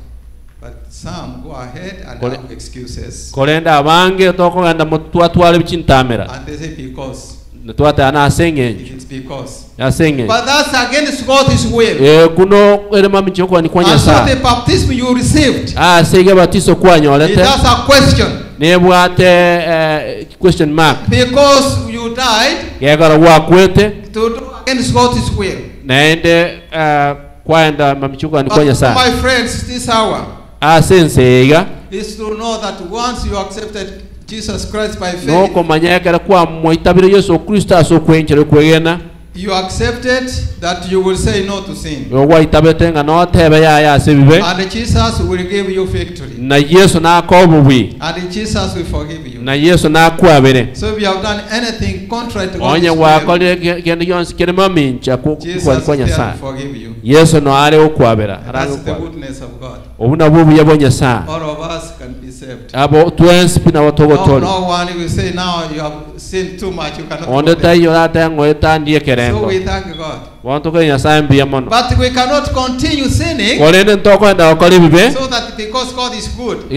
But some go ahead and have excuses. Kole nda bange to ko nganda mutwatwale bichintamera. And they say because. Tuata na senge. It's because. Ya senge. But that's against God's will. Kuno ere mami choko ni kwanya sa. And so the baptism you received. Sege batiso kwanyo lete. That's a question. Nebwate question mark. Because you died. Yagara wa kwete. To do against God's will. Naende kwenda mami choko ni kwanya sa. My friends, this hour. Senseiga. Is to know that once you accepted Jesus Christ by faith, no komanyekera kwa mwitabire Yesu Kristo asokwenjere kwegena, you accepted that you will say no to sin. Wa itabetenga no tebe ya sebibe. And Jesus will give you victory. Na Yesu na akobuwi. And Jesus will forgive you. Na Yesu na akwabere. So if you have done anything contrary to God's will, onye wa kole gende yonsi kene mamincha kwanya sa. Forgive you. Yesu no ale okwabera. That's the goodness of God. Obuna bubu yabonya sa. All of us can be saved. Abo twensi pina watogotolo. No one will say now you have sinned too much, you cannot. Onde tayo lata ngoeta ndiye kerendo. So we thank God. But we cannot continue sinning. So that because God is good.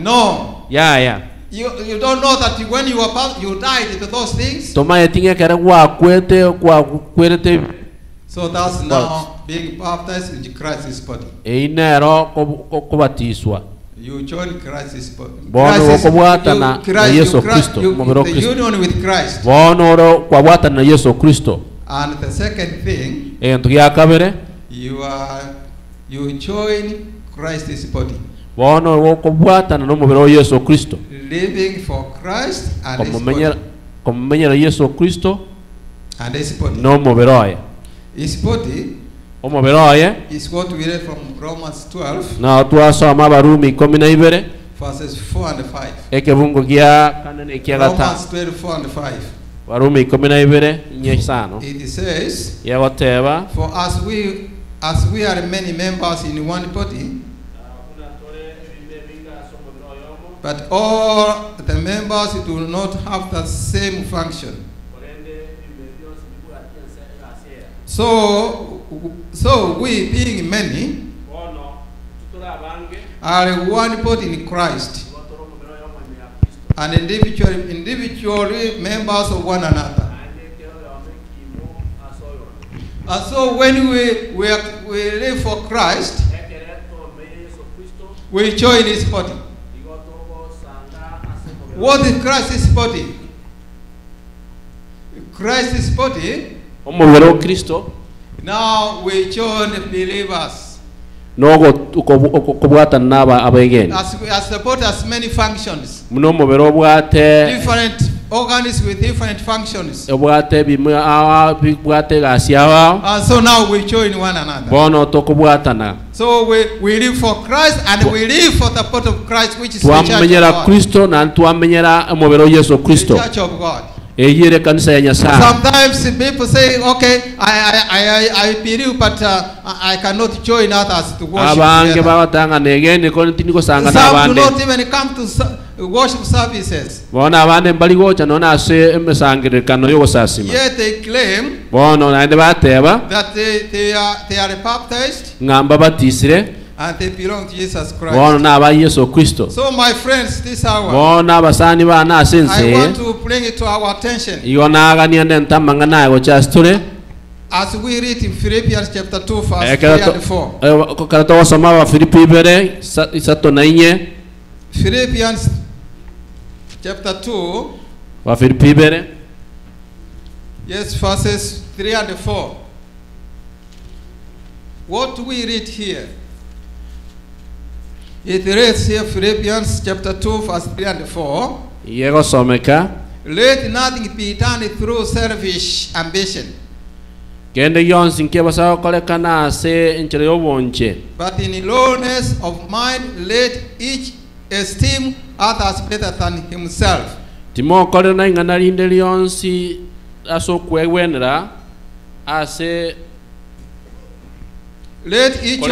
No. Yeah. You don't know that when you died to those things. So that's now being baptized in Christ's body. You join Christ's body. The union with Christ. And the second thing, you join Christ's body. Living for Christ and His body. And His body. His body is what we read from Romans 12. Verses 4 and 5. Romans 12, 4 and 5. It says, for as we are many members in one body, but all the members do not have the same function. So we, being many, are one body in Christ, and individually members of one another. And so when we live for Christ, we join His body. What is Christ's body? Christ's body. Now we join believers. As the body has many functions. Different organs with different functions. And so now we join one another. So we live for Christ and we live for the body of Christ, which is the church of God. Sometimes people say, okay, I believe, but I cannot join others to worship together. Some do not even come to worship services. Yet they claim that they are baptized And they belong to Jesus Christ. bono naba Yesu Kristo. So my friends, this hour, Bono abasani bana I asense want to bring it to our attention. igonaga niende ntamanga nago chastore As we read in Philippians chapter 2, verse 3 and 4. karato wasoma wa Filipi 2:3 Philippians chapter 2, wa Filipi 2 yes, verses 3 and 4. What do we read here? It reads here, Philippians chapter 2, verse 3 and 4. yego someka Let nothing be done through selfish ambition, kende yonsi nke basaba kolekana ase enchero yobonche but in lowness of mind let each esteem others better than himself. timo kole na ingana linde lyonsi aso kwegwenera ase Let each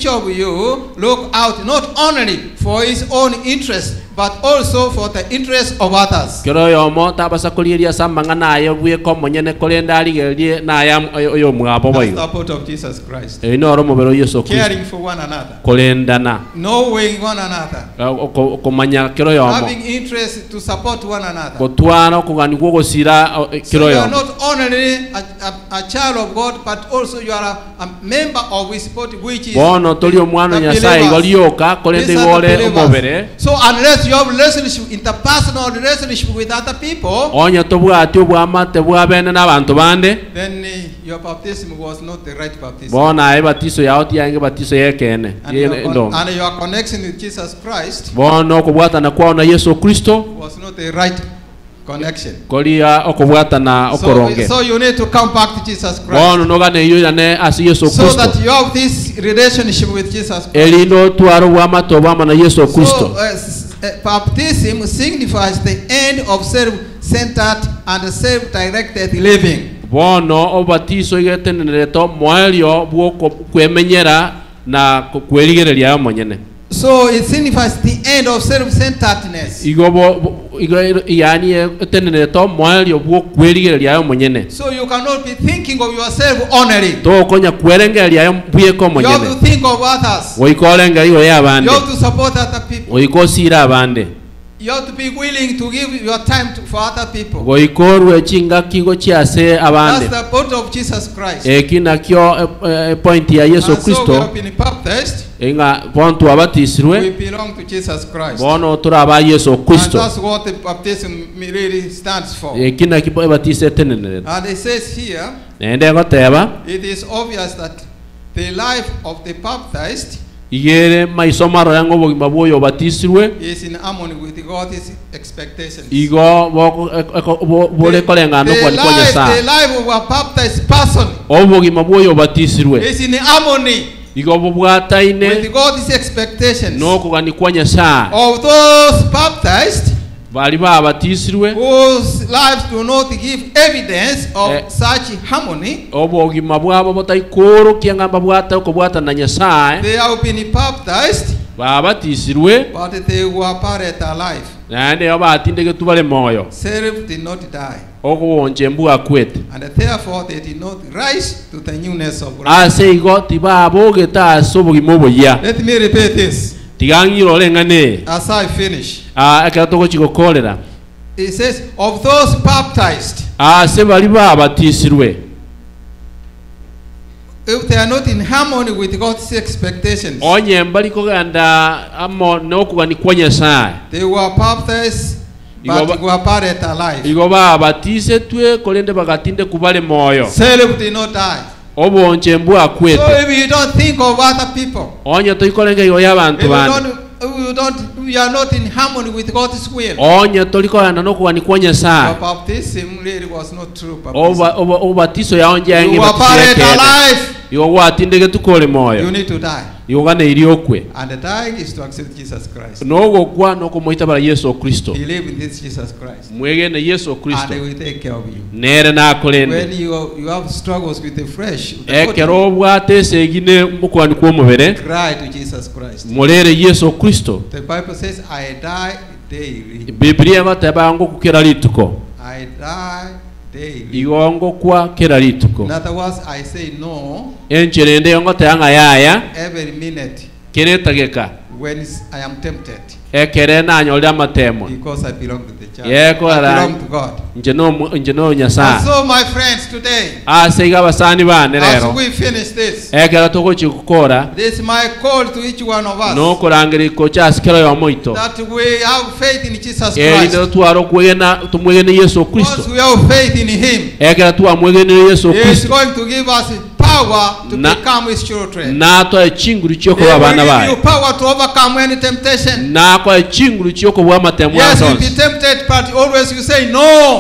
of you look out not only for his own interest but also for the interest of others. kero yomo tabasa kolieria samanga nayo bwe ko monyene kolenda aligerie na ya oyo mwabo That's bayo the support of Jesus Christ. inoro mobero Yesu Kristo Caring for one another, kolendana knowing one another, komanya kero yomo having interest to support one another. kotwana kugani gogosira So kero you are yomo not only a child of God, but also you are a member of his body, which is bono toli omwana the nyasaye believers. golioka kolende These are the gole believers. omobere So unless you have relationship, interpersonal relationship with other people, onya tobwati obwamate bwabene n'abantu bande then your baptism was not the right baptism. bona ebatiso yao tiyange batiso yekene And your connection with Jesus Christ bono okubwatana kwao na Yesu Kristo was not the right connection. kolia okubwatana okoronge So you need to come back to Jesus Christ. bono nogane yuyane asi Yesu So Kristo that you have this relationship with Jesus Christ. elindo twaro bwamato bwama na Yesu Kristo. So baptism signifies the end of self-centered and self-directed living. bono obatiso igetenereto moelio bwoko kwemenyera na kwerigereria monyene. So it signifies the end of self-centeredness. Yani etenereto moelio bwo kwerigereria monyene. So you cannot be thinking of yourself only. To konya kwerengeria bweko You monyene. have to think of others. Oikolenga iyo yabande. You have to support other people. Oikosira abande. You have to be willing to give your time for other people. Goikorwe chinga kigo chiase abande. That's the point of Jesus Christ. Ekina kyo point ya Yesu And so we Kristo. have been baptized. Inga pontu abatisirwe. We belong to Jesus Christ. Bono turaba Yesu Kristo. And that's what the baptism really stands for. Ekina kipo batise tenenere. And it says here, Nende ngoteba. it is obvious that the life of the baptized Igere maisomaro yango bogima boyo batisirwe. is in harmony with God's expectations. Igo bole kolenga no kwa konya sa. The life of a baptized person Obogima boyo batisirwe. is in harmony Igo bobwataine with God's expectations. no kugani kwanya sa. Of those baptized Bali babatisirwe whose lives do not give evidence of such harmony, obogima bwabo botaikoro kyangamba bwata okubwata na Nyasaye. they have been baptized, babatisirwe but they were buried alive. nande abatindege tubale moyo Self did not die, okuwonje mbuga kwete and therefore they did not rise to the newness of life. ase igo tibaboge ta sobogimo boya. Let me repeat this tigangiro lengane as I finish. akatoko chikokolera It says, of those baptized, ase bali babatisirwe if they are not in harmony with God's expectations, onye mbali koganda amo nokugani kwa Nyasaye, they were baptized but Igo were buried alive. igo babatise twe kolende bagatinde kubale moyo Self did not die. obonje mbwa So kwete if you don't think of other people, onye toikolenge yo yabantu bande we are not in harmony with God's will. onye tolikolanda nokugani kwa Nyasaye. Your baptism really was not true baptism. obatiso yaonje yange You were buried alive. igo watindege tukole You moyo need to die. igo gane iliokwe And dying is to accept Jesus Christ. nogo kwa noko moita bara Yesu Kristo. Believe in this Jesus Christ. Mwege na Yesu Kristo And he will take care of you. nere na kolende When you have struggles with the flesh, with the body, ekero bwatese gine mukwani kwa mubere cry to Jesus Christ. mulere Yesu Kristo. The Bible says, I die daily. Biblia batebango kukira lituko I die daily. igongo kwa kila rituko In other words, I say no enchirende yongo tanga yaya every minute kiretageka when I am tempted. ekere nanyolya amatemo Because I belong to the church. yeko I ara belong to God. njeno And nyasaye so, my friends, today, aseiga abasani bane as rero we finish this, ekera tuguchikukora this is my call to each one of us nokurangira iko kyasikero ya moito that we have faith in Jesus erinde Christ. twaro kwena tumwegene Yesu Kristo Because we have faith in Him, ekera twamwegene Yesu He is Kristo going to give us power to become His children. natwa ekinguru He kyokuba will abana give baye you power to overcome any temptation. nakwa ekinguru kyokubwa amatemo Yes, you'll be asonse tempted, but always you say no.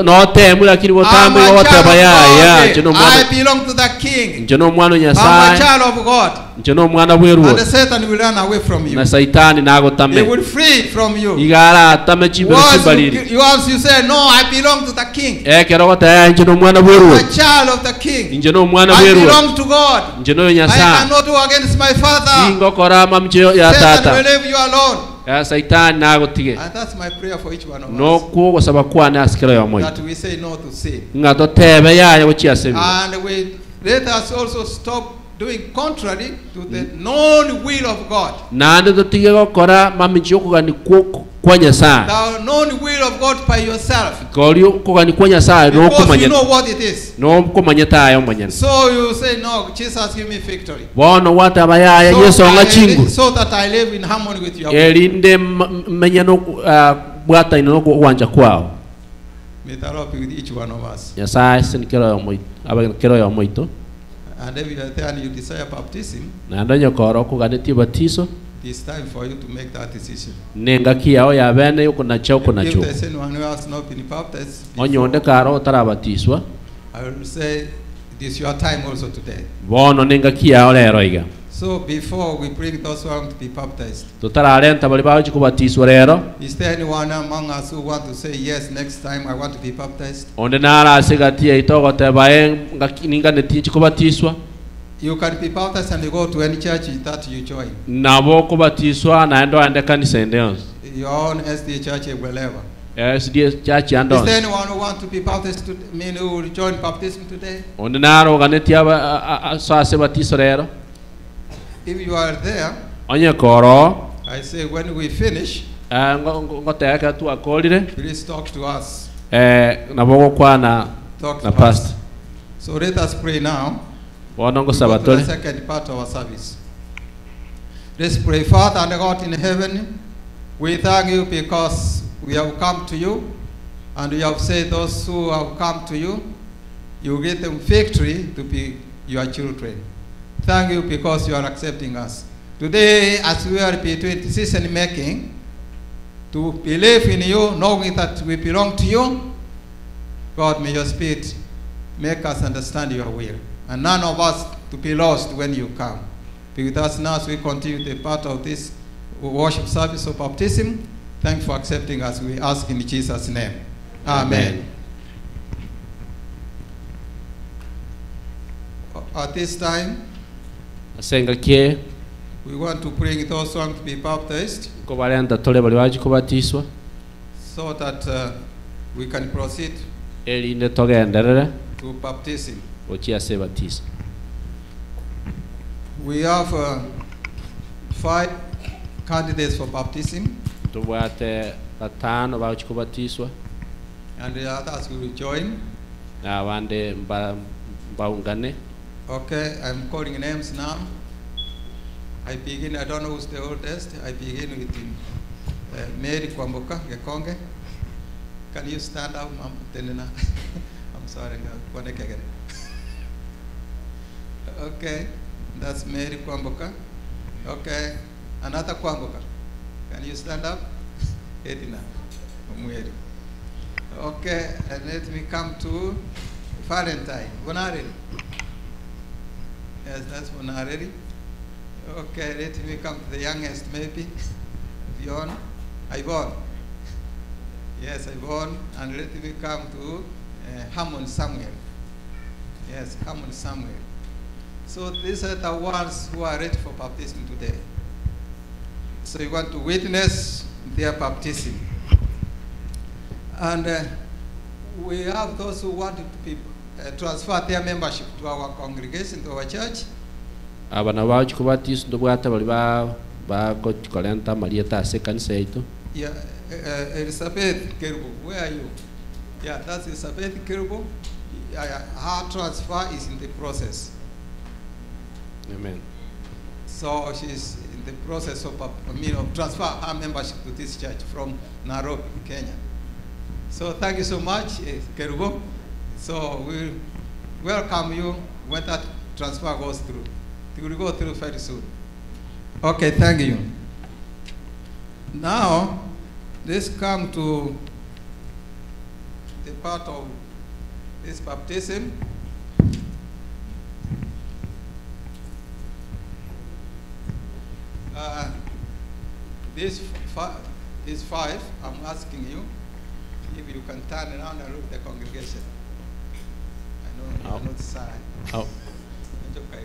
notemu lakini I'm botambi a child goteba yaya of njeno God. mwana I belong to the King. njeno mwana I'm a nyasaye child of God. njeno mwana And bweruo Satan will run away from you. na saitani He nagotame will flee from you. igara atame chibiro chibaliri Once you say, no, I belong to the King. ekero gotaya njeno mwana I'm bweruo a child of the King. njeno mwana I bweruo belong to God. njeno I nyasaye cannot do against my Father. ingokora mamcho ya Satan will tata leave you alone. ya saitani nagotige And that's my prayer for each one of us. nokuo gosaba kwana asikero ya moyo That we say no to sin. ngato tebe yaya gochiasebi And let us also stop doing contrary to the known will of God. nande tutige gokora mamicho kugani kwa nyasaye The known will of God by yourself. kolio kugani kwa nyasaye no Because you kumanya know what it is. no kumanya tayo manyana So you say, no, Jesus give me victory. bono wata bayaya Yesu nga chingu So that I live in harmony with your will. elinde menyano bwata ino wanja kwao. May the Lord be with each one of us. Nyasaye sinikero ya moito abakero ya moito And if you are there and you desire baptism, na ndonyo koro kuganiti batiso it is time for you to make that decision. nenga kiao ya bene yuko na choko na If choko there's anyone who has not been baptized, onyonde karo tarabatiswa I will say it is your time also today. bono nenga kiao lero iga So before we bring those who want to be baptized, tutararenta bali baje kubatiswa lero is there anyone among us who want to say, yes, next time I want to be baptized? onde nara asigatia itogo tebae ninga netinchi kubatiswa. You can be baptized and you go to any church that you join. Nabo kubatiswa naendo ande kanisa endeons Your own SDA church, wherever. SDA church Is andons there anyone who want to be baptized, who will join baptism today? onde naro ganetia sa se batiswa lero. If you are there, onye koro I say when we finish, ngoteka tu akolire please talk to us. nabo kwa na Talk na to pastor. us. So let us pray now. Bono ngo We go to sabatole the second part of our service. Let's pray. Father and God in heaven, we thank you because we have come to you, and you have said those who have come to you, you give them victory to be your children. Thank you because you are accepting us. Today, as we are between decision making, to believe in you, knowing that we belong to you, God, may your Spirit make us understand your will. And none of us to be lost when you come. Be with us now as we continue the part of this worship service of baptism. Thank you for accepting us. We ask in Jesus' name. Amen. At this time, we want to bring those who want to be baptized so that we can proceed to baptism. We have 5 candidates for baptism, and the others will join. Okay, I'm calling names now. I begin, I don't know who's the oldest. I begin with Mary Kwamboka Gekonge. Can you stand up, Ma'am? I'm sorry. Okay, that's Mary Kwamboka. Okay, another Kwamboka. Can you stand up? Edina. Okay, and let me come to Valentine. Bonareri. Yes, that's Bonareri. Okay, let me come to the youngest, maybe. Ivonne. Yes, Ivonne. And let me come to Hammond Samuel. Yes, Hammond Samuel. So these are the ones who are ready for baptism today. So you want to witness their baptism. And we have those who want to transfer their membership to our congregation, to our church. Abana bao chikubatis ndo bwata bali ba ko kolenta Marieta second say to. Yeah, Elizabeth Kerubo, where are you? Yeah, that's Elizabeth Kerubo. Her transfer is in the process. Amen. So she's in the process of transfer her membership to this church from Nairobi, Kenya. So thank you so much, Kerubo. So we welcome you when that transfer goes through. It will go through very soon. Okay, thank you. Now, let's come to the part of this baptism. These five, I'm asking you if you can turn around and look at the congregation. I know you're not shy. Oh. It's okay.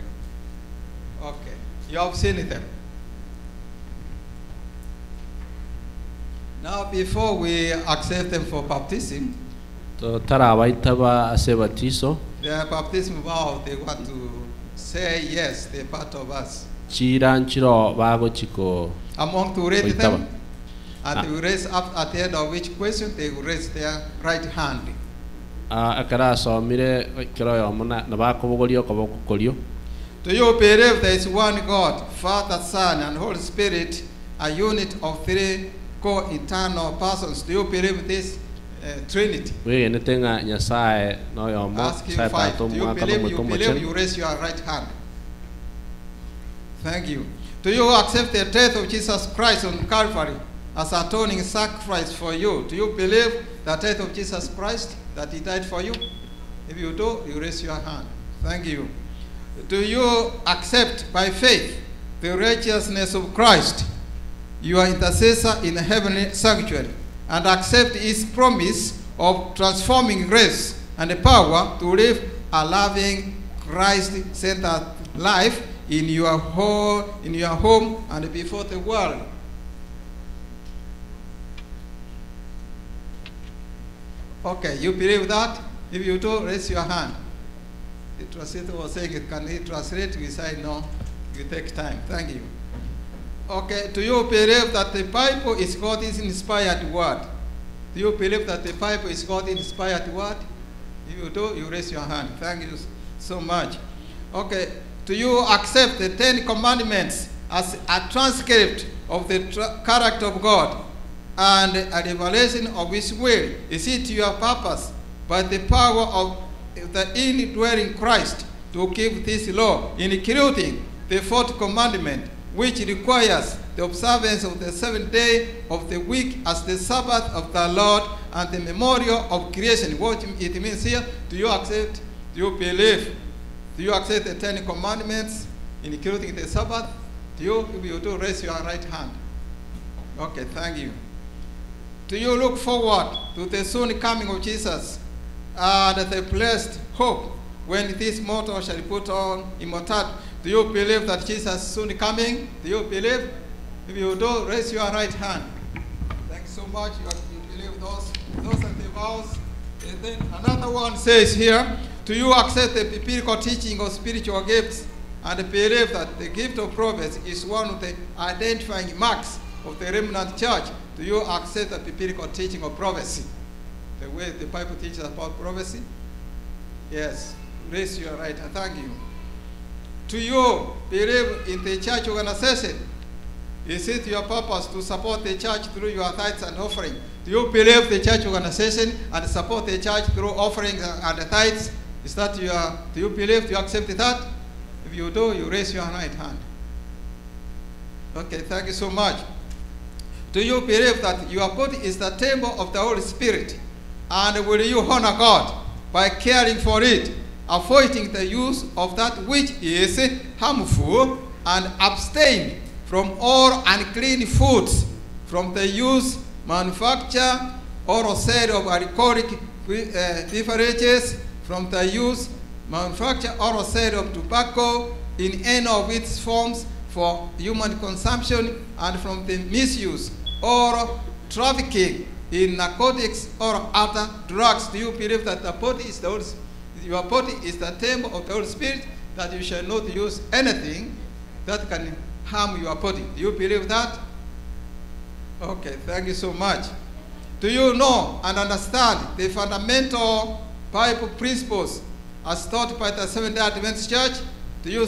Okay, you have seen them. Now, before we accept them for baptism, To tarawaita ba asebatiso. their baptism vow, they want to say yes, they're part of us. Chiran chiro bago chiko. Among to read them, and they will raise up at the end of each question, they will raise their right hand. Akara so mire kiro yo mona na ba ko bogolio ko bokolio. Do you believe there is one God, Father, Son, and Holy Spirit, a unit of three co-eternal persons? Do you believe this Trinity? We netenga nyasaye no yo mo Ask you sai five. ta to Do you mo ka believe? mo You to mo believe? chen. You raise your right hand. Thank you. Do you accept the death of Jesus Christ on Calvary as atoning sacrifice for you? Do you believe the death of Jesus Christ, that He died for you? If you do, you raise your hand. Thank you. Do you accept by faith the righteousness of Christ, your intercessor in the heavenly sanctuary, and accept His promise of transforming grace and the power to live a loving, Christ-centered life in your home and before the world? Okay, you believe that? If you do, raise your hand. The translator was saying, can he translate? We say no, you take time. Thank you. Okay, do you believe that the Bible is God's inspired word? Do you believe that the Bible is God's inspired word? If you do, you raise your hand. Thank you so much. Okay, do you accept the 10 Commandments as a transcript of the character of God and a revelation of His will? Is it your purpose by the power of the indwelling Christ to keep this law, including the 4th commandment, which requires the observance of the 7th day of the week as the Sabbath of the Lord and the memorial of creation? What it means here, do you accept, do you believe, do you accept the 10 commandments, including the Sabbath? Do you, if you do, raise your right hand. Okay, thank you. Do you look forward to the soon coming of Jesus and the blessed hope when this mortal shall put on immortality? Do you believe that Jesus is soon coming? Do you believe? If you do, raise your right hand. Thanks so much. You believe those are the vows. And then another one says here, do you accept the biblical teaching of spiritual gifts and believe that the gift of prophecy is one of the identifying marks of the remnant church? Do you accept the biblical teaching of prophecy? The way the Bible teaches about prophecy? Yes. Raise your right hand. Thank you. Do you believe in the church organization? Is it your purpose to support the church through your tithes and offering? Do you believe the church organization and support the church through offerings and the tithes? Is that your, do you believe, do you accept that? If you do, you raise your right hand. Okay, thank you so much. Do you believe that your body is the temple of the Holy Spirit? And will you honor God by caring for it, avoiding the use of that which is harmful, and abstain from all unclean foods, from the use, manufacture, or sale of alcoholic beverages, from the use, manufacture, or sale of tobacco in any of its forms for human consumption, and from the misuse or trafficking in narcotics or other drugs, do you believe that the body is your body is the temple of the Holy Spirit, that you shall not use anything that can harm your body? Do you believe that? Okay, thank you so much. Do you know and understand the fundamental Bible principles as taught by the Seventh-day Adventist Church? Do you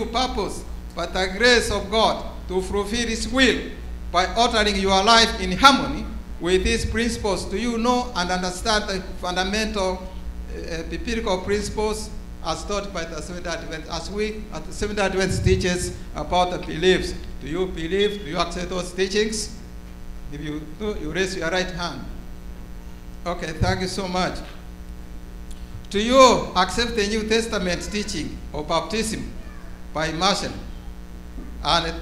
purpose, by the grace of God, to fulfill His will by altering your life in harmony with these principles? Do you know and understand the fundamental biblical principles as taught by the Seventh-day Adventist, as we at the Seventh-day Adventist teaches about the beliefs? Do you believe? Do you accept those teachings? If you do, you raise your right hand. Okay, thank you so much. Do you accept the New Testament teaching of baptism by immersion and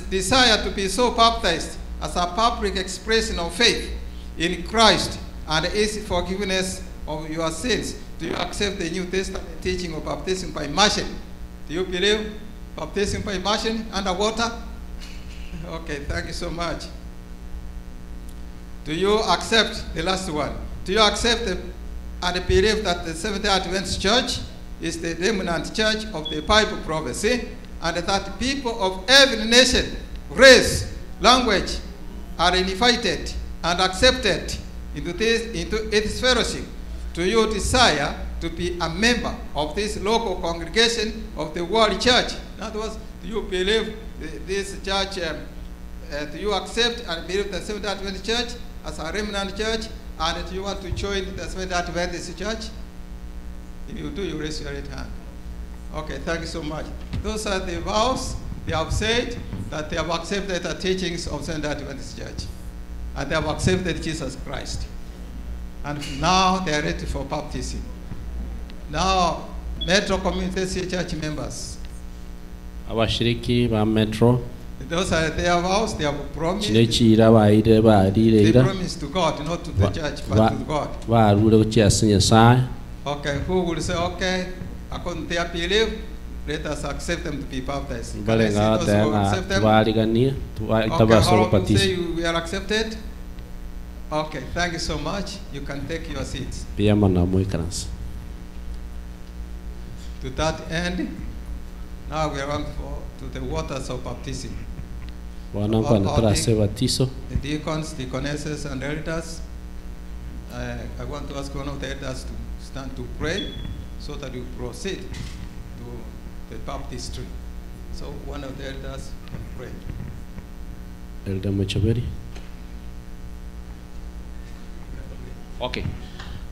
desire to be so baptized as a public expression of faith in Christ and its forgiveness of your sins? Do you accept the New Testament teaching of baptism by immersion? Do you believe baptism by immersion underwater? Okay, thank you so much. Do you accept the last one? Do you accept and believe that the Seventh-day Adventist Church is the dominant church of the Bible prophecy, and that people of every nation, race, language are invited and accepted into its fellowship? Do you desire to be a member of this local congregation of the World Church? In other words, do you believe this church, do you accept and believe the Seventh-day Adventist Church as a remnant church, and do you want to join the Seventh-day Adventist Church? If you do, you raise your right hand. Okay, thank you so much. Those are the vows. They have said that they have accepted the teachings of Seventh-day Adventist Church, and they have accepted Jesus Christ. And now they are ready for baptism. Now, Metro Community Church members. Abashiriki ba Metro. Those are their vows. They have promised. They promise to God, not to the church, but to God. Okay, who will say, okay, according to their belief, let us accept them to be baptized? Can I see those who accept them? Okay, all of them say we are accepted? Okay, thank you so much. You can take your seats. To that end, now we are on to the waters of baptism. The deacons, deaconesses, and elders, I want to ask one of the elders to stand to pray so that we proceed to the baptistry. So one of the elders can pray. Elder Machaberi. Okay.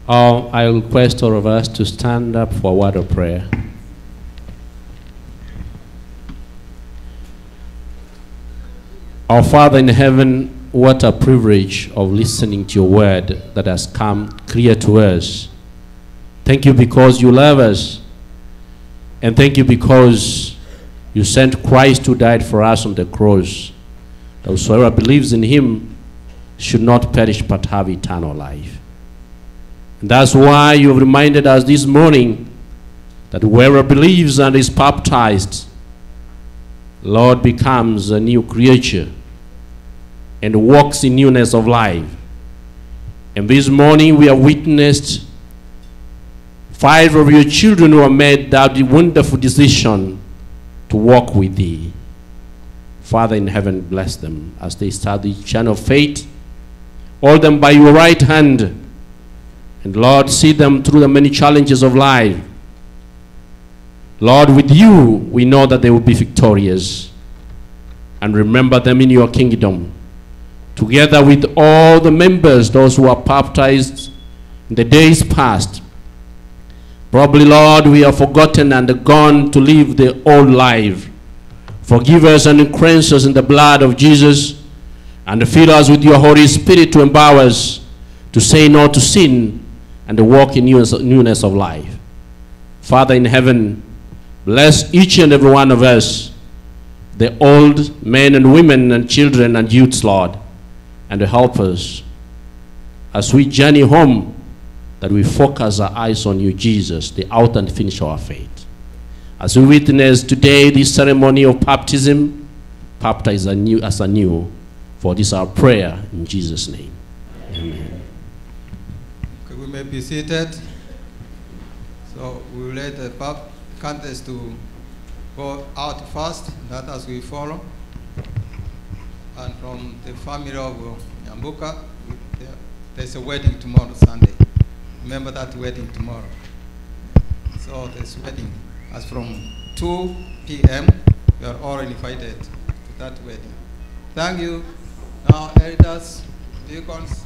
I request all of us to stand up for a word of prayer. Our Father in heaven, what a privilege of listening to your word that has come clear to us. Thank you because you love us. And thank you because you sent Christ who died for us on the cross. That whosoever believes in him should not perish but have eternal life. And that's why you have reminded us this morning that whoever believes and is baptized, Lord, becomes a new creature and walks in newness of life. And this morning we have witnessed 5 of your children who have made that wonderful decision to walk with thee. Father in heaven, bless them as they start the journey of faith. Hold them by your right hand. And Lord, see them through the many challenges of life. Lord, with you, we know that they will be victorious. And remember them in your kingdom. Together with all the members, those who are baptized in the days past. Probably, Lord, we have forgotten and gone to live the old life. Forgive us and cleanse us in the blood of Jesus. And fill us with your Holy Spirit to empower us to say no to sin and to walk in newness of life. Father in heaven, bless each and every one of us, the old men and women and children and youths, Lord, and to help us as we journey home, that we focus our eyes on you, Jesus, the author and finisher of our faith. As we witness today this ceremony of baptism, baptized as anew, For this our prayer in Jesus' name. Amen. Okay, we may be seated. So we will let the candidates to go out first, that as we follow. And from the family of Nyambuka, there's a wedding tomorrow, Sunday. Remember that wedding tomorrow. So there's wedding. As from 2 p.m., you are all invited to that wedding. Thank you. Now, elders, deacons,